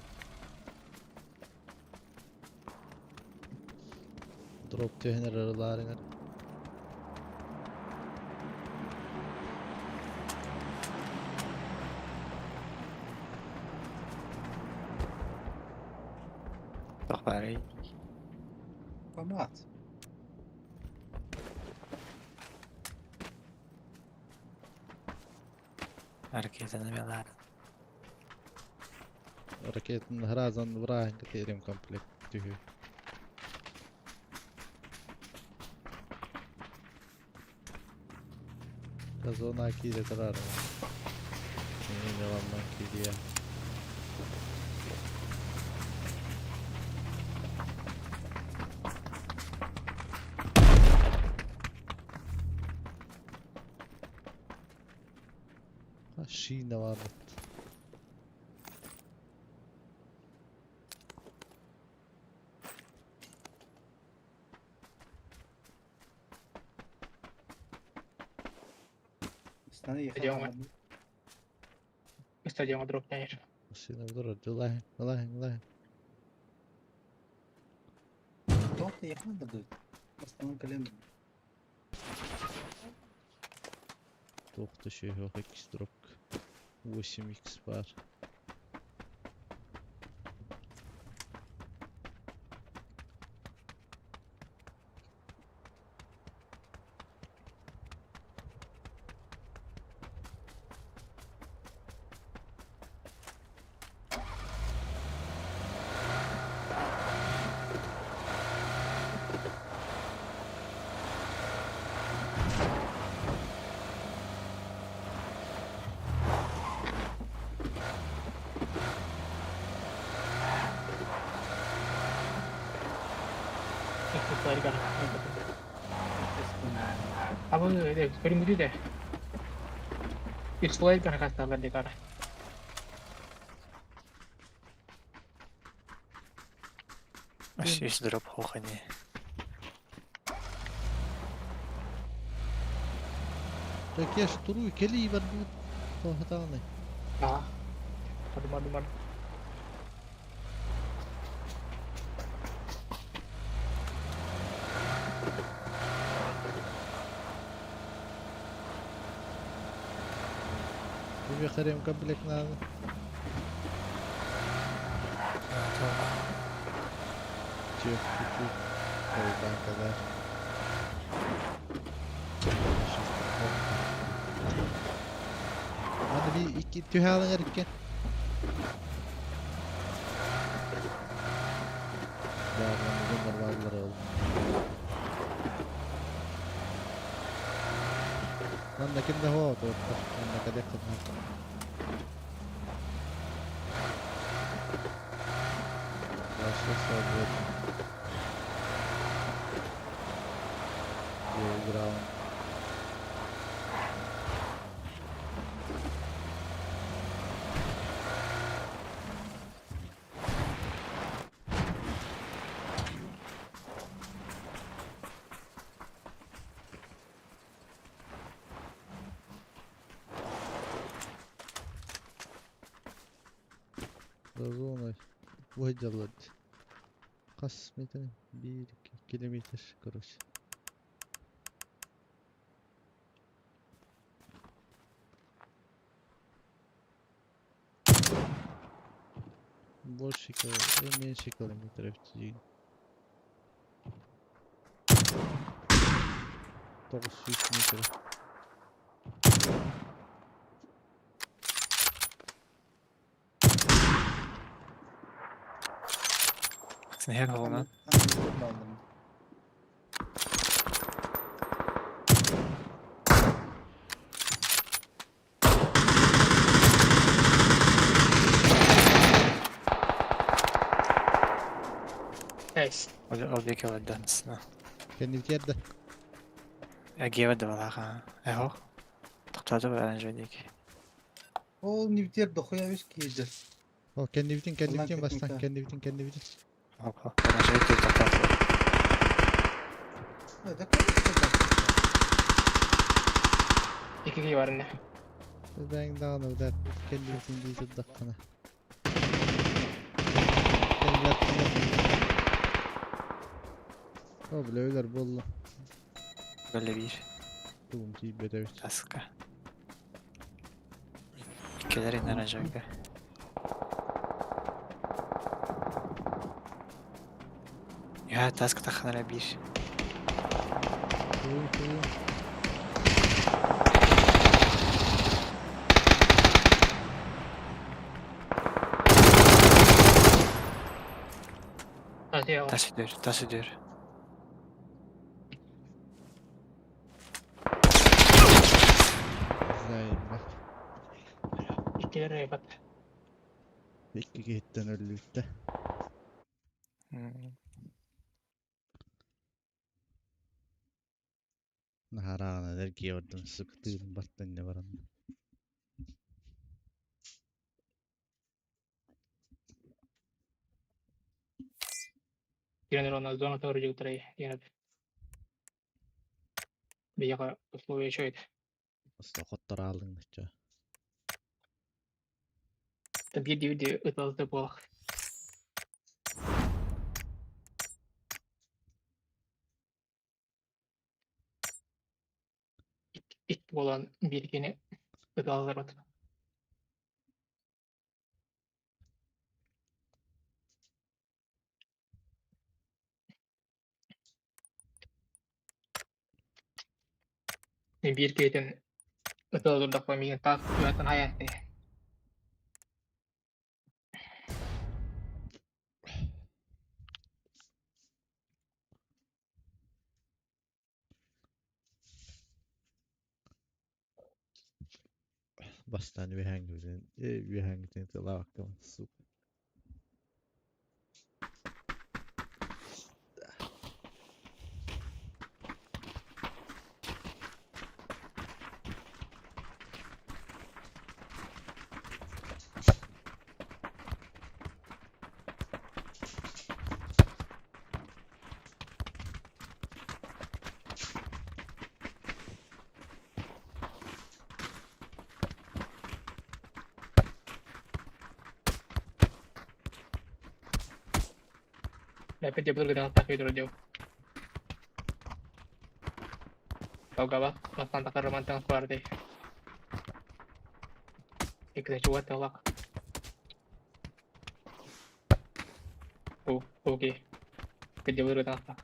Drop tehner aralarına. Akhbari. Помад. Hareketini belar. Ракетный гразан враг, терем комплект. Тюгü. Kazona kide tarar mı? Yine devamlı kidiye. Ha şiine vardı. Стане їх Стадіон. рано. Stadionga drop tienes. Sina vdora, лаги. Тобто їх не дадуть. Основним колем. Tohtu şey yok, X drop. 8x var. Lari kan. Apa itu? Beri mudah deh. Explode kan kasta kan cara. Здесь дроп хохани. Так я ж турую, келівер був поготовлений. Ага. Мadu. Тобі харем комплект надо. Чек, чуть-чуть. Ой, банка, да. Hadi bir iki tühalen erken. Yarın bunlar varlar oldu. Lan da kimde ho to? Lan da kadar kadar. Başla sabret. Ground. Зона выделать. Кас метр, 1 километр, короче. Больше и меньше километров. Только 6 метров. Sen her olana. Bunu aldım. Nice. Oldu ki oldu aslında. Kendi yerde. Ya giyemedi valla. Eho. Tıkladı bu öğrenci. O nivtir dokuya üst giydi. O kendi bitin Ulan bastan teknik ha. kendi bitin. Hoppa. Öğrenci bitti tıkladı. Hadi konuşalım. 2 kişi var ne? Ben daha ne der kendi bitin diye dakikana. Kendi bitin. O bile öler bolla. Böyle bir. Bulun ki bedevit. Taska. İkiler iner ancak. Ya task takhanara bir. Koyun. Hadi ya. Taş ediyor. Güzel bak. 2 liraya bak. İki gitten öldükte. Naharana der ki oradan sıktığım battan ne var onda. Yine ona zona doğru götüreyim. Yine bir yaka условия şöyle. Aslında kotlar aldın da. Bir video ıtazda bu. İt olan bilgini ıtazlar batı. Bir köyden ıtazlar koymayın tak yönetin hayatta. Bastan bir hangiden till lakan su. Tapi dia betul dengan tak itu jauh. Kau gawat, mas tantak romantang suarte. Ikut cuat tawak. Oh, oke. Kerja betul dengan tak.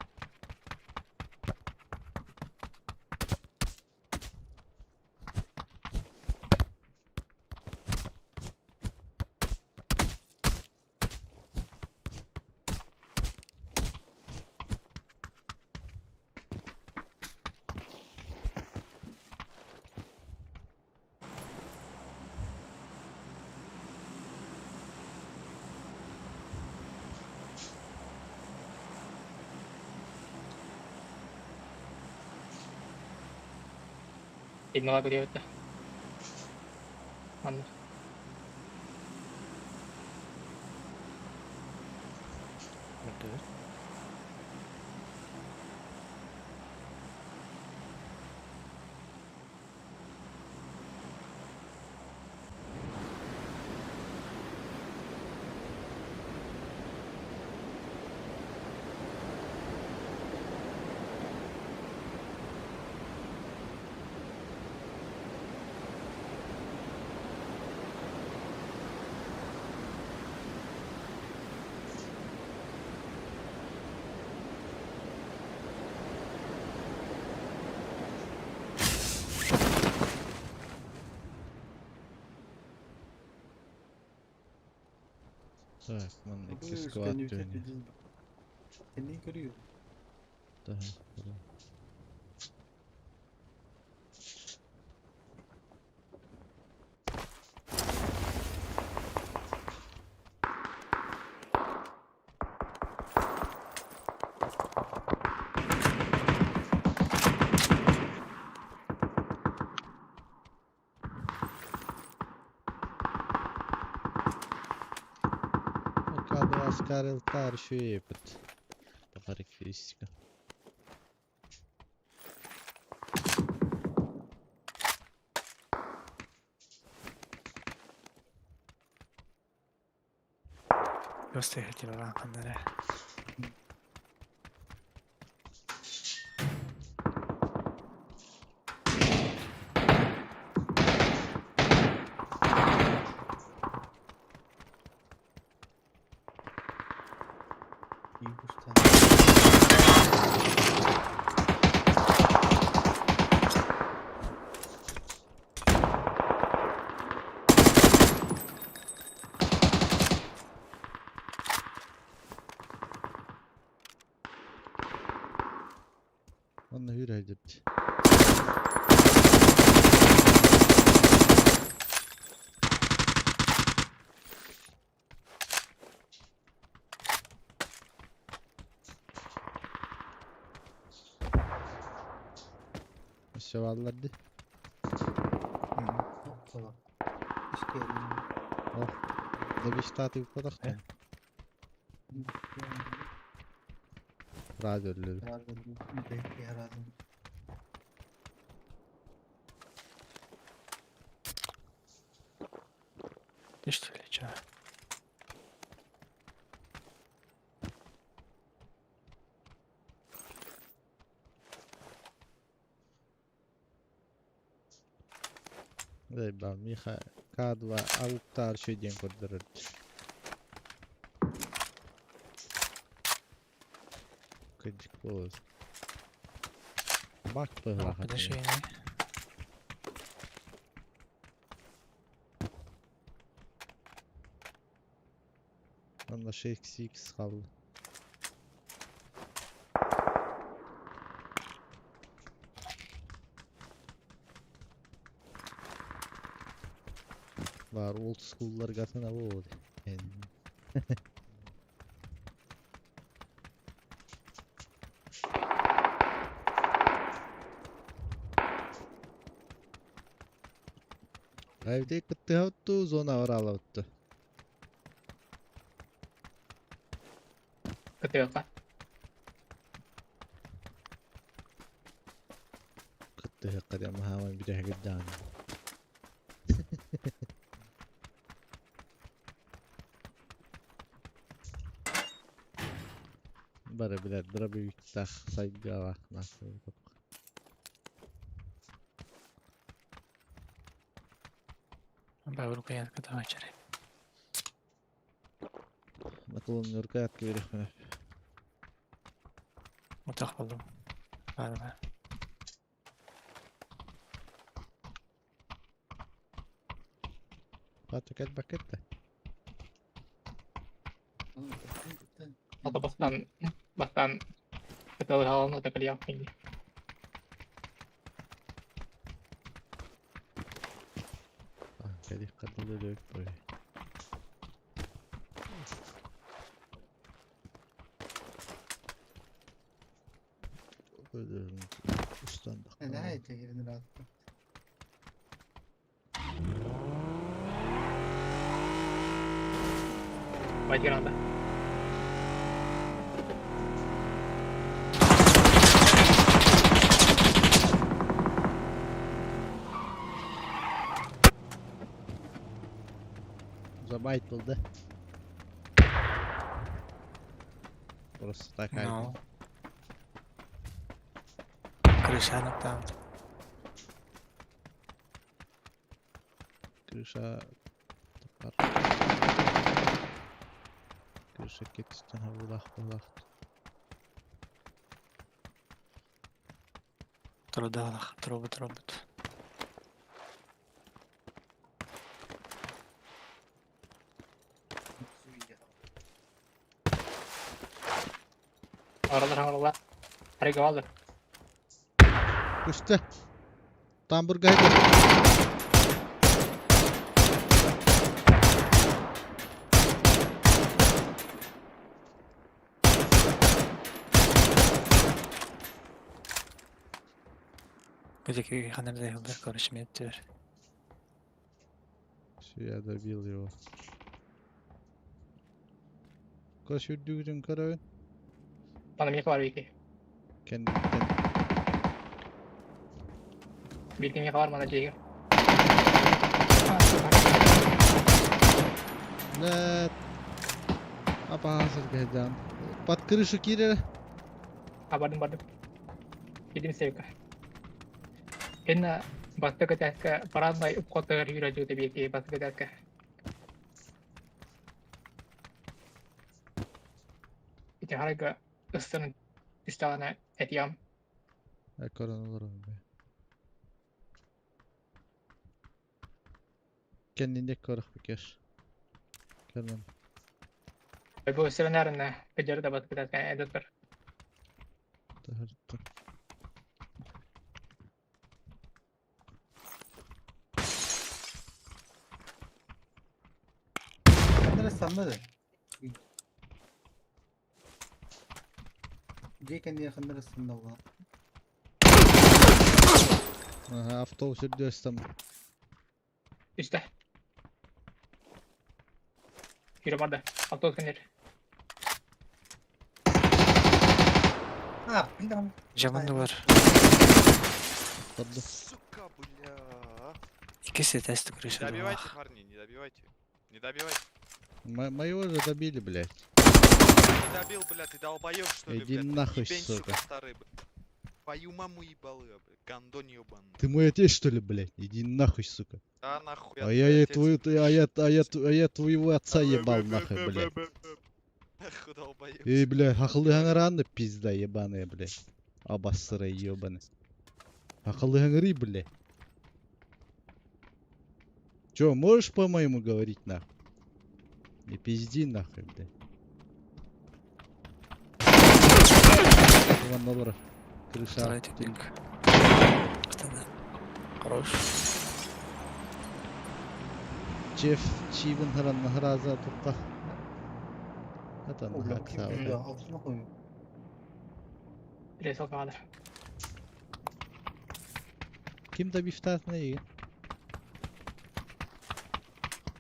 Ini lagu dia udah. Mana? Betul. Так, man Bu ikisi üst squad beni dönüyor. bitirdi. Seni görüyor. Daha burada. Около Аскарел Таршуепет. По характеристикам. Göstericiler arkamda. İyi kustan. Onunla yürüyecekti. Şevallardı. Hoppala. Hoş geldin. Oh. Da bir stati bir kodak da. Radyolları. Herhalde. Göstericiler. Дай ба, Миха К2 Ауктар шеден көрдірді. Кыдик боз. Бак пыгла Подошение. Onda 6x kaldı. Var old school'lar gatına bu oldu. Yani. Evde kıttı hattu zona var alattı. Ketiga kan? Kıttı kadem havan bir daha giddan. бары, блядь, дробовик-то сайгала, нахуй. Бабыр куянка да вечері. Наклонный рукоятка верх менеп. Отақ болдым. Бары. Патыкет бакетте. Atau bahkan betul hal atau kerja ini. Кәдих катылды дөп бой. Ustandıq. Ne haydi yerini rahat. Baik kira Забайтылды. Просто такая. No. Крышанок там. Крыша... Крыша кетістен бұлақ. Трудалах, трубы. Oralar. Harga aldı. Üstte. Tam burgaydı. Где ханерде йылдар көрішім еттер. Все, я добил его. Kaç öldürdün karayın? Bana minik var Viki. Kendi. Bir minik var bana Jagger. Нет. Опасность, гадян. Под крышу Кирилла. Bardım. Gidim sevka. Enna basta ketika paranday upkotar yürüyücü de Viki basta ketika. İşte harga ısının istihane etiyam. Ekoran olurum be. Kendine koruk bir kez. Kendin. Bu ısının nerede? Kejar da basta ketika editör. Tahırttı. Neresi sanmadı? Jayken diye kandır aslında bu. Aha, avtobus ödüyorsam. İşte. Yürü vardı. Autobus kendir. Ha, bir daha. Camın da var. Tadı. Сука, бля. İkisi de testi крыши. Добивайте, парни, не добивайте. Не добивайте. Моего же добили, блядь. Не добил, бля, ты долбоёб, что ли, Иди блядь? нахуй, Ебень, сука. старый, блядь. Твою маму ебал я, блядь, гандон ёбаный. Ты мой отец, что ли, блядь? Иди нахуй, сука. Да нахуй. А я твоего отца ебал нахуй, блядь. Нахуй долбоёб. Эй, блядь, хахлыган рано, пизда ебаная, блядь. Обоссырай ебаный. Хахлыган ри, блядь. Чё, можешь по-моему говорить, нахуй? Не пизди, нахуй, блядь. $1. Крыша. Второй тупик. Хорош. Чеф, чивен хранна тупта. Это O нахак blok kim ya? сау. Altına koyuyor. Bireysel kaldır. Kim de biftat ne iyi?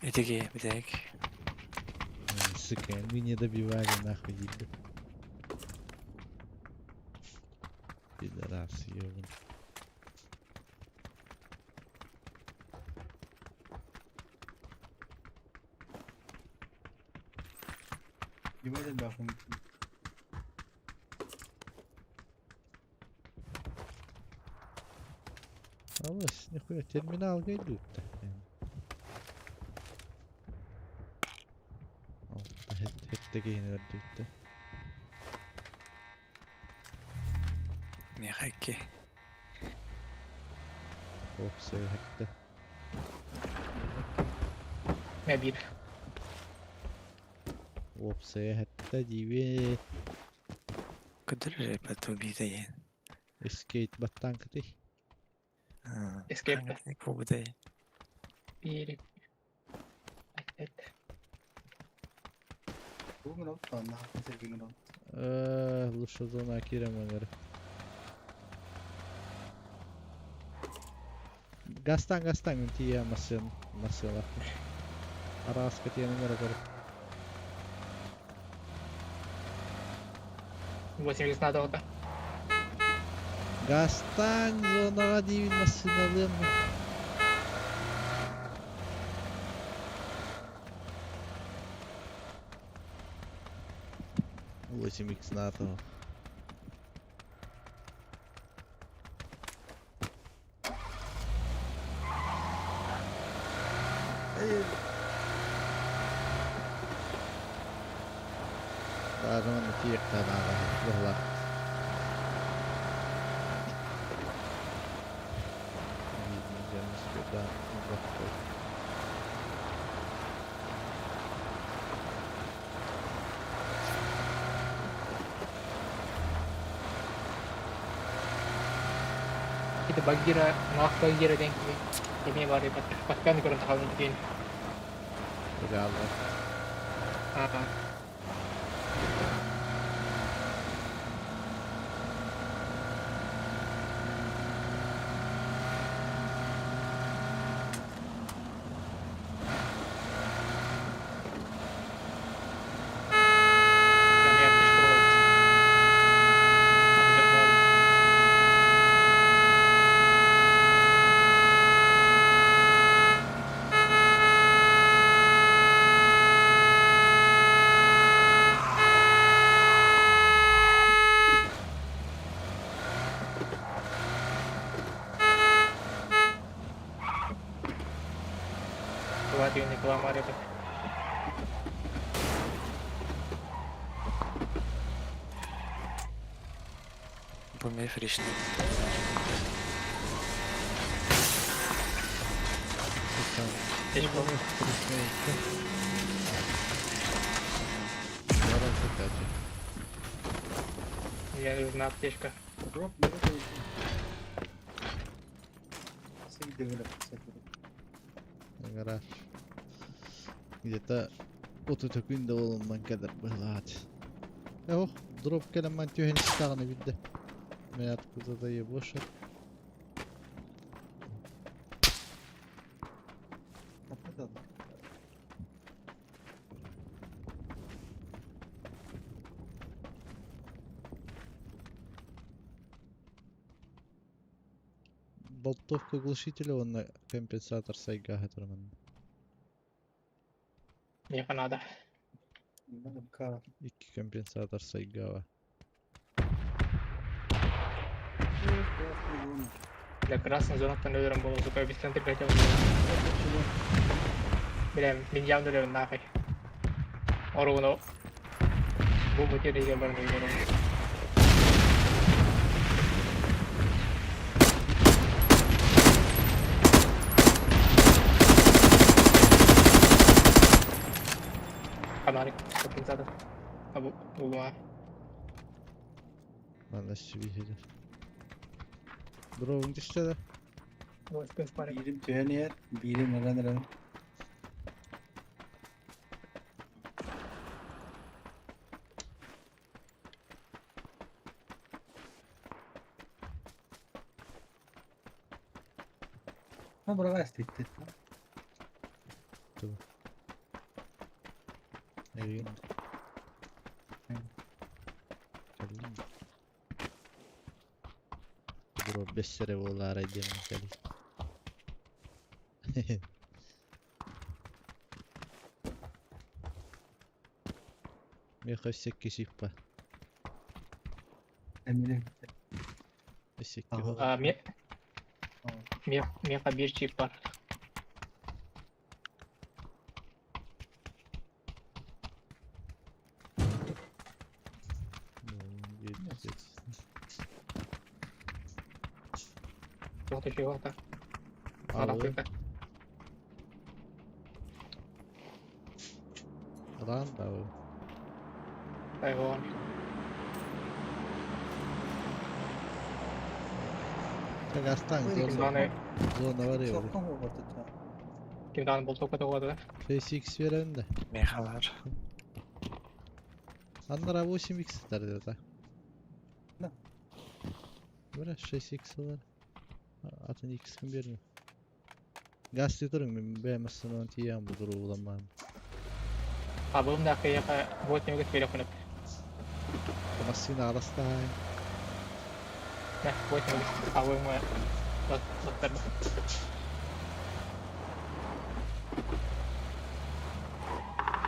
Эдиги, бедек. Сука, мы не добивали нахуй ебать. Пидорас, ебан. Yemedim ben bunu. Салось, нихуя, терминал идут-то. Хеттегейін өрдүйтті. Не хайки. Опсы хетті. Me bir. Опсы хетті диве. Куди репет убитає? Скейт баттан кыты. Escape. Не побудає. Bir. Evet. Bu mu lan? Allah sevgili lan. Лучше зона Кирем öneri. Гастан тия масен лахты. Араска тия номера горы. 80 надо вот. Гастан зонага дейін масын алым. 8х НАТО. Даже он эффекта надо было. Видно, где мы сюда. Kita Bagheera, North Bagheera denk ik. Ini baru pas kan kurang tahu mungkin. Real. Hadi ini kelamar itu. Бумей фришный. Я нужна аптечка. Drop nereye koydun? Nasıl gidiyor Гараж. Где-то вот это күнде олыман кәдір бұлғат. Ох, дроп кәлемман түйен істағыны бидді. Мен откуда да ебошыр. Болтовка глушителя, он на компенсатор сайга хатырман. Ini kan ada. Ka. İki компенсатор сайга var. Для красной зона тоннелером было такое без центра хотел. Бля, меня ударил нахуй. Оруно. Бубу тебе я барну игру. Фонарик, компенсатор. Буба. Valla bir gelir. Drone işte de. Вот, спарик. Birim tühen yer. Birim neren. Ha buraya istetti. Evin. Geldim. Bro 5 sene volar edeyim kali. Me khosek kisipa. Eminim. Esek Aha. ki. Меха bir çift var. Yok da şey var da. Adam Abi kırıkta. lan da o. Hayvan. Tek aslan Buyurun, Kimdanı, zona var ya. Sokma mı batı ta? kimdanı bol sokata koydu. FSX veren de. Mecha var. Anlar abi 8x isterdi da. Ne? Böyle 6x var. Atın x kim vermiyor. Gazete durun ben beğenmezsen onu tiyem bu duru ulanmam. Abim da kayak buat nyugut beda kunut. Masih naras tay. Nah, buat nyugut abim mah. Dokter.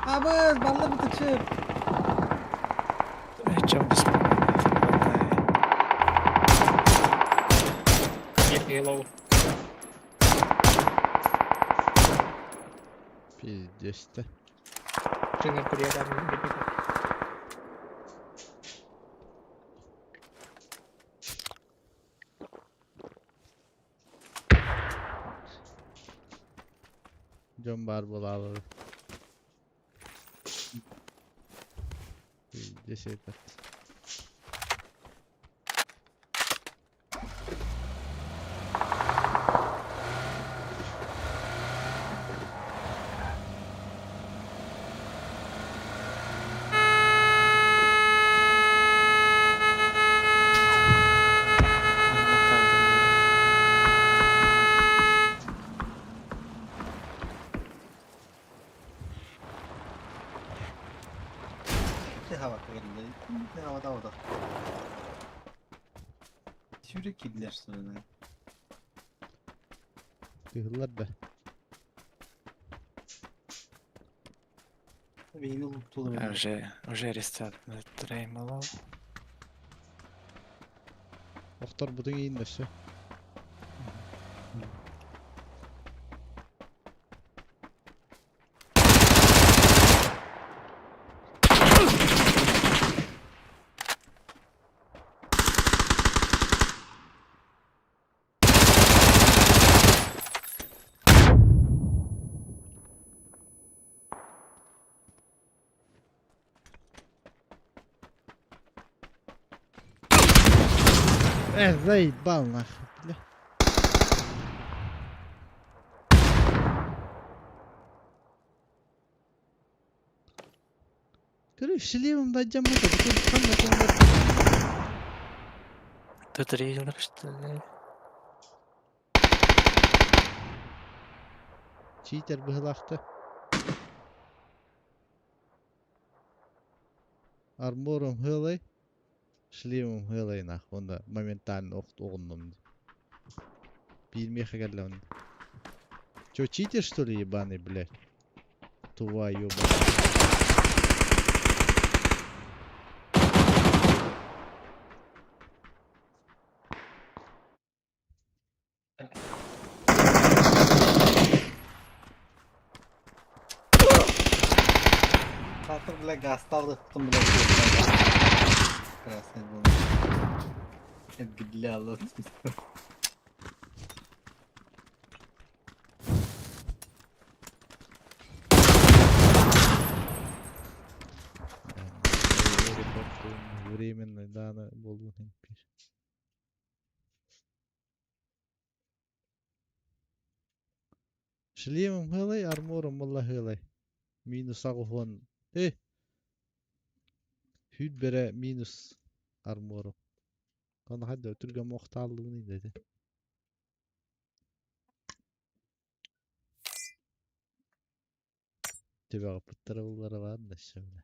Abi balla bir tıçır. Чем бесплатно хватает. Нет, yellow. Pizdeş de. Trainer kuliahdan gitu. John Barbolalı. Pizdeş et. Bir hava geldi. Bir havada o da. Şuraya killer sonra. Kıyırlar da. Beyni unutulur. Уже рестарт на Треймало. Doktor budun yiyin de şu. Заебал нахуй, бля. Короче, шлемом дать джаму, потом сам на том. Тут триллер, что ли? Читер быхлақты. Армором хылай. Шлемом хылай нахуй. Онда моментально оқты оғынным. Bilmeye geldi onu. Чё, читер что ли ебаный, блядь? Тува ёбаный. Tatlı bile gazlı tuttum bile. Krasne bu. Hep gidili Allah'ım. Временно, да, она болду пишет. Шлемом хылай, армором мылла хылай. Минус агухон. Hüd bere minus armorом. Kana hadi ötürge muhtallığını dedi. Tebe pıttara bunlara var da şöyle.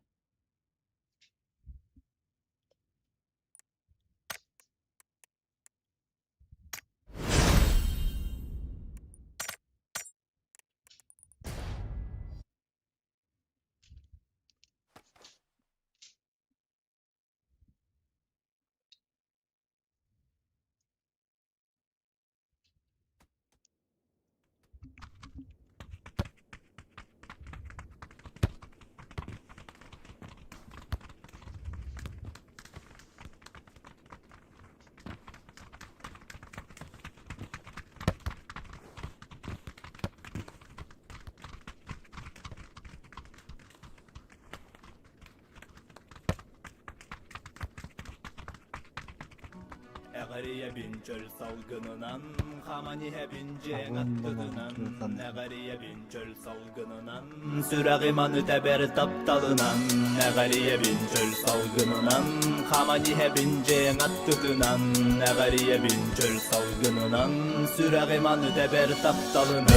Negariye bin çöl salgınınan Hamanihe bin cengat Abun gıdınan bana Negariye bin çöl salgınınan Süragiman öteber taptalınan Negariye bin çöl salgınınan Hamanihe bin cengat gıdınan Negariye bin çöl salgınınan Süragiman öteber taptalınan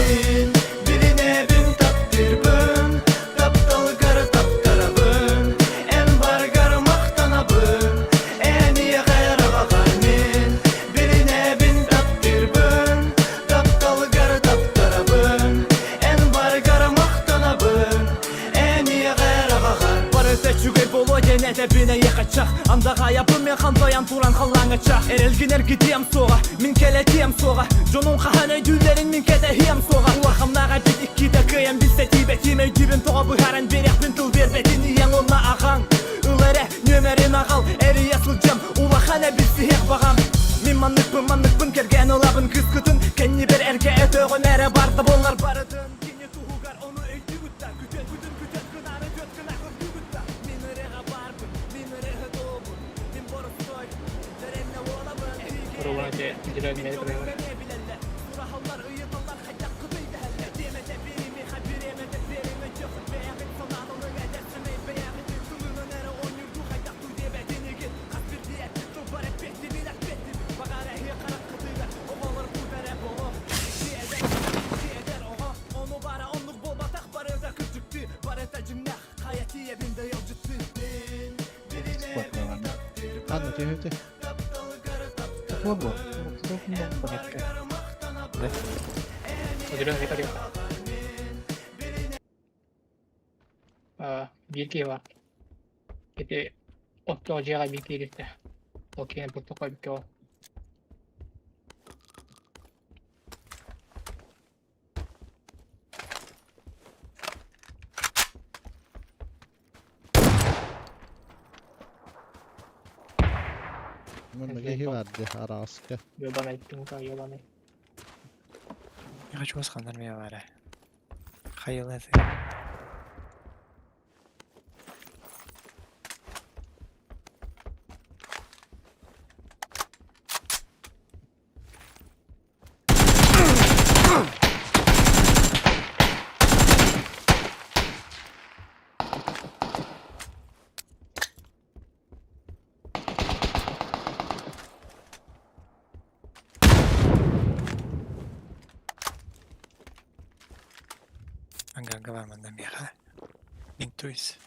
Birine bin taptir bön Taptal karı tapkara bön En var garmaktana bön En iyi gayrağa garmin Birine bin taptir bön Taptal karı tapkara bön En var garmaktana bön En iyi gayrağa gar Barıta çügey bolo genete bine yıkacak Andağa yapım men kandayan turan kallangaça Erelginer gidiyem soğa Min keletiyem soğa Jonun kahane güllerin min kedehiyem soğa Ulakımnağa bit iki dakıyem bilse tibetime Gibin toğa bıharan berek bin tıl verbetin iyen onna ağan Ilere nömerin ağal eri yasılcam Ulakane bilsi hek bağam Min manlık bın kergen olabın kıskıtın Kenni bir erke etöğün ere bardı bollar barıdın Kini tuhugar onu öykü gutta Kütön kınarı göt kınar köpü gutta Min ırığa barbın, min ırığa doğbun Min boru soy, derenne olabın Kurban aja jira minyak terima. Surahallar ıyıtallar haydak kıdıydı helle Demete birimi habiremete verime Jökut beğenit sananını edersime Beğenit tılının ere on yurdu haydak du debedini git Kasbir diyetli tubar et bekti milat bekti Bagara hi karak kıdıyla Oğalır bu bere boğu İşi eder oha Onu bara onluk bol batak barıda kırcıktı Barıda cümle hayatiye binde yolcuttı Birine bin takdir Anlat ya hadi. Takma bu. Takma bu. Jira kita dia. Bilgi var. Kita otto jira bilgi lite. Okey, bu topa bilgi var. Mun gehi vardı araska. Yobana ittin ka yobana. يخرج وسخن نرميها وراء خيل هذا Angga var mı namiha? Intuis.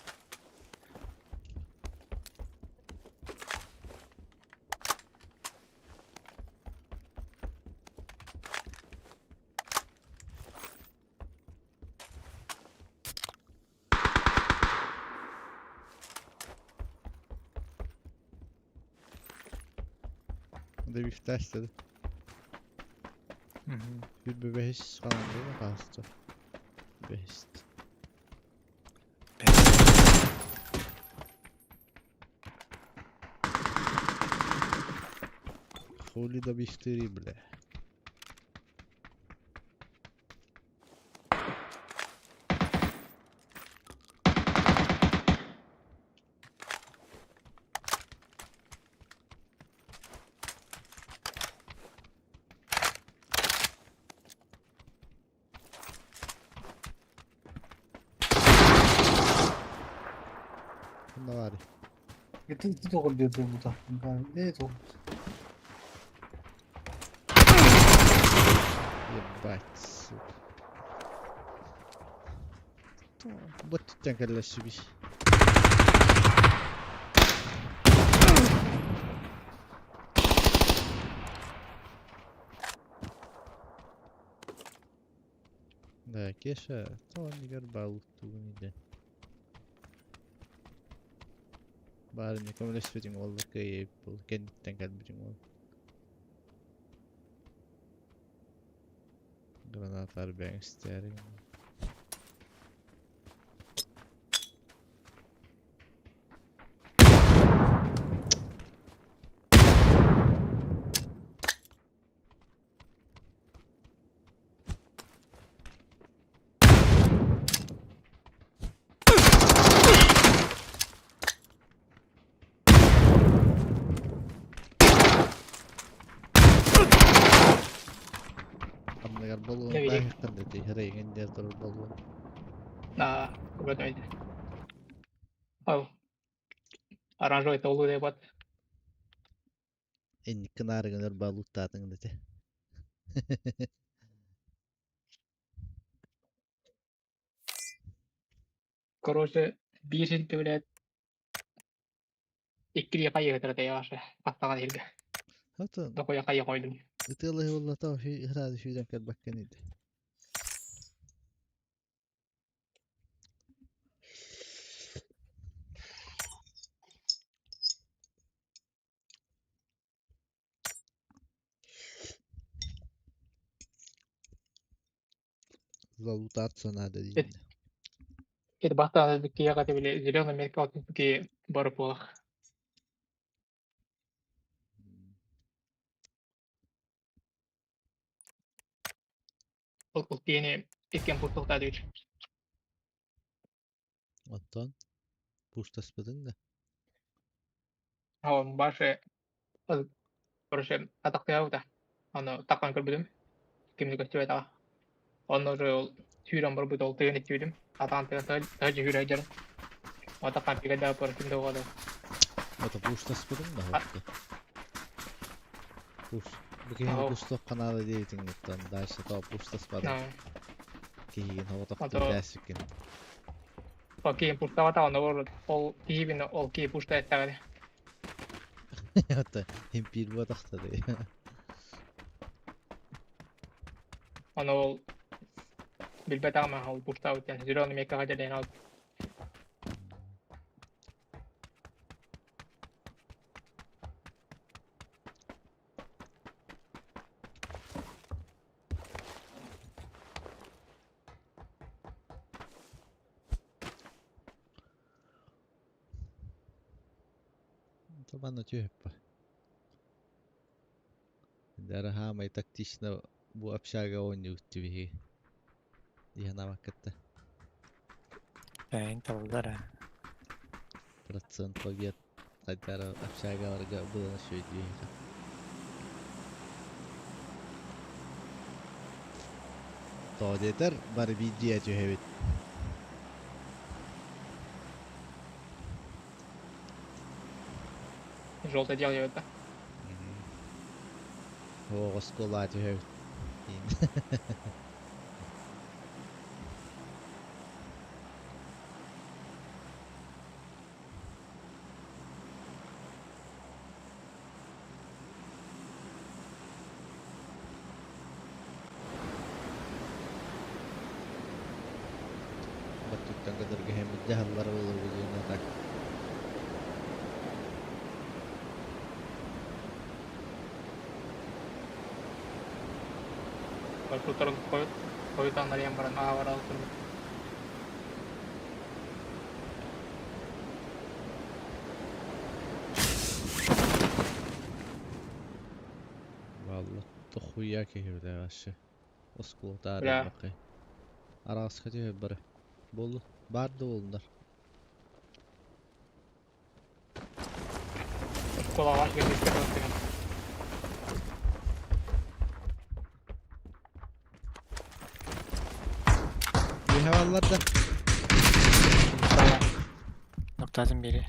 Det viktigaste. Bir bebeğiz falan değil mi hasta? Bebeğiz. Хули да бихтери, бля. Bunda var ya. Getir dokun diyor bu da. Ne dokun? Ебать, сука. Вот тут тянкалла себе. Да, Кеша, то не горбал туниде. Bari ne komple sweating oldu ki bu kendinden gelmeyeceğim oldu. Granatlar ben isterim. Negar balon Ne bileyim. bahkan dedi. Heregen der dur balon. На, вот это. Ау. Оранжевый толу деп бат. En kınar günler balut tatın dedi. Короче, бишинти билет. Иккири кайы тырды яшы. Паттаган элге. Hatun Докоя кайы койдум. ıtılı yolla ta şu herhalde şuradan kar bakkan idi. Balut atsana dedi. Это бата такие как были зеленый меркал такие барпулах. Ол тени экен пустукта дейт. Ondan puştaspadın da. Ау башы короче атактуу да. Аны таккан көрбүдүм. Кимди көчүп айтага. Аны уже ол түйрөн бар бут ол тыгын ичүдүм. Атан тыгын тажы жүрө жер. Атакан пигада бар кимди болду. Ata puştaspadın da hatta. Puş. Bu kere Ау. puştak kanalı deytin yuttan. Daha işte ta puştaspadın. Keyin hava taktı Ata- dersikin. Ол кийин пуштабата аны ол тийбин ол кийин пушта этагады. Hatta hem bir bu taktı dedi. Аны ол билбет ама ол пушта өтен зеленый меркага дейин алып. Taban da tühüp. Dara hamay taktişne bu apşaga oynuyor tübihi. Dihana vakitte. Inta bullara. Процент побед. Дара апшага varga bu şey diyor. Todeter bar video tühübit. Желтое делают, да? O skola tühübit. Battuktan kadar hem jahallar olur bizine tak. Маршруттарын коютандар эң баран ага бара алып турмун. Vallahi tohuya kehirde aşı. Oskulu Bля. tarih bakay. Arası tühüp bara. Bolu bardı oldular. Колага келип кеткен. Bir havalarda. Noktadan biri.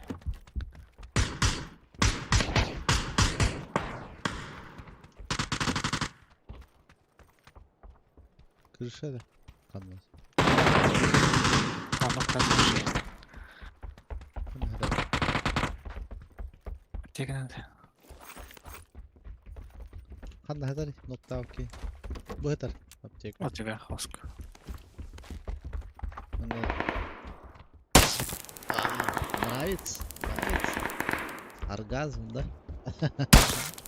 Kırışa da. Kanmaz. Noktadan biri. Herhalde. Tekrar. Kanda hadar nokta okey. Bu hadar. Aptek. Otuga hosk. Anladım. Нравится? Нравится? Оргазм, да?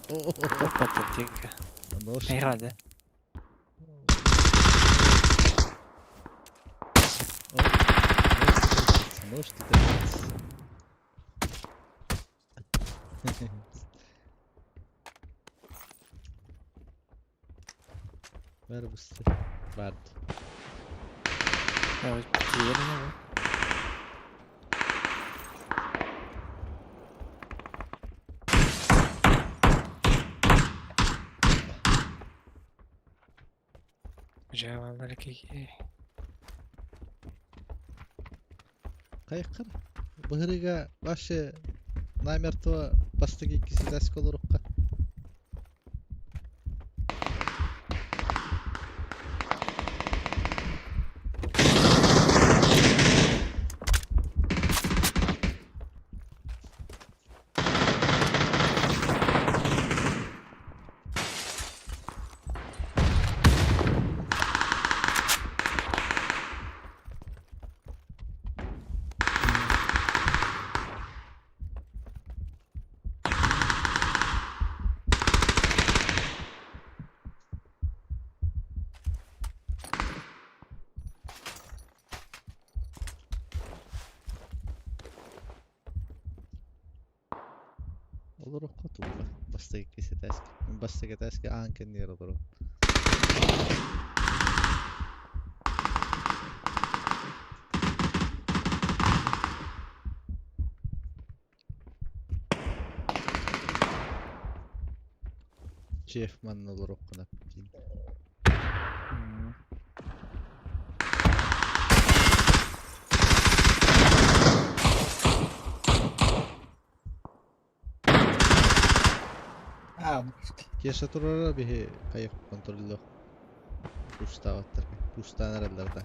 Опа, тихо. Нож. Не рада. Нож ты нравится. Ver bıstı. Verdi. Evet, yerine mi? Cevapları ki. Kayıkkar. Bıhırıga başı namertova bastaki ikisi desk olurukka. Olurukka tuuka. Bastaki ikisi desk. Bastaki desk anken yer oluruk. Jeff man olurukka. Ah, Keşke turara bir kayak kontrolü. Pusta vattır. Pusta nerelerde?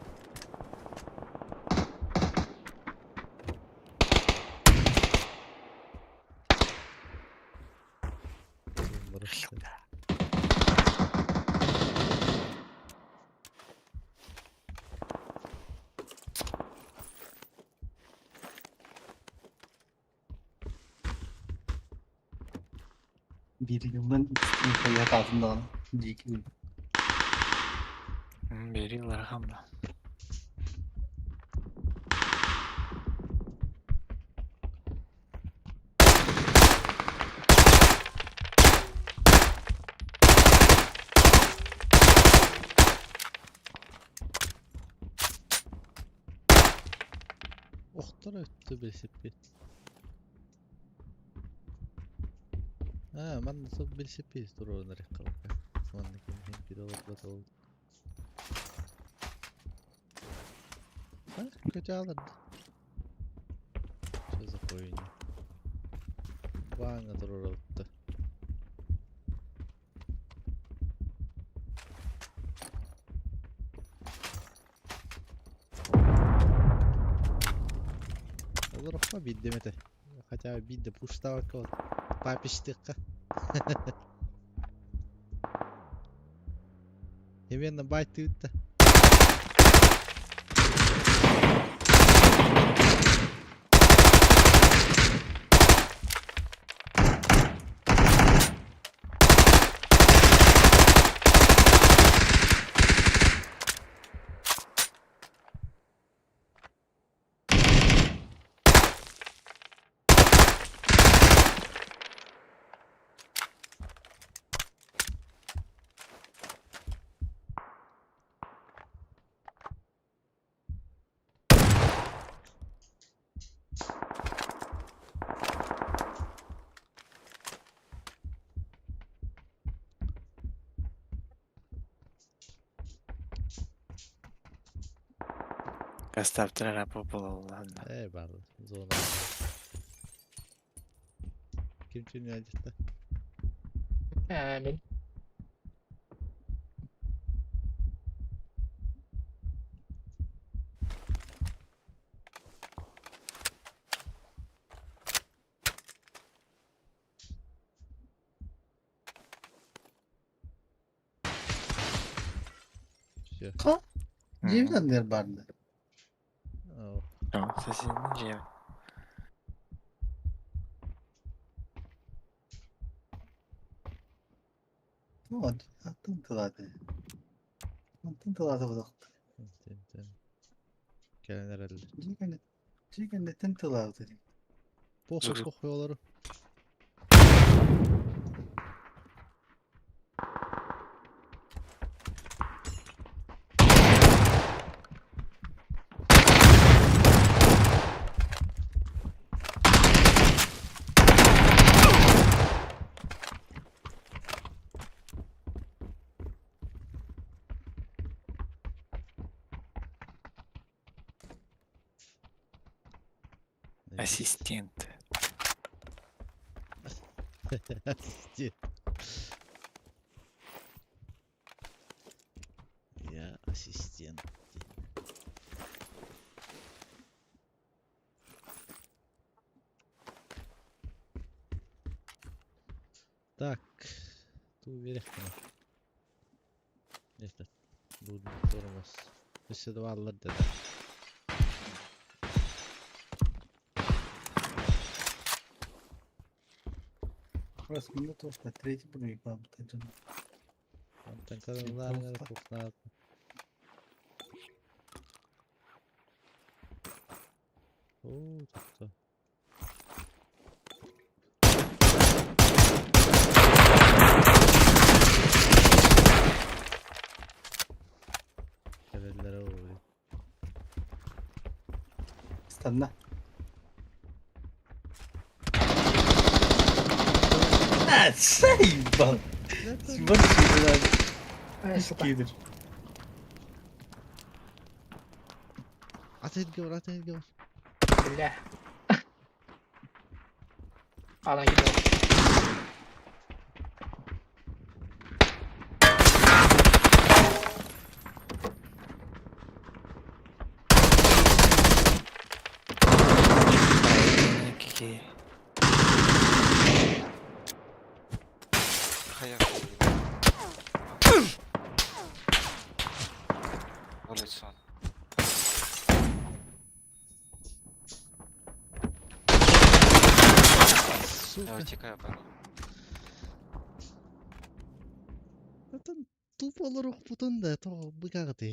bir yıldan ikisini kayak altında alan. Dikli. Veriyorlar hamla. Oktar öttü bir sipi. Ha, ben de bir sipi dur onları kalka. Sonraki bir de orada oldu. Ha, kötü alırdı. Çocuk oyunu. Bana dur orada. Olurukka bildim de. Хотя bildi puşta vakı var. Papiştik. Hemen baytı üttü. Gastaptılar ha popolalanda. Eyvallah. Zor. Kim çünkü acıttı? Ben Şey. Cevden der barda. Oh. Tamam sesini cevap. No, attın tılada bıraktı. Gelen herhalde. Cigane tılada. Pohuk yolları. Ассистент. Ассистент. Я ассистент. Так, ту верхне. Neyse. Bu sorumuz. Biz de varlar dedi. Раз минуту, что третий бугай бабка. Там tankarlar koklar. Oo, tuttu. Evellere vuruyor. استنى. سايبه كيدر Atayın gör, atayın gör. بالله على كده Какие? Улицу. Я вытекаю, понял. Zaten top olarak putun da to bıkardı.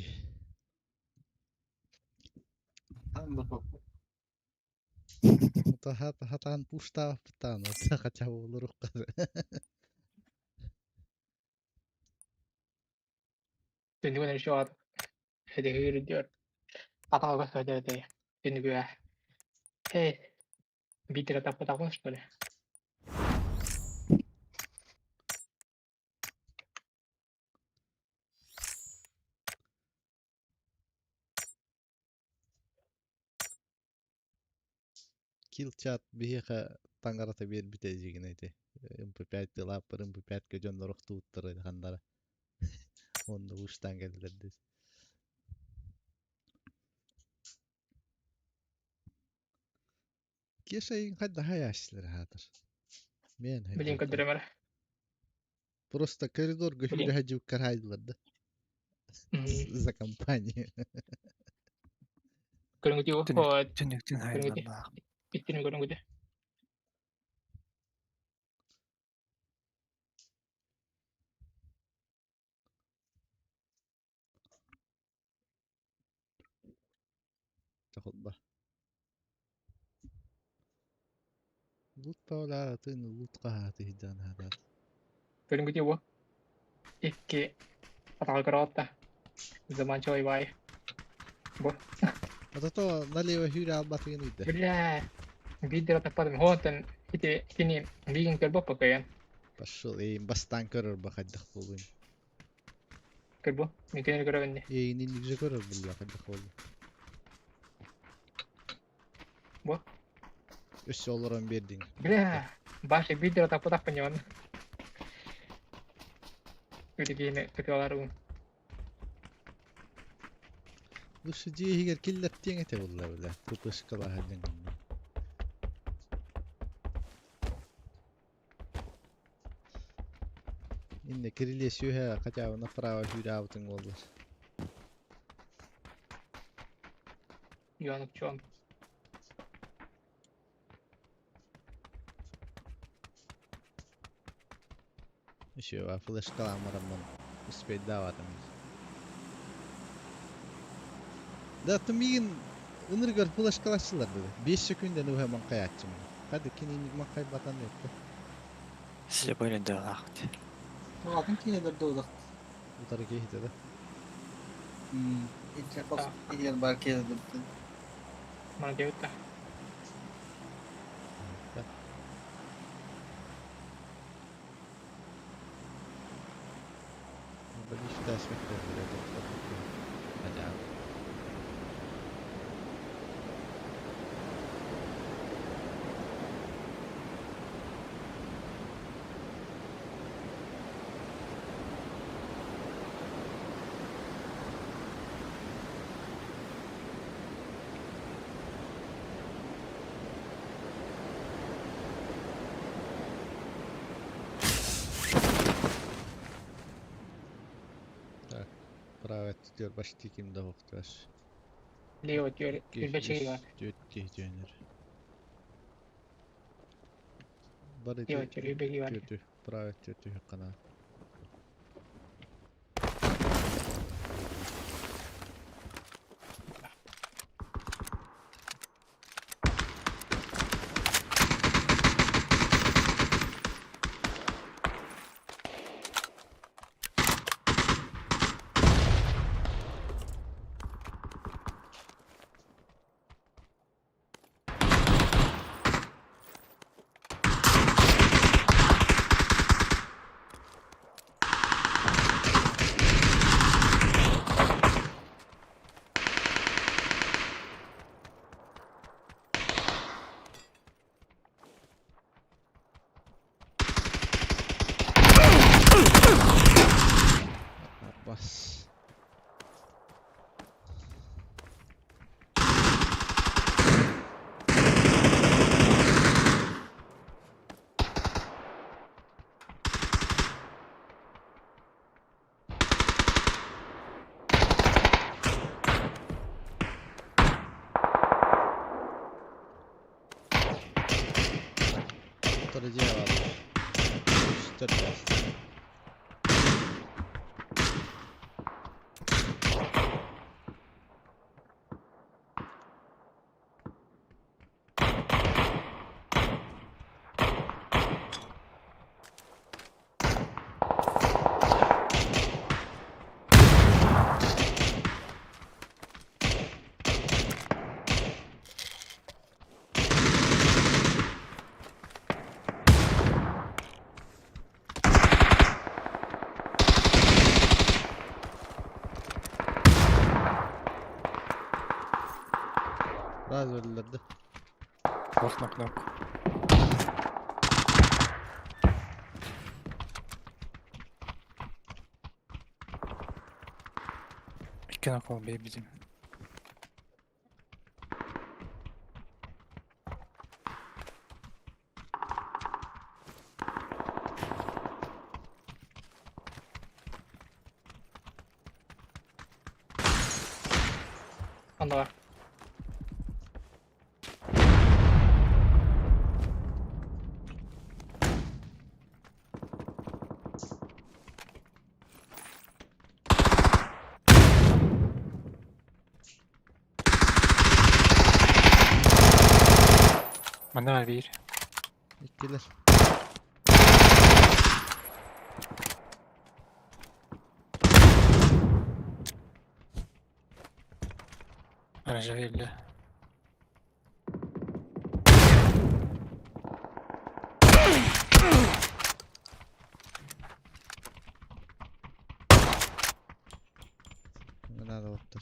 Hatan pusta putan. Ota kaçav olarak kadar. تنقول الشواط هذه هي الرجال أعطاه بس هذا تنقول إيه بيتر تاخد что ли Kill chat biha tangarata bir biteceğine ite. MP5 developer MP5 göcön olarak tutturdu kanlara. Onda uçtan geldiler de. Yaşayın hadi daha yaşlıları hadır. Men بدين hadi. قدر مرة Просто коридор göhüyle hacı karaydılar da. За компанию. كلهم يجوا هو Tünükten كلهم يجي hayvanlar. يتني كلهم يجي تاخد بقى. لوت ولا تين لوت قهاته دان هذا. كلهم يجي هو إكي أطلع قرارته زمان شوي باي بو هذا تو نالي وهيرا باتين وده. بالله بيدر تقدم هو تن هتي بيجن كربو بكيان بس ايه بس تانكر بخد دخولين. كربو ممكن كربو إني ايه نيجي جكر بالله خد دخولين. بو Üç olaran verdin. بالله باش بيدر تقدم بنيون كده كده Lussuci higer killettiğin ete vallahi öyle. Tutmuş kala halden. İnne kirilye şuha kaçav nafra hüra avtın olur. يوانك شون Şu var flash kalan maramman. Uspey davatım. Da tümün ınırgar flash kalaşçılar dedi. 5 sekünde ne hemen kayatçım. Hadi kinin makay batan yok. Слепой лендерлахт. لكن كذا دردودة Bu tarafa gitti de. إنت بس هي البار كذا درد ما جبته بديش تاسمك ده. Hadi abi. Pravet diyor başta kimde oktular. Leo diyor. Bir beşeği var. Dönür. Barıcı Leo diyor. Bir beşeği var. kötü. Pravet kötü kana. Bas. Kurtarıcıya var. Üstler bastı. Raz öldürdü. Boss knock knock. İki knock ol be bizim. Onda var. Bende var bir. İkiler. Araca verildi. Nerede ottur?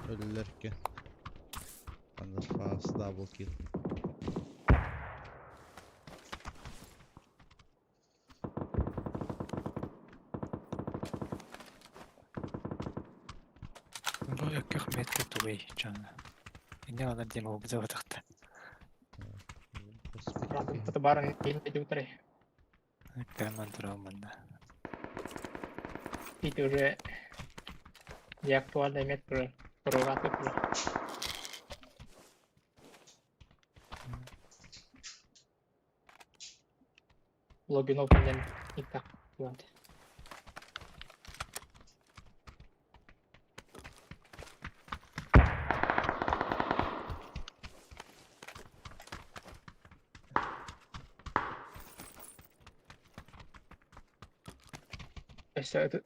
Ölüler ki. Under fast double kill. Bu yakık metre tuğayı canlı. Ne kadar diyeyim o bize batıktı. Random foto bareng ini juga deh. Hemen duralım bende. Itu re. Ya actual de metro. Prorate pro. Login open dan iktak. Buat. Itu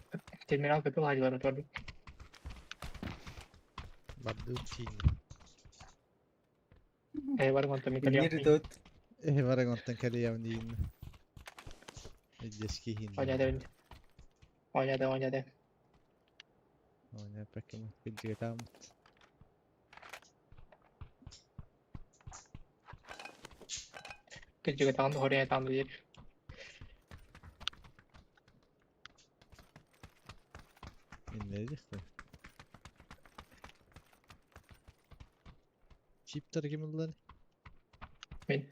terminal betul aja baru tuh. Bardı uçayım. Baru ngonten mikir yang ini. Nere Var konten kali yavniyin. Eski hin. Onya ada. Onya pakai pintu tamat. Kita juga tangan tuh horinya tangan dulu. İnledik mi? Chipter kim lan? Min.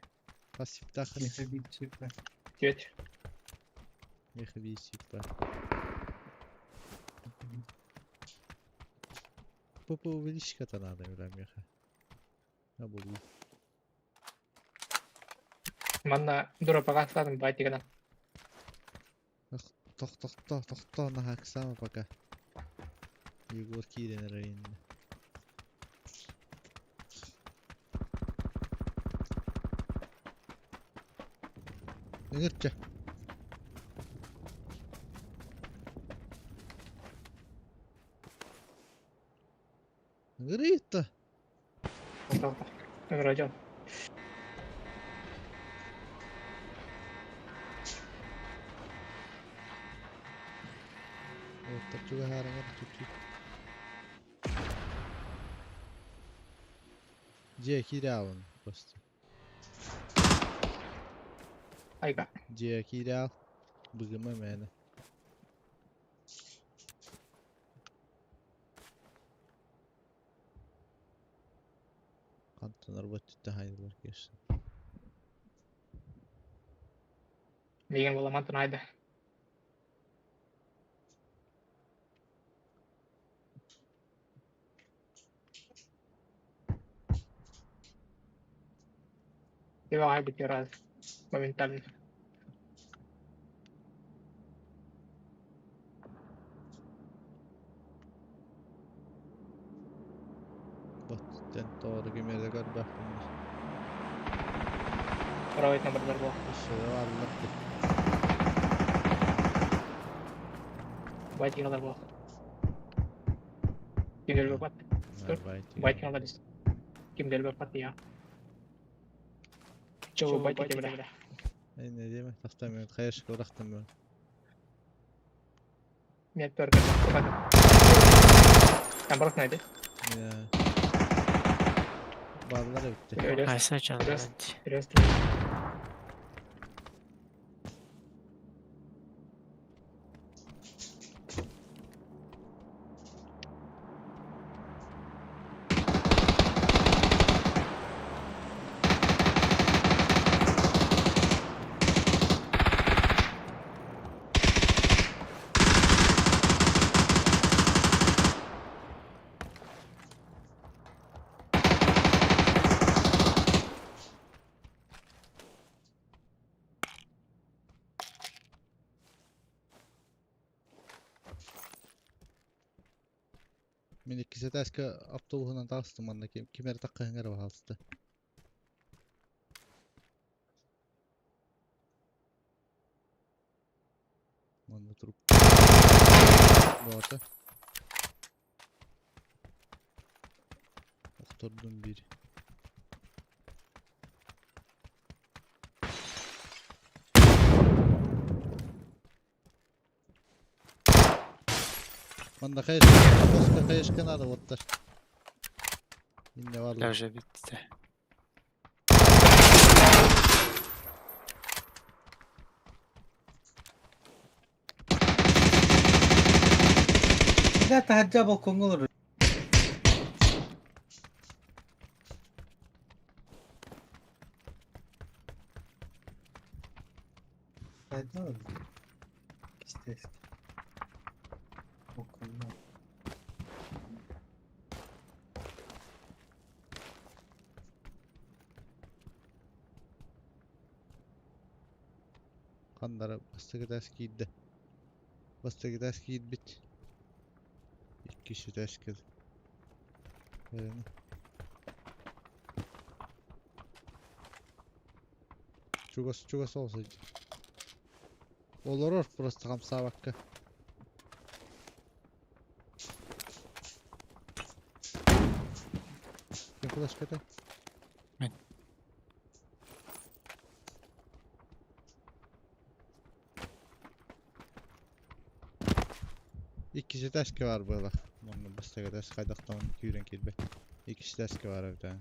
Pasif takır. Neyse bir çift var. Geç. Mehi bir çift var. Bu bir iş katana da öyle mehi. Ha bu. Manna drop'a kaçsadım bayt degenen. Tok nah aksama пока. Егор Кирин районында. Игорьча. Игорь-то. Ömürcan. Вот так juga harangan чуть-чуть. Джеки Раун просто. Ayga. Джеки Раун. Bugüme mene. Kantonar battı hayırlar geçsin. Ligen bola mantın haydi. Devam hay bitiyor az. Momental. Battı doğru gemerde gör baktım. Rawat number berbo. Şöyle varlar. Bayt tinggal berbo. Kim del berpat. Bayt tinggal tadi. Kim del berpat ya. Coba bayt kita berada. Ne diyeyim? Tahtamıyorum. Kayışık bıraktım ben. Niat berkat. Cepat. Nampak nade. Ya. Ballar bitti. Kaysa canım Biraz- hadi. Biraz. Men ikkisi täska aptuuhunan taastumanda kimer takkahan kerran halsta. Manda trup. Doğata. Oktordum biri. Manda kayış. Boska kayış kenarı otlar. Yine vallahi. Loja bitti. Bir daha tahacca balkon olur. Hadi oğlum. İşte eski. Balkonlar. Kandara bastığı ders giydi. Bastığı ders giydi bit. İki kişi ders giydi. Yani. Чугас olsa. Olur просто kamsa bakka. Kim flash kata? Ben. İkisi deski var böyle. Bunun bastığı desk kaydaktan küren kirbe. İkisi deski var bir tane.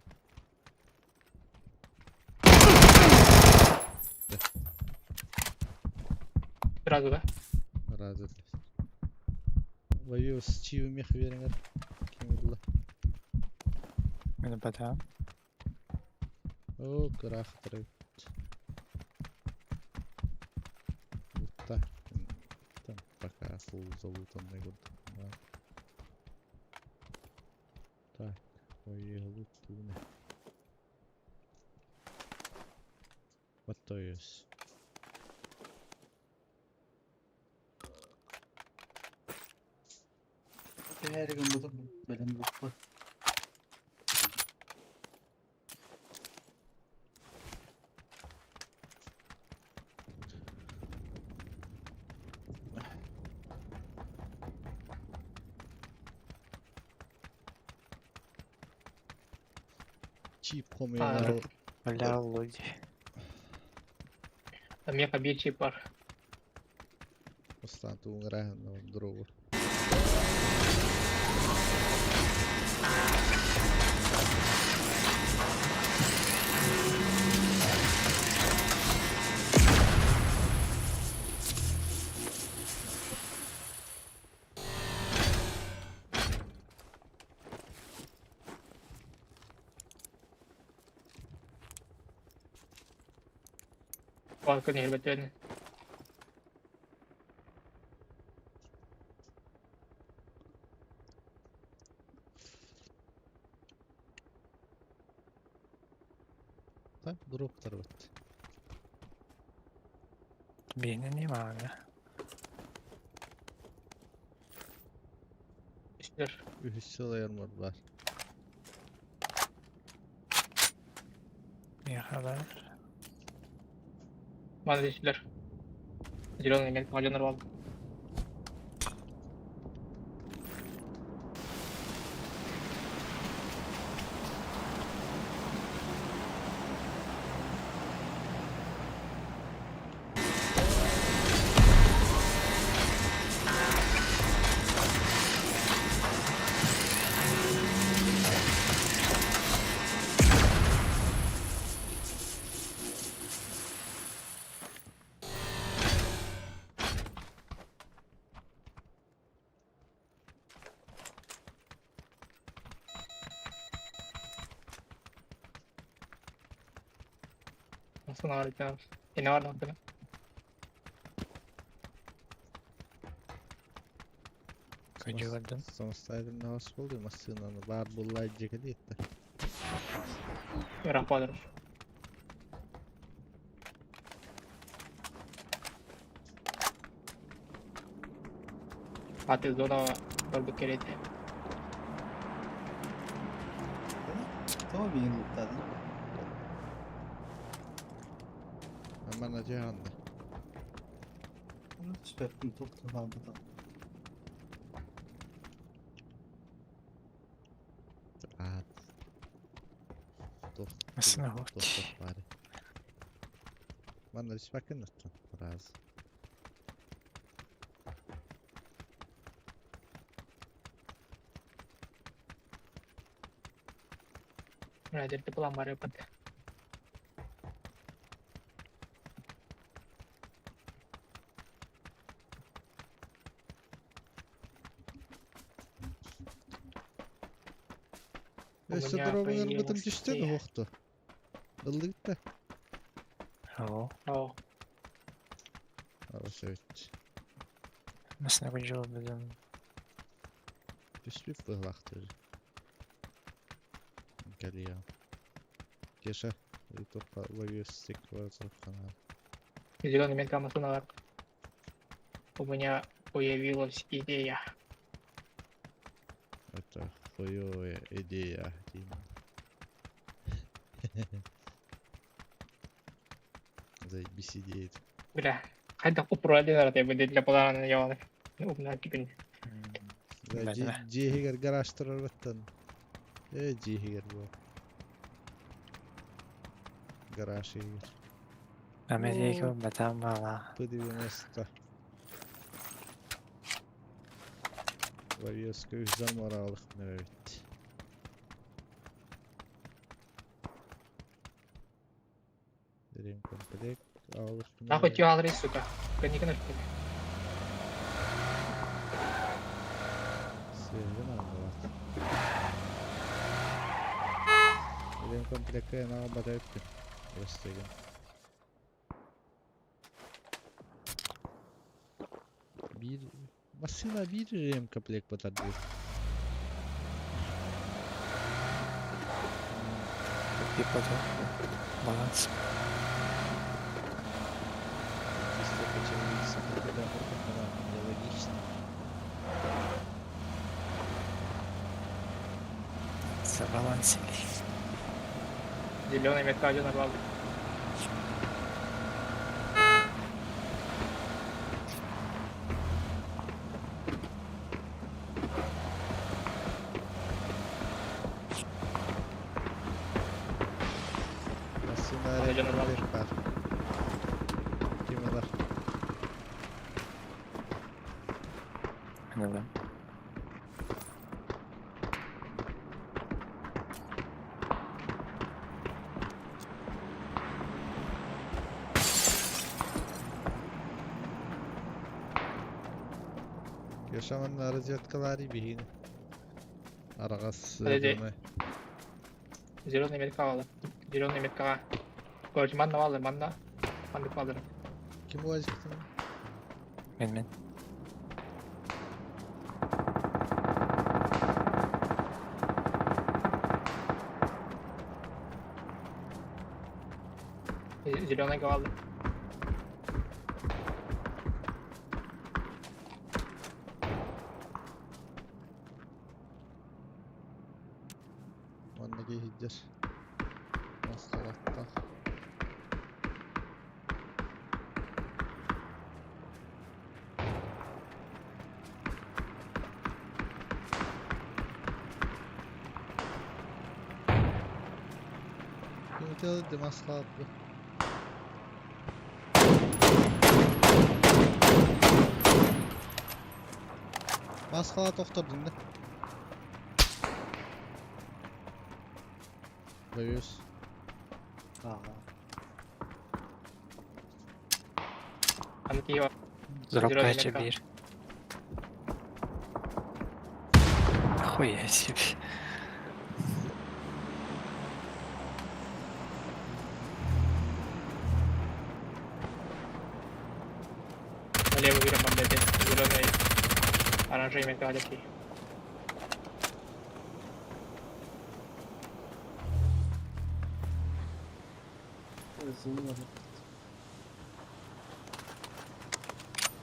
Sразу, да? Razı olsun. Vay с чьим мех верен? Kim billah. Beni badam. O kıraq full залутанный вот. Да. Так, поехали туда. Вот то есть. Her gün bu benim bu. Чип коммунал. Бля, лоди. Мека bir çip var. Остату на другу. Balkın elbette. Так, дроптар вот. Beni ne var ya? İşler. Ühüssülayarmar var. Ne kadar? Bana işler. Zilon'un gelip macanları aldı. Nasıl harika. Ne var lan böyle? Kaçı vardım? Samastaydım ne vasıl oluyor masığınanı. Var bullay ceket etti. Rahpadır. Hadi zona var bir kere. Tamam bir yıllıkta. Hemen acı anda. Bunu spektrum toplu kaldı da. Rahat. Dost. Nasıl ne Dost dost bari. Bana hiç bakın lütfen. Biraz. Jadi itu pelamar ya Pak. Işte Bugün drop'un yapayım, elbette düştü de iyi. hoktu. Ildı gitti. O. Oh, Hava söğüt. Nasıl ne kadar oldu? Düş bir fıhlaktır. Geliyor. Geçe. Topa вывез стик в канал. Зеленый мент Камасунар. У меня появилась идея. Это хуёвая идея, Дима. Заебись идея. Бля, когда купру один раз я бы для подарка на умна кипин. Жиһигер гараж турарбаттан. Жиһигер бу. Гараж жиһигер. Америка батам бала. P90. Варьёска üzden moralık evet. Берем комплект. Нахуй тебя адрес, сука. Коньяк Sevdim ama. Берем комплект на батарейки. Растягиваем. Masina bir komplekt batar diyor. Bir foto. Balans. Чисто почему-то когда логично. Забалансили. Зеленый метка один набрал. Masina Hadi canım, komplekt var. Kim var? Anladım. Yaşamanın разведкалары бейін. Арағас Hadi de. дымы. Зеленый метка алды. Зеленый метка. Короче, манна алды, манна. Манды кладырым. Kim bu acıktın? Men. Зеленый алды. Onunla giydir. Nasıl hatta? Yumurtalı Damas'la atlı. Maskala tokturdun da. Duyuyoruz. Анки var. Зарубкача метка. bir. Хуя себе. Налево видим бомбеты. Зеленый. Оранжевый метка алики.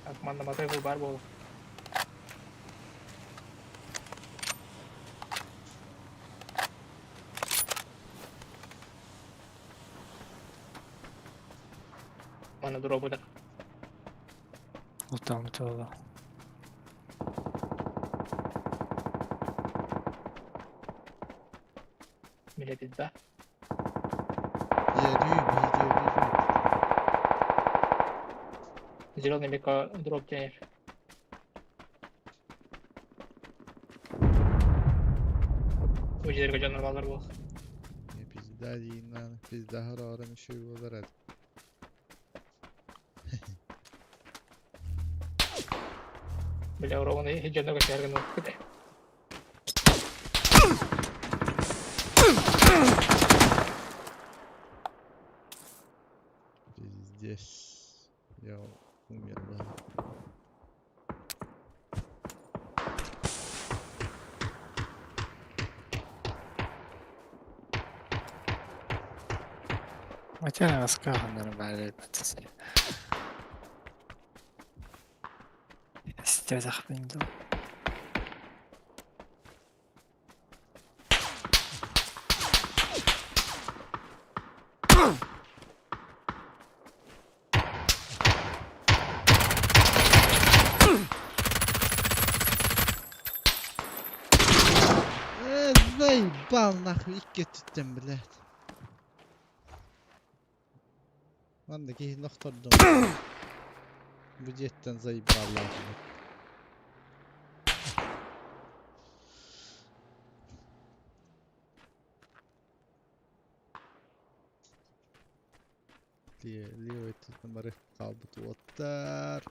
Так, манна мотор был бар был. Манна дуру будет. Там то. Millet да? Зеленый метка дроп тянешь. Bu жерге жануарлар бол. Bizde deyin lan. Bizde her aranın şey olur hadi. Бля, уровни жануарға шәрген өтті. Здесь. Я умер, да. Хотя раскаха нормально пацаны. Сидя захпинду. Заебал нахуй, икки түттім, блядь. Lan da ki nokturdum. Bu cidden zayiballar. Левый тут номер kalbut water.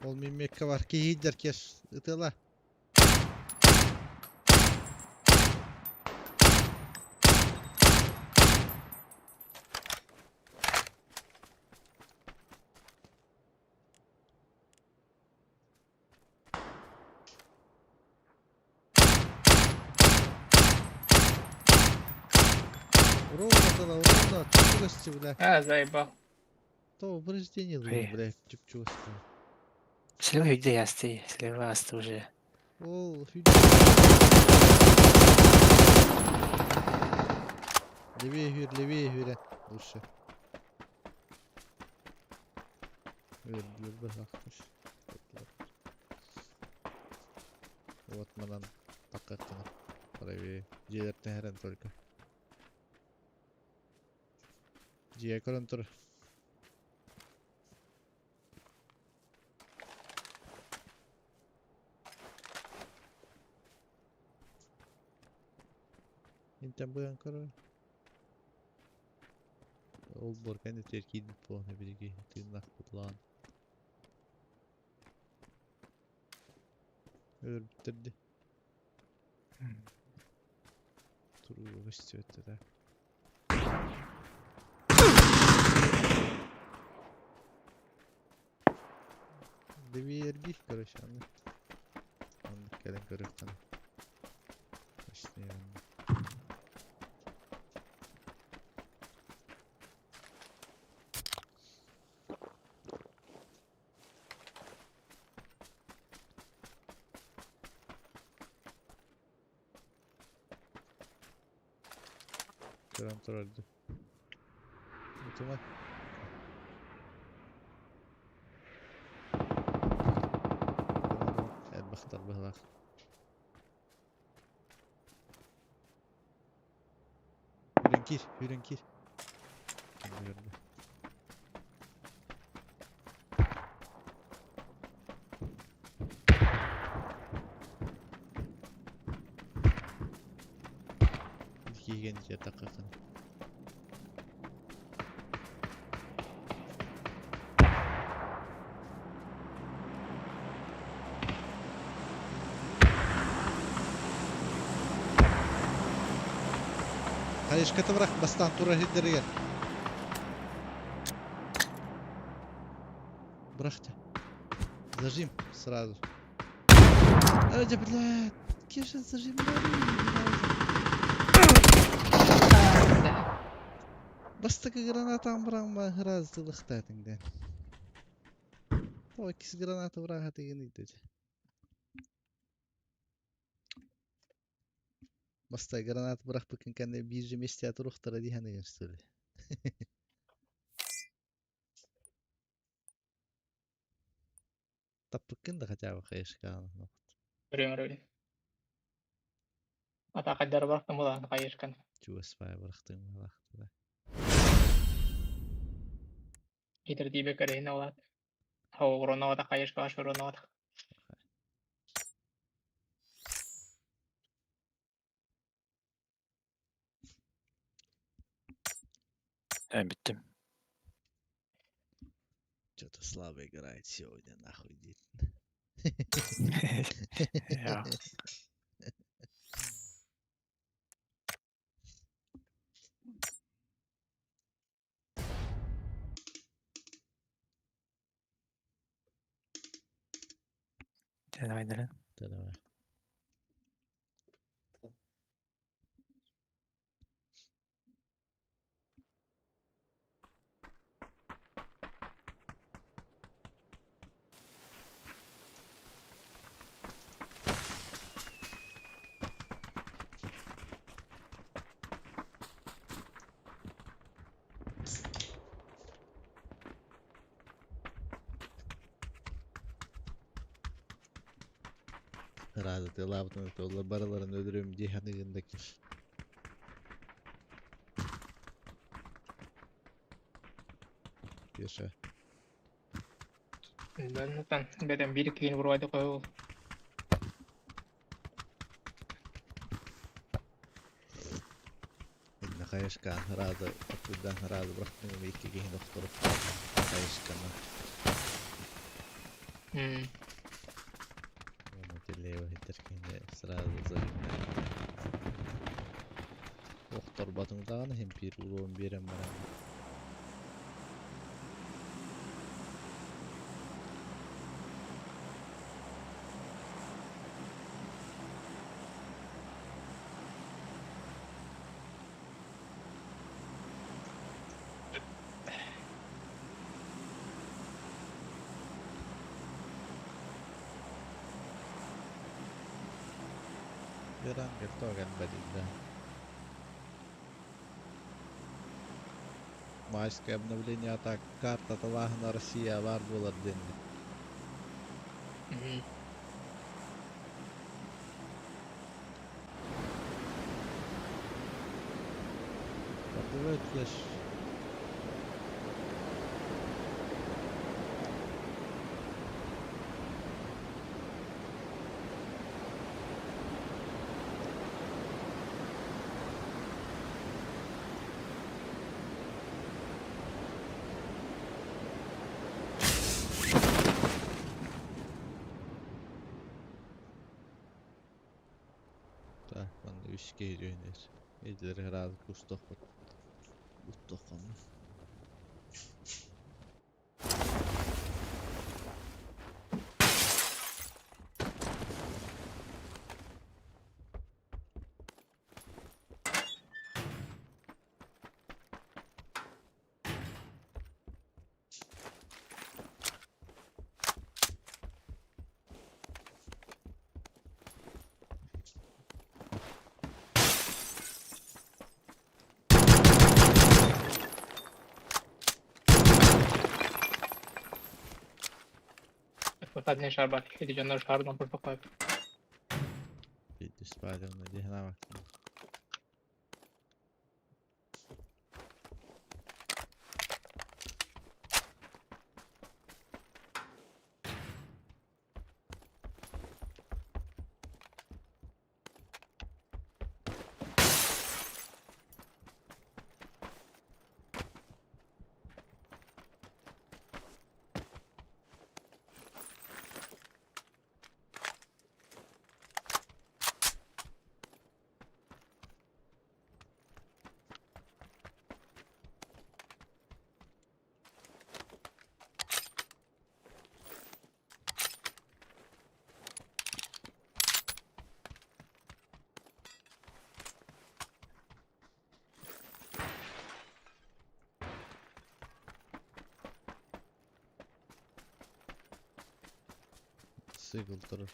Olmayayım mekka var ki hider kes ıtıla. Ровно, чуть гости, бля. Заебал. То повреждение Эй. бля, чуть. Слева где я стою? Слева асты уже. Ол, левее хүйрі. Лучше. Бір ақпыш. Вот манан таққа қына. Правее. Желер тәһәрін только. Жия көрін тұр. Интен бұян көрі. Ол борканы теркейді полны бірге. Тыйнақ бұтлан. Өр бітірді. Тұру өсті өтті да. Дверги, короче, он кәлін көріп қана. Почти Көрім тұрарды. Ұтымай. Бахтар бахлах. Hürün kir. Kim gördü? İlki gelince takakın. Каешкаты бırak бастан тура хиддерген. Бıraktı. Зажим сразу. Ради, блядь. Кеша зажим. Бастыкы гранатам быrakma hırazlılıkta etingen. O ikisi granatı bırak etingen idi. Бастай гранат быrak быкын кәнде bir жеместе атырухтара диханы генштеле. Таппыкын да хотя бы кайышкан. Рöyle. Ata kadar bıraktım ulan kayışkan. Чувствую бырактың вакытында. Getirdiği bekarı ne olat. Hava Ronaldo da kayışka aşı Ronaldo. Ben bittim. Что-то слабо играет сегодня, нахуй, дед. Ya. Давай, давай. Давай. Herhalde de lavdan ötüyorlar. Baraların öldürüyorum diye yanındaki. Yaşa. Ben zaten beden bir kiyin vuraydı koyu. İnne kayışkan herhalde. Okuldan herhalde bıraktım ama iki giyin doktoru. Kayışkanı. Onu dilleğe hiderken de sırada zayıflar. Doktor batın dağını hem bir uğruğun birem var. Иран гертоган бадилда. Майское обновление атак. Карта Талахна Россия var булар денди. Подивитись. Так, bana 3 geliyor iner. Geceleri herhalde Mustafa. Mustafa mı? Один шар бар. Иди жанар шардан бір тоқпай. Bir Spider-Man'e dihine bak. Sıkıltırır.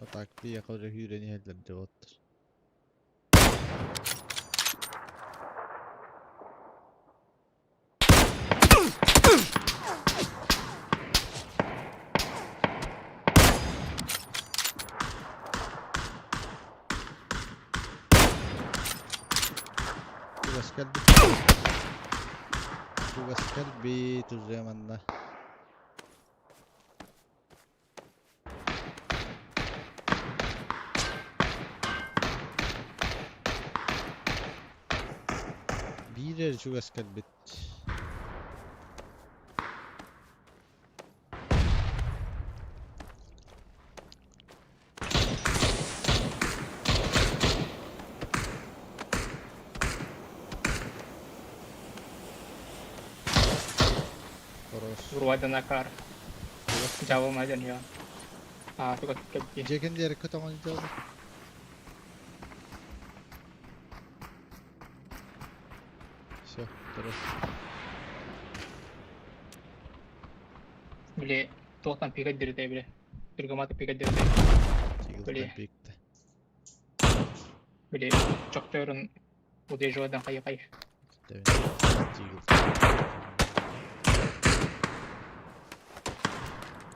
Atak bir yakalı hüreni helder cevattır. Biraz geldi. Tugas kalbi tu zamanla. Birer tugas kalbit. Vurwada nakar. Jawa majan ya. Tugas kebbi. Jagan diğer kotaman jauh. Все, terus. Bile tohtan pika dirde bile. Turgamata pika dirde. Çekildi Öyle. birlikte. Bile çok teorun bu dejodan kayı kayı. Demin çekildi.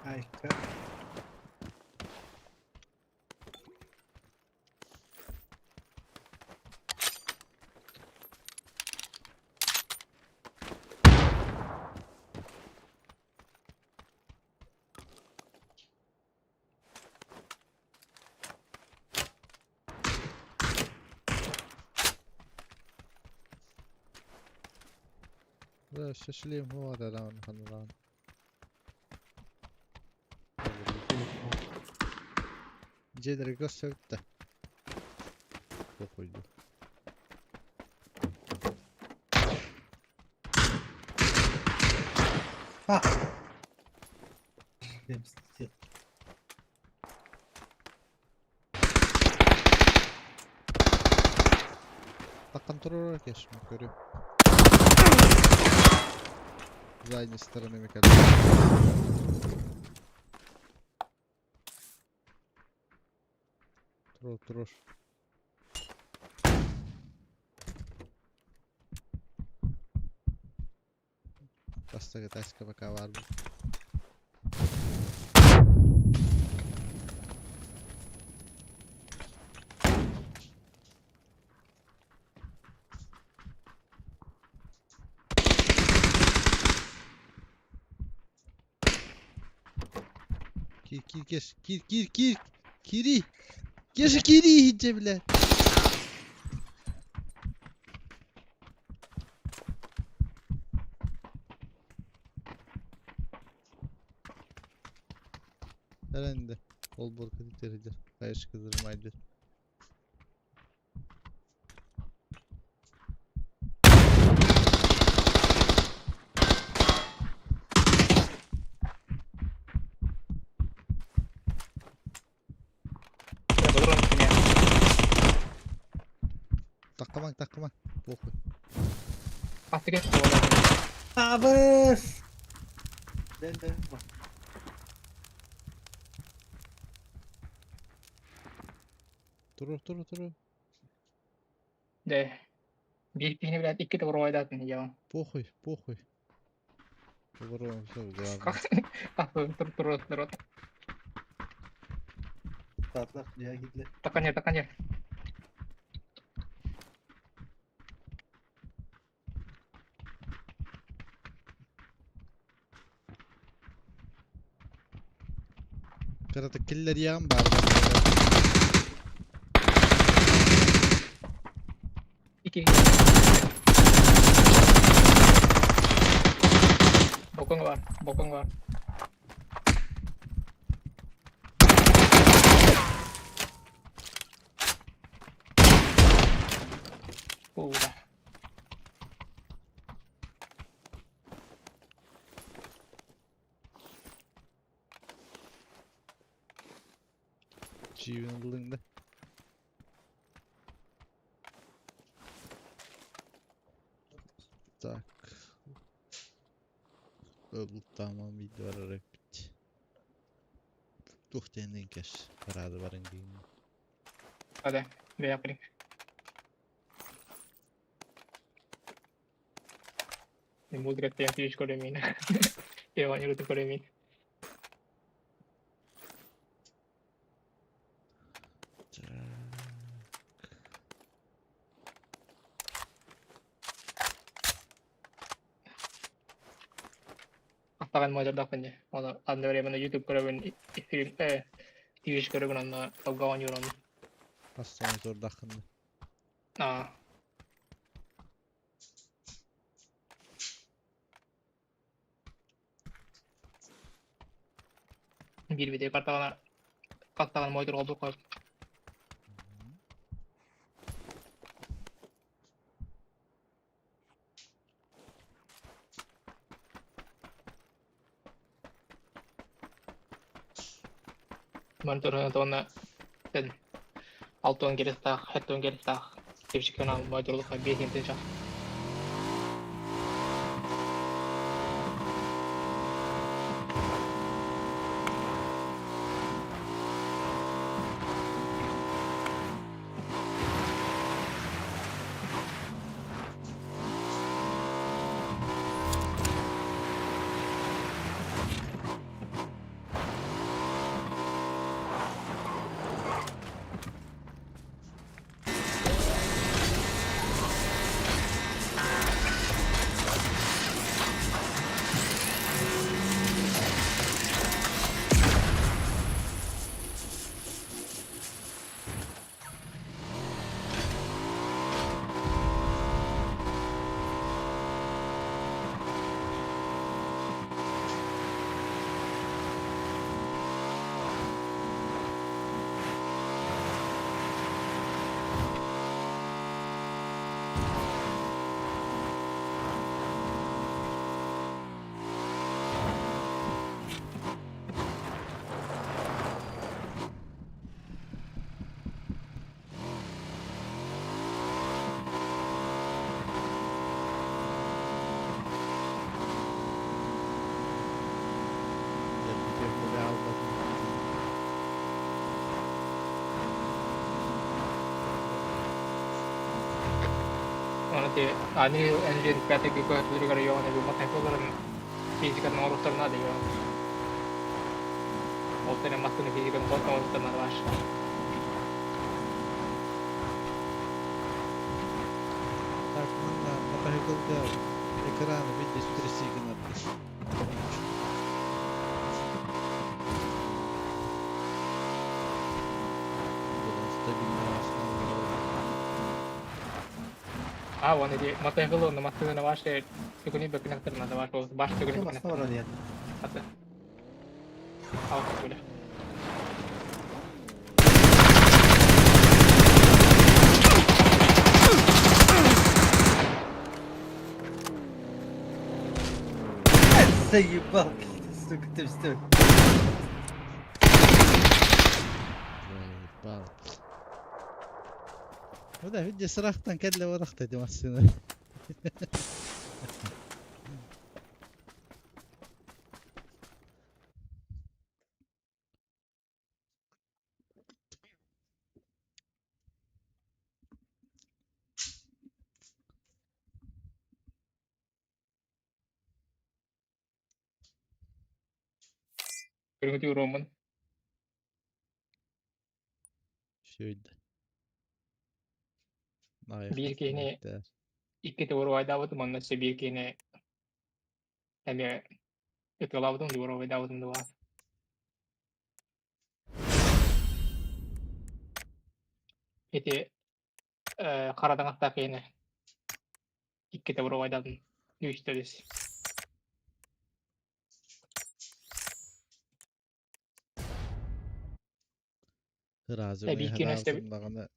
Harika. Böyle şaşılayım o var lan kanılan. Celeri gösterdi de. Kokuydu. Ha. Так контролер я ж говорю. С задней стороны Микаэль. Durur. Basta taşka baka var mı? Gir. Kiri. Kiri hiç bile. Herhalde. Ol bol kreditleri. Kayış kızdırmaydı. Ya durun ya. Takma. Boku. Artık geç kovalar. Abız. Ben bak. Durur. De. Bir tane bile iki de vurmaydı atın ya. Похуй. Говорю, все, главное. Dur. Tatlar ya gidiler. Takan yer. Karata killer yağın barda. İki. Bokong var. Udah. Çiğinin bulunda. Tak. Öbür tamam video ararak bitti. Tuh kendin keş. Kararı varın değil. Hadi. Ve yapayım. Mau direct yang tujuh kode min. Ya banyak itu kode min. Apakan mau cerdak aja. Kalau anda dari mana YouTube kode min stream tujuh kode min anda gawan yuran. Hastanı zor dakında. Nah. Bir video katakan mau itu robot kok. Mantur teman dan auto yang geris tak, head yang geris tak. Tipsi kenal mau itu robot biasa yang tersah. эти Unreal Engine 5 көзүлгөр yoğun bu мотоциклдердин физиканын орустарына деген. Ол тене мастын физиканын орустарына баш. Так, мында мотоциклда экраны виде стресsigin atmış. Buradan stabilne Вон эти мотоциклы на мастына баш түгүнү бекинектерине баш баш түгүнү Басына бара дiyet. Hadi. Al böyle. Заебал. Сука, ты что? Zaybal. Bu da video sıraktan kelle varak dedim aslında. Көрүнгү Роман. Şöyle. Bir kene Ayakta. ikki doğru aydavatım ondan sonra bir kene tabi ıtılavadım doğru aydavatım da var. Eti karadan hatta kene ikki doğru aydadım. Yüzteriz. Hırazı Tabii ve ki nesne- hırazındağını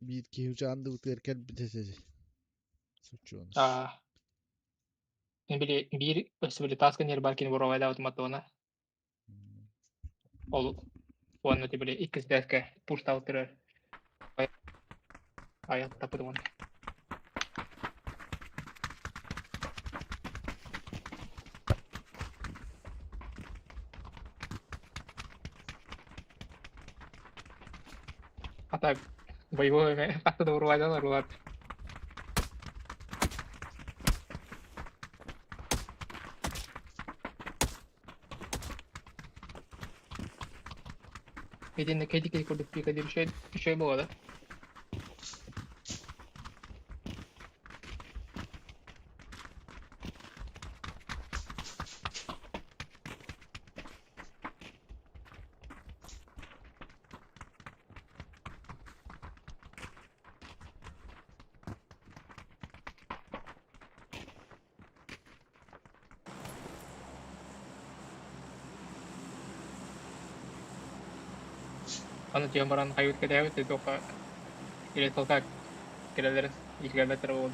bir iki uçağında uterken bitesezi. Suçu onu. Ne bile bir böyle taskın yer belki doğru aydavatım hatta ona. Ol onu da böyle ikisi de push out terör. Ayat tapıdım onu. Hatta боевой как-то doğru aydalar var. Kedinin kedi kurduk bir kedi bir şey bu arada. Аны жамаран кайыт кетебиз деп тока или толкак келелер изгебетер болду.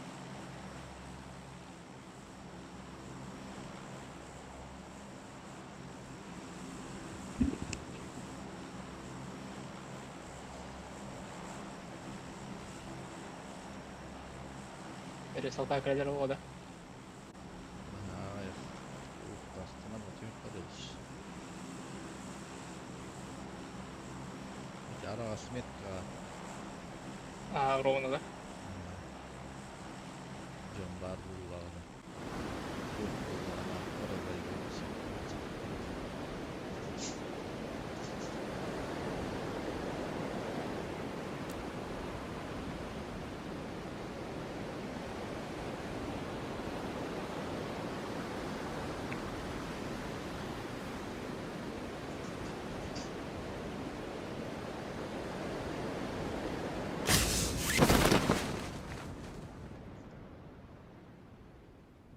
Или толкак келелер болду. Hayır. Bastına batıyor kardeş. Ara asmetka. Ровно, да? Jombar bullağını.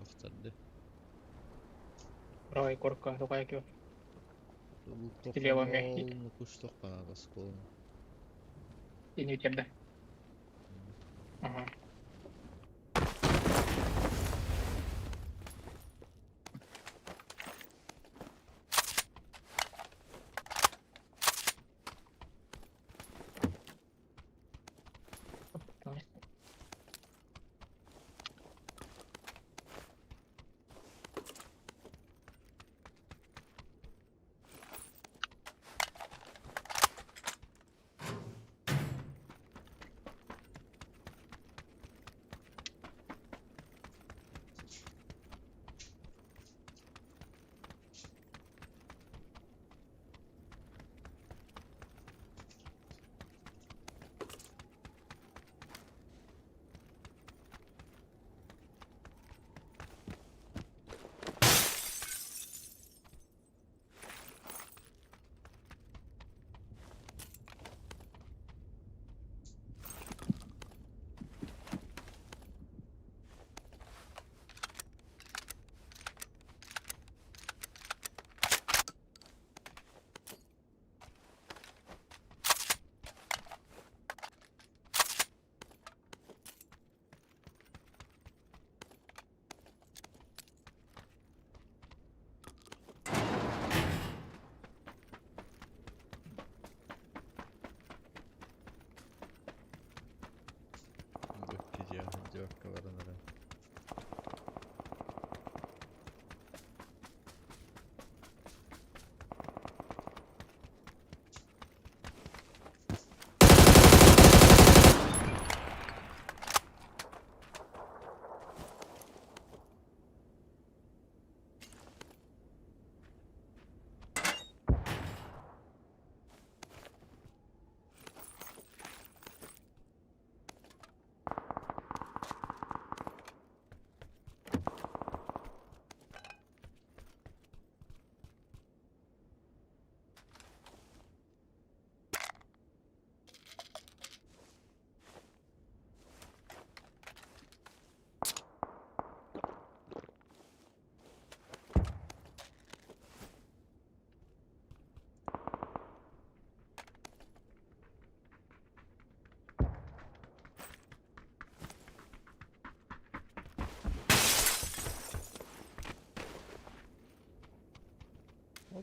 Baktırdı. Ой, корка, только я Bu Слева toplama мягкий. olunu kuştuk bana baskı olunu. и не утерда. Ага.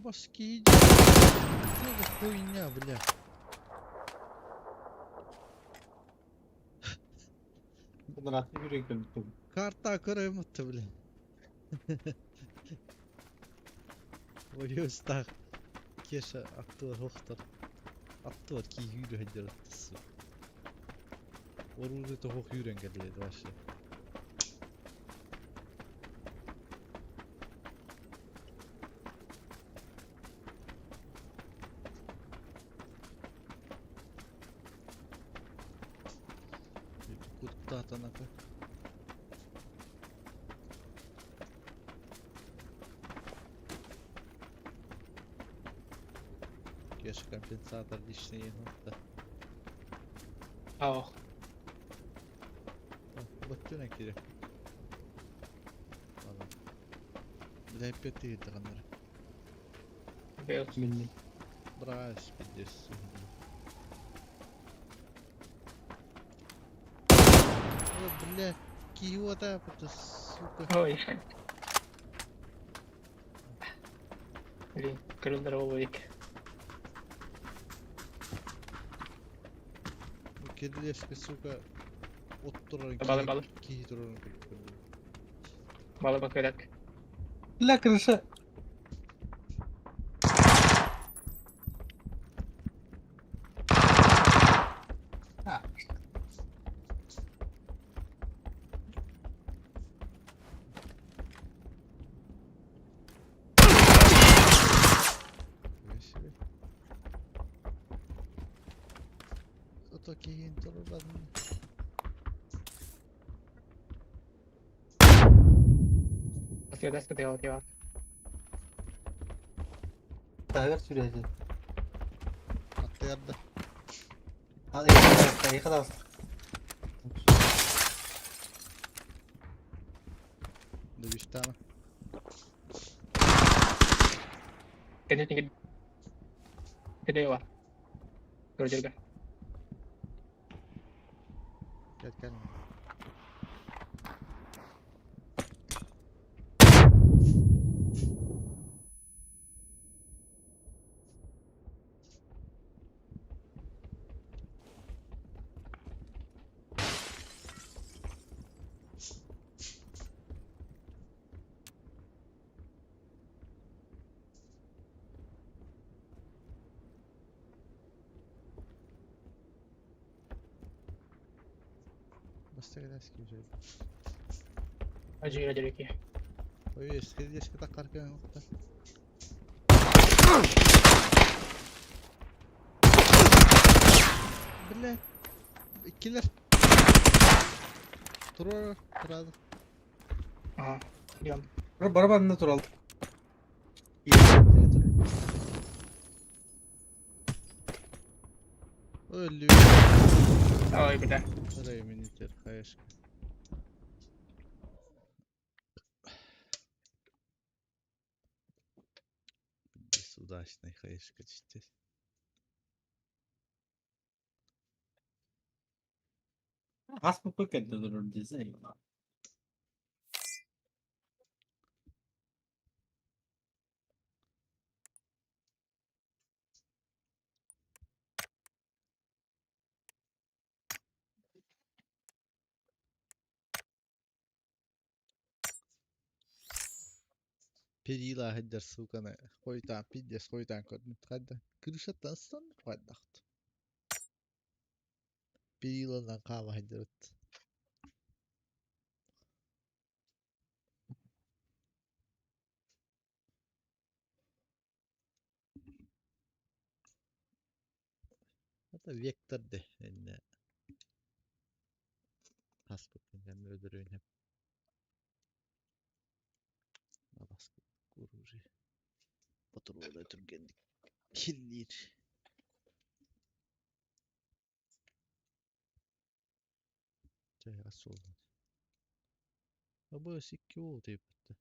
Бабаски иди. Что за хуйня, бля? Bunlar atlı yürek öldürdüm. Карта көрөмөттү, бля. Ой, так. Кеша актор хохтар. Актор ки yürü hediratысы. Оружие то хох yürен келет вообще. Куда атанака? Кеша компенсатор лишний ехал. اه Баттына керек. Ладно. Бля, опять ты драндыр. بيوت Minni. Брась, пиздец. О, бля, киота, это сука. اوي اللي كل ضربة بيك Кирлешка, сука. Оттуран Bağlı. ки туран. بالا بكرك La крыша. Ha. Весело. Зато кейін туран. Atıyor dest atıyor atıyor. Dağır süreci. Attı Hadi yıkadar. Yıkadar. bir tane. Gede tinggi. Gede var. Kerja juga. Gel. Basta eski bir şey. Acı lagi. Ой, eski takarken nokta. Bile. İkiler. Turada. Aha. Diyorum. Barabanında tur aldı. Öldü. Ой, бля. Oraya miniter kayaşka. Без удачной хаешка чистить. Az mı paket durur diye. Перила хедер сукана. Хойтан пидес хойтан код мутхадда. Кырышаттан сан хаддахт. Периладан кава хедерет. Hatta vektör de enne. Pasport yani ödürüğün hep. Baskı kurucu. Patrol ötürgendik. Killir. Tehas oldu. Ama sikki oldu yapıttı.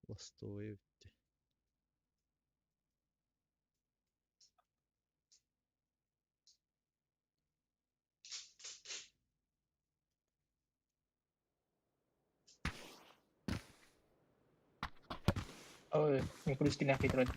Ластовые bitti. Ой, не кулиски нахуй тролль.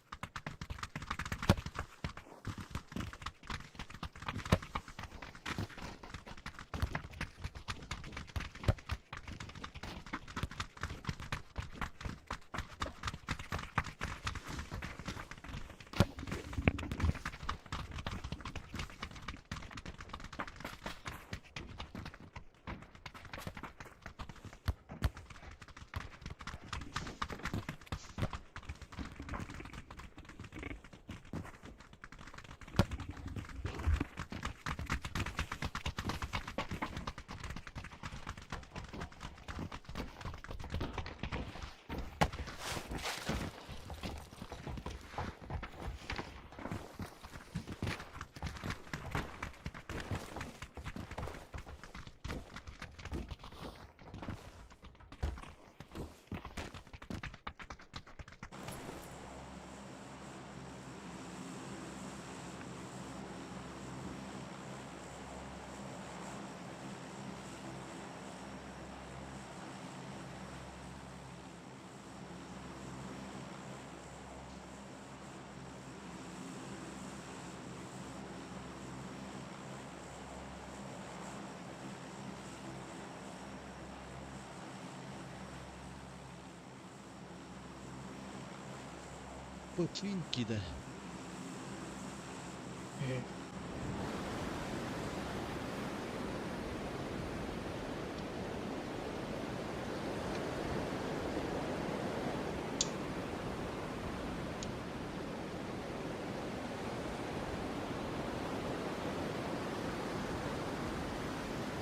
Починки да.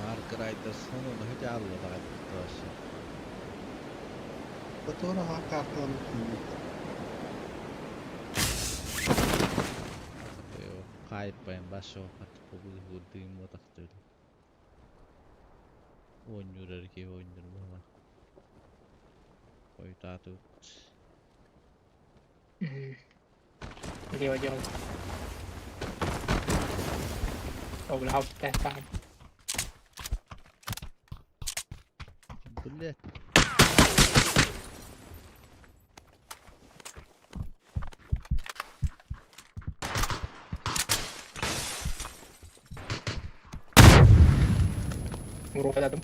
Mark Riders sonunda hiç almadı arkadaşlar. Потом карта Kayıpayım başı okat bulduğum odak dedi. Oynuyor ki oynuyor baba. Koyta tut. Лево делай. Overhouse test time. Bullet. Vurma dedim.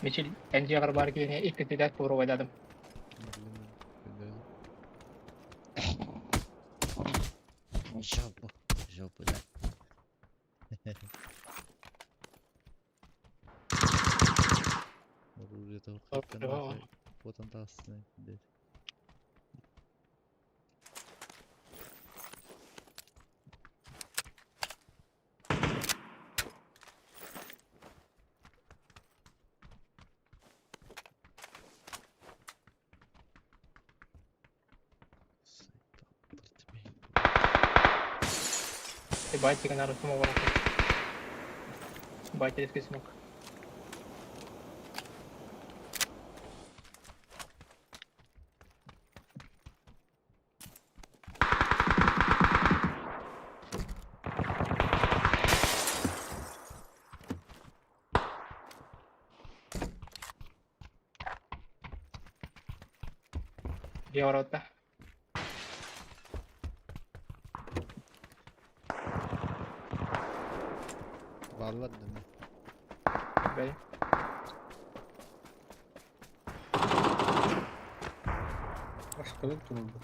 Michel, NG agar bar ki ne ilk tidak vurma dedim. Jopo. Jopo da. Oraya da hakikaten потом da aslında dedi. Ебать, тільки на самого ворота. Ебать, різкий смок. Где ворота? Vallahi mi? Böyle. Başka bir durumda.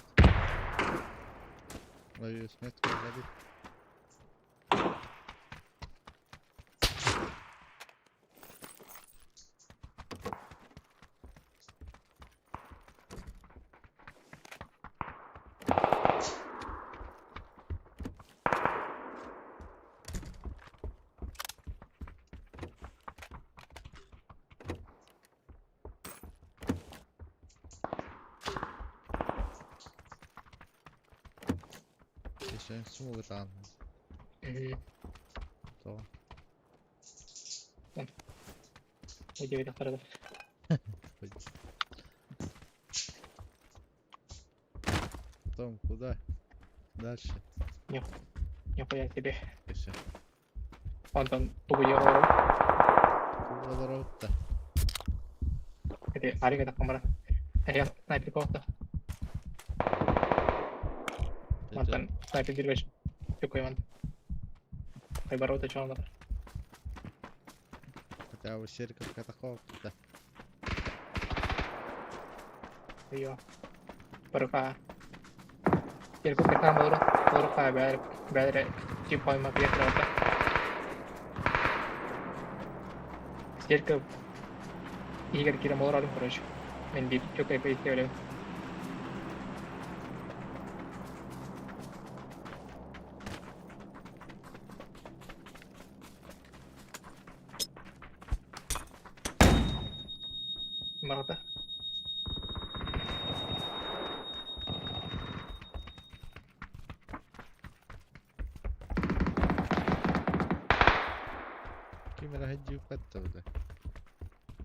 Ay İsmet hadi. Sen smog tam. То. Иди, видно, хорошо. Потом куда? Дальше. Нихуя себе. Все. Ondan tubuya doğru. Bu kadar alıp da. Jadi hari kita kamera. Ya, sniper kok tuh. Mantan sniper bir beş. Çok iyi mantan. Kayak baru tuh cuma mantan. Hadi abi şirket kata koptu da. Iya. Baru ka. Jadi kok kita baru ka biar chip point mah biar terus. Jadi ke iya kira mau orang terus. Main di cukup apa itu oleh. Marata. Kimera hajju katta bu da.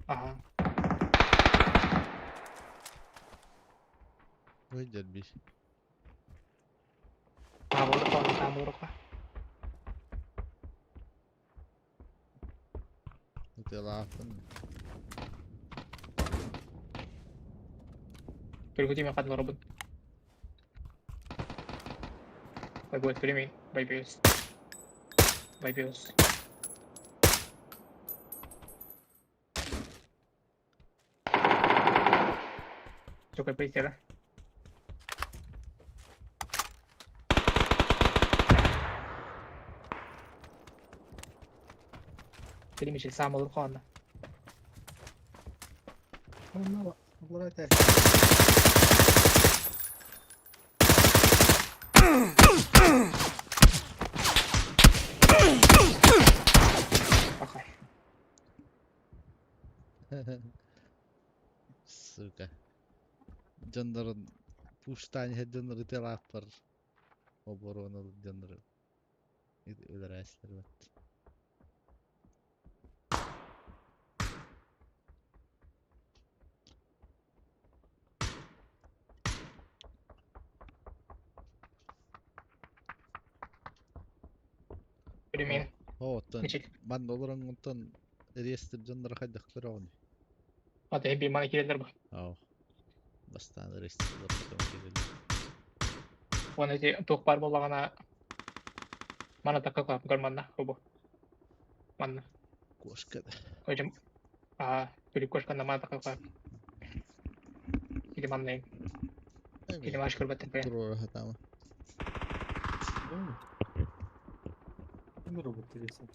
Aha. Wajar bis. Tabur ka. Itilafan. Berikuti makan robot. Bye buat streaming. Bye views. Bye views. Cukup apa istilah? Jadi mesti sama lu kan. Allah Allah ter. Pakai. Suka. Canların puştan canları telaflar. Oboronal canları. Öyle reisler var. Streaming. Oottan. Michik. Man oluran ontan reisler canları haydaklar onu. Ada hebi mana kira bu. Oh. Bastan reisler var. Wana sih untuk par bola kana mana tak kau bukan mana robo. Mana? Koşka da. Hocam beri kos kana mana tak kau. Ini mana nih? Ini masuk ke baterai. Dur rahat ama. Değil mi? Kimi robot diyorsun?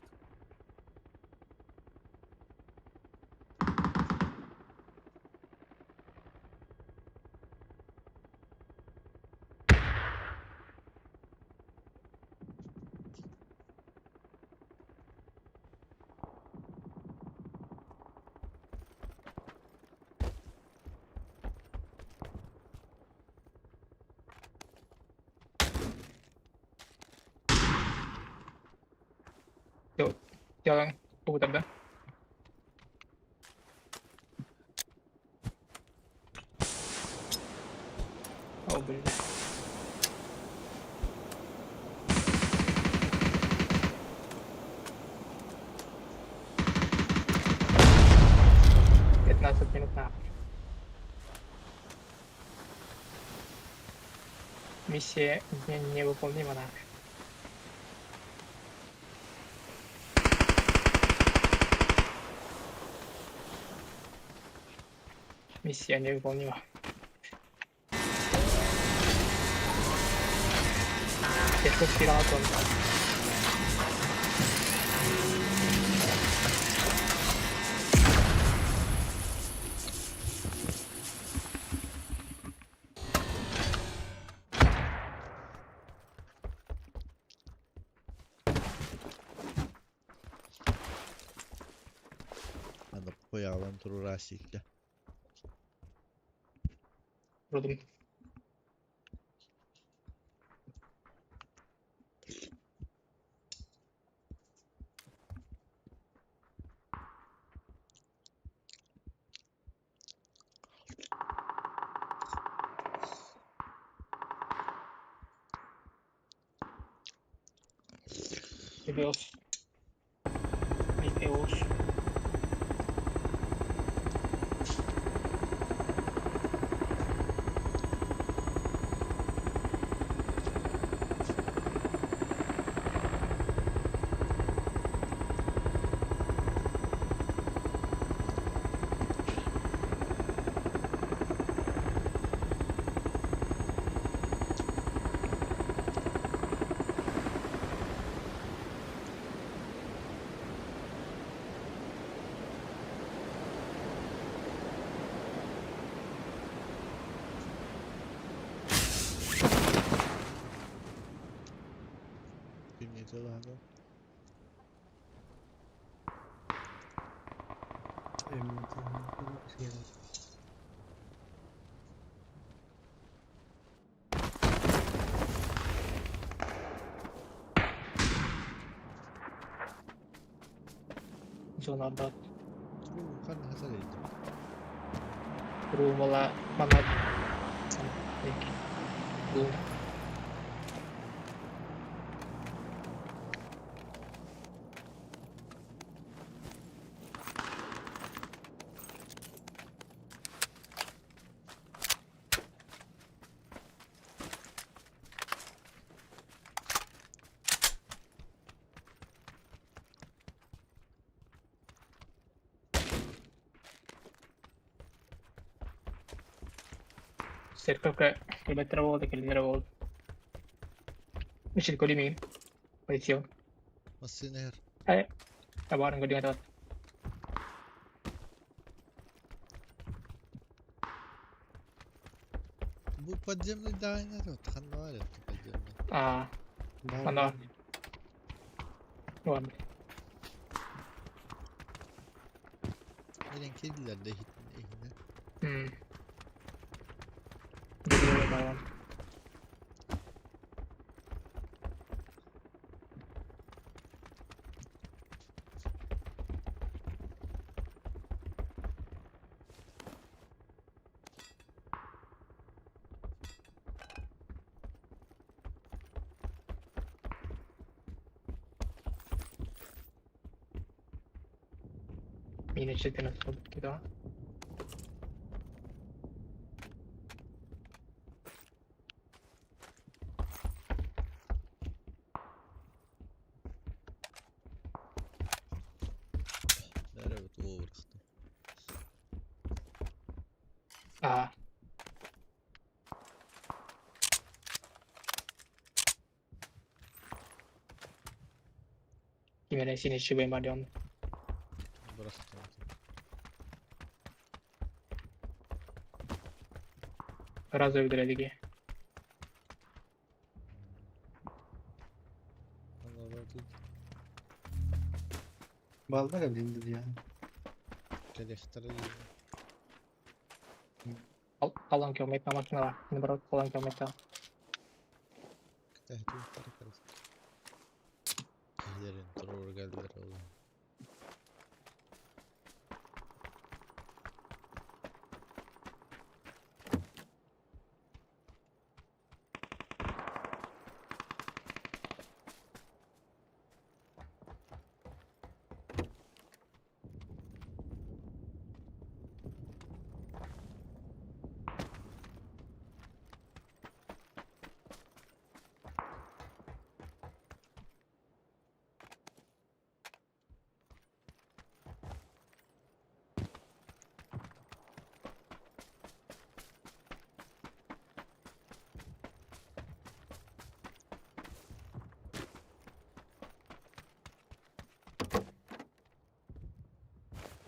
Jalan putar dah. Oh beli. Kita 1 minut nah. Миссия невыполнима нахуй. Миссия невыполнима. Я что стирал он. Hadi koyalım turu rasikle. Vurdum. Gidiyoruz. Eos. Bilmeyeceğiz abi. Zona dot. Bu kan hasar edildi. Rumala manat. Rum. Cerca che kilometre volte, kilometre volte. Invece di me, posizione. Nasıl nehir? Abarın godiye dot. Bu pacemle daha ne diyor? Kan var ya pacemle. Ah, mana? Var. Elen kediler de ehine. Geliyor bayağı. Yine çetin nasıl bir daha. Evet o bıraktım. Ah. Gimana sini coba Madion. Bıraktım. Раз övdüre ligi. Allah razı olsun. Balda da bilindir ya. Kelektere Kalan kilometre makine var. Şimdi bırak kalan kilometre. Tehdi yukarı karısı. Kedilerin terör geldiler oğlum.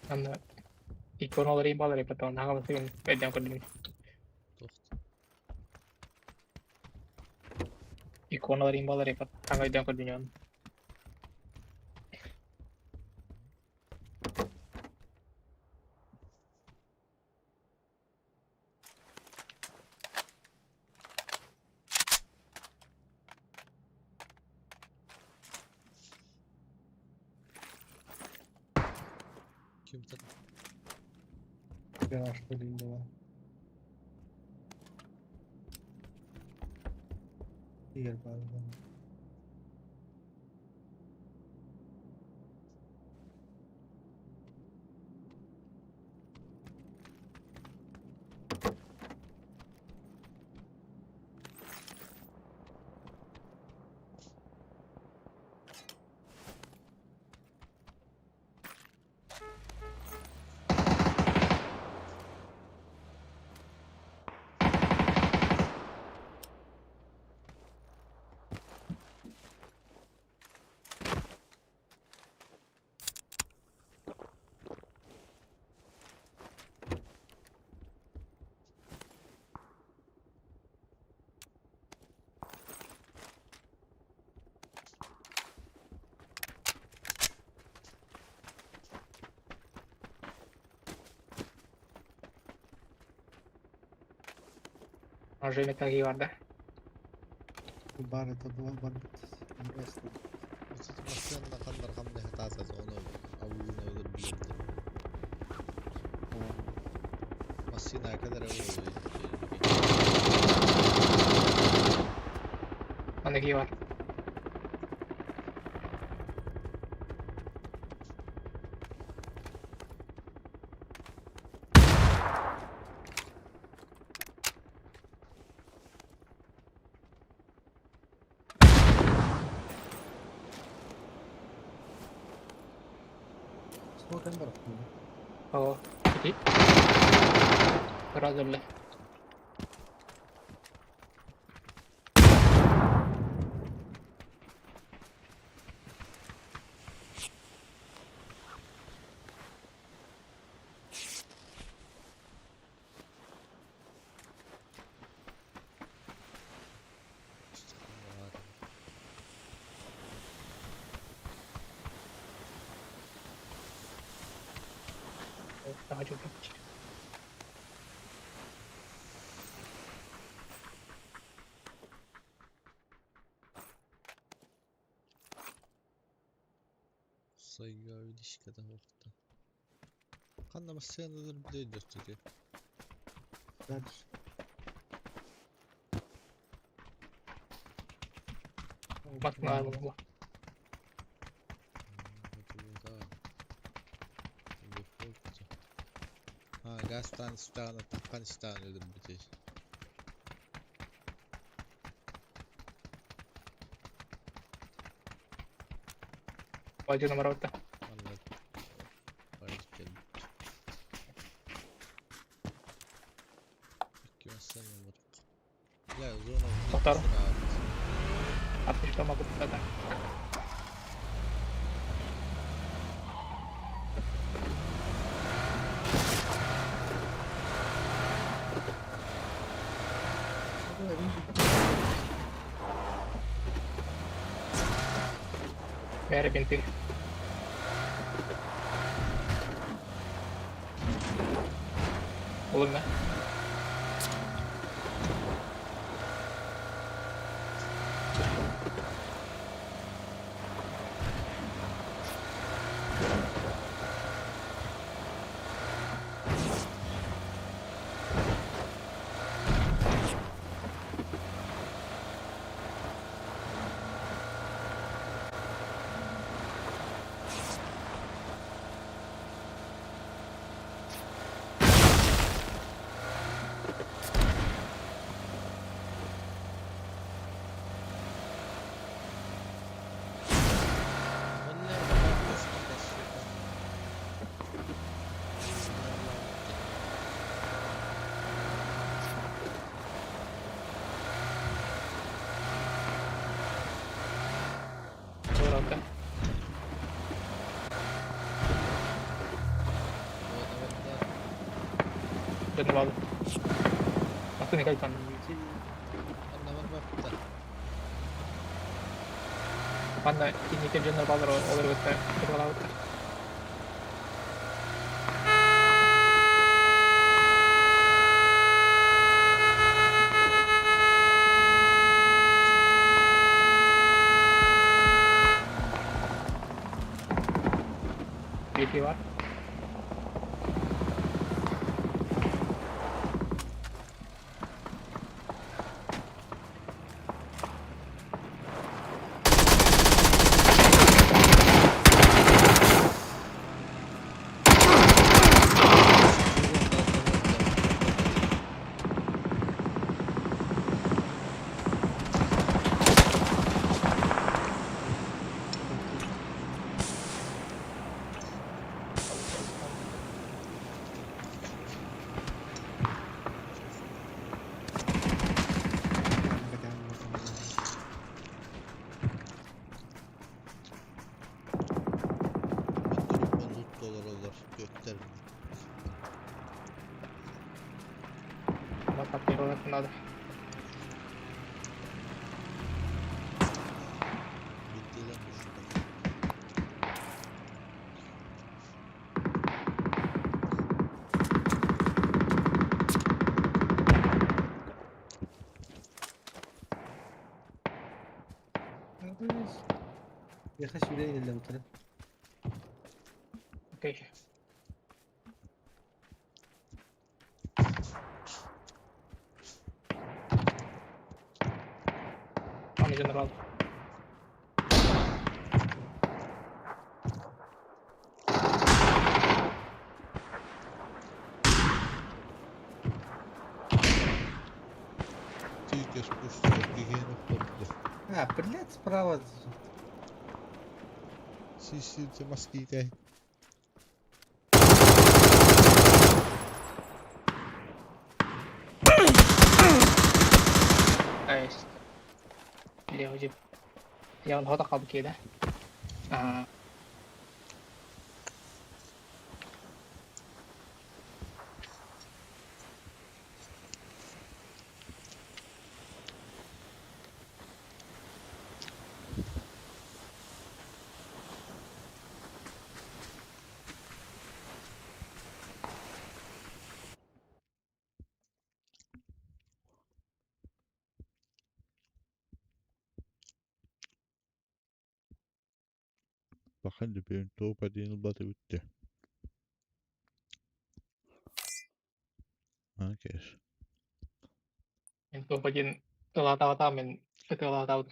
Anna. Ikonoları imbaları yapatan. Hangi masayım? Bedem kodim. Toht. Ikonoları imbaları yapatan. Hangi bedem kodim. Kim tadı? Ben aşkı bilindi var. Diğer bazıları. Уже металги vardı. Bari tadı var bit. Resmen. Мотивацияны кандай кандай хатасыз оны авылына өлөр билет. Машина kadar oluyor. Ondaki var. Smoke en tarafı mı? O. İki. Biraz öyle. Daha çok yapacak. Sayıga ilişkide orta. Kanda машиналар билет gösteriyor. Nedir? Bakın abi bu. Ha, gazdan istağına takkan istağına ölüm bitecek. Bacı numara orada. Vallahi bayılıp geldim. İki masayla var. Ya zona Muhtar. 60 60 toma zaten. Meğer binti. Olur mu? Olur orada. Canım aldım. Nasıl ne kadar tanıdım? Bana ini ke general balar olur bitti. Kırmala bitti. Bir var. Bak bir orasında da. Buraya gidelim oturalım. Okey. Tamam general. Тільки спустив гігієну хлопці. А, блядь, справа. Сісі, це москіти. Nice. Liều dịp. Liều nó tao không kia đó. À. Bakın benim top adını batı bitti. Okey. Mình vừa có nhìn tao mình cái tao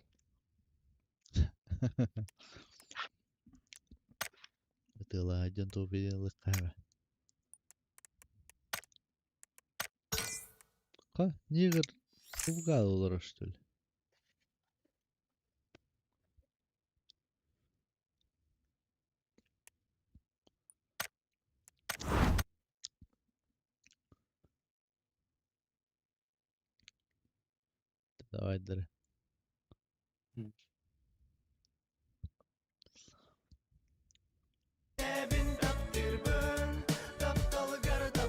Betul aja top adını lekar. Ka, niye bu kadar olur işte? Давай, дары.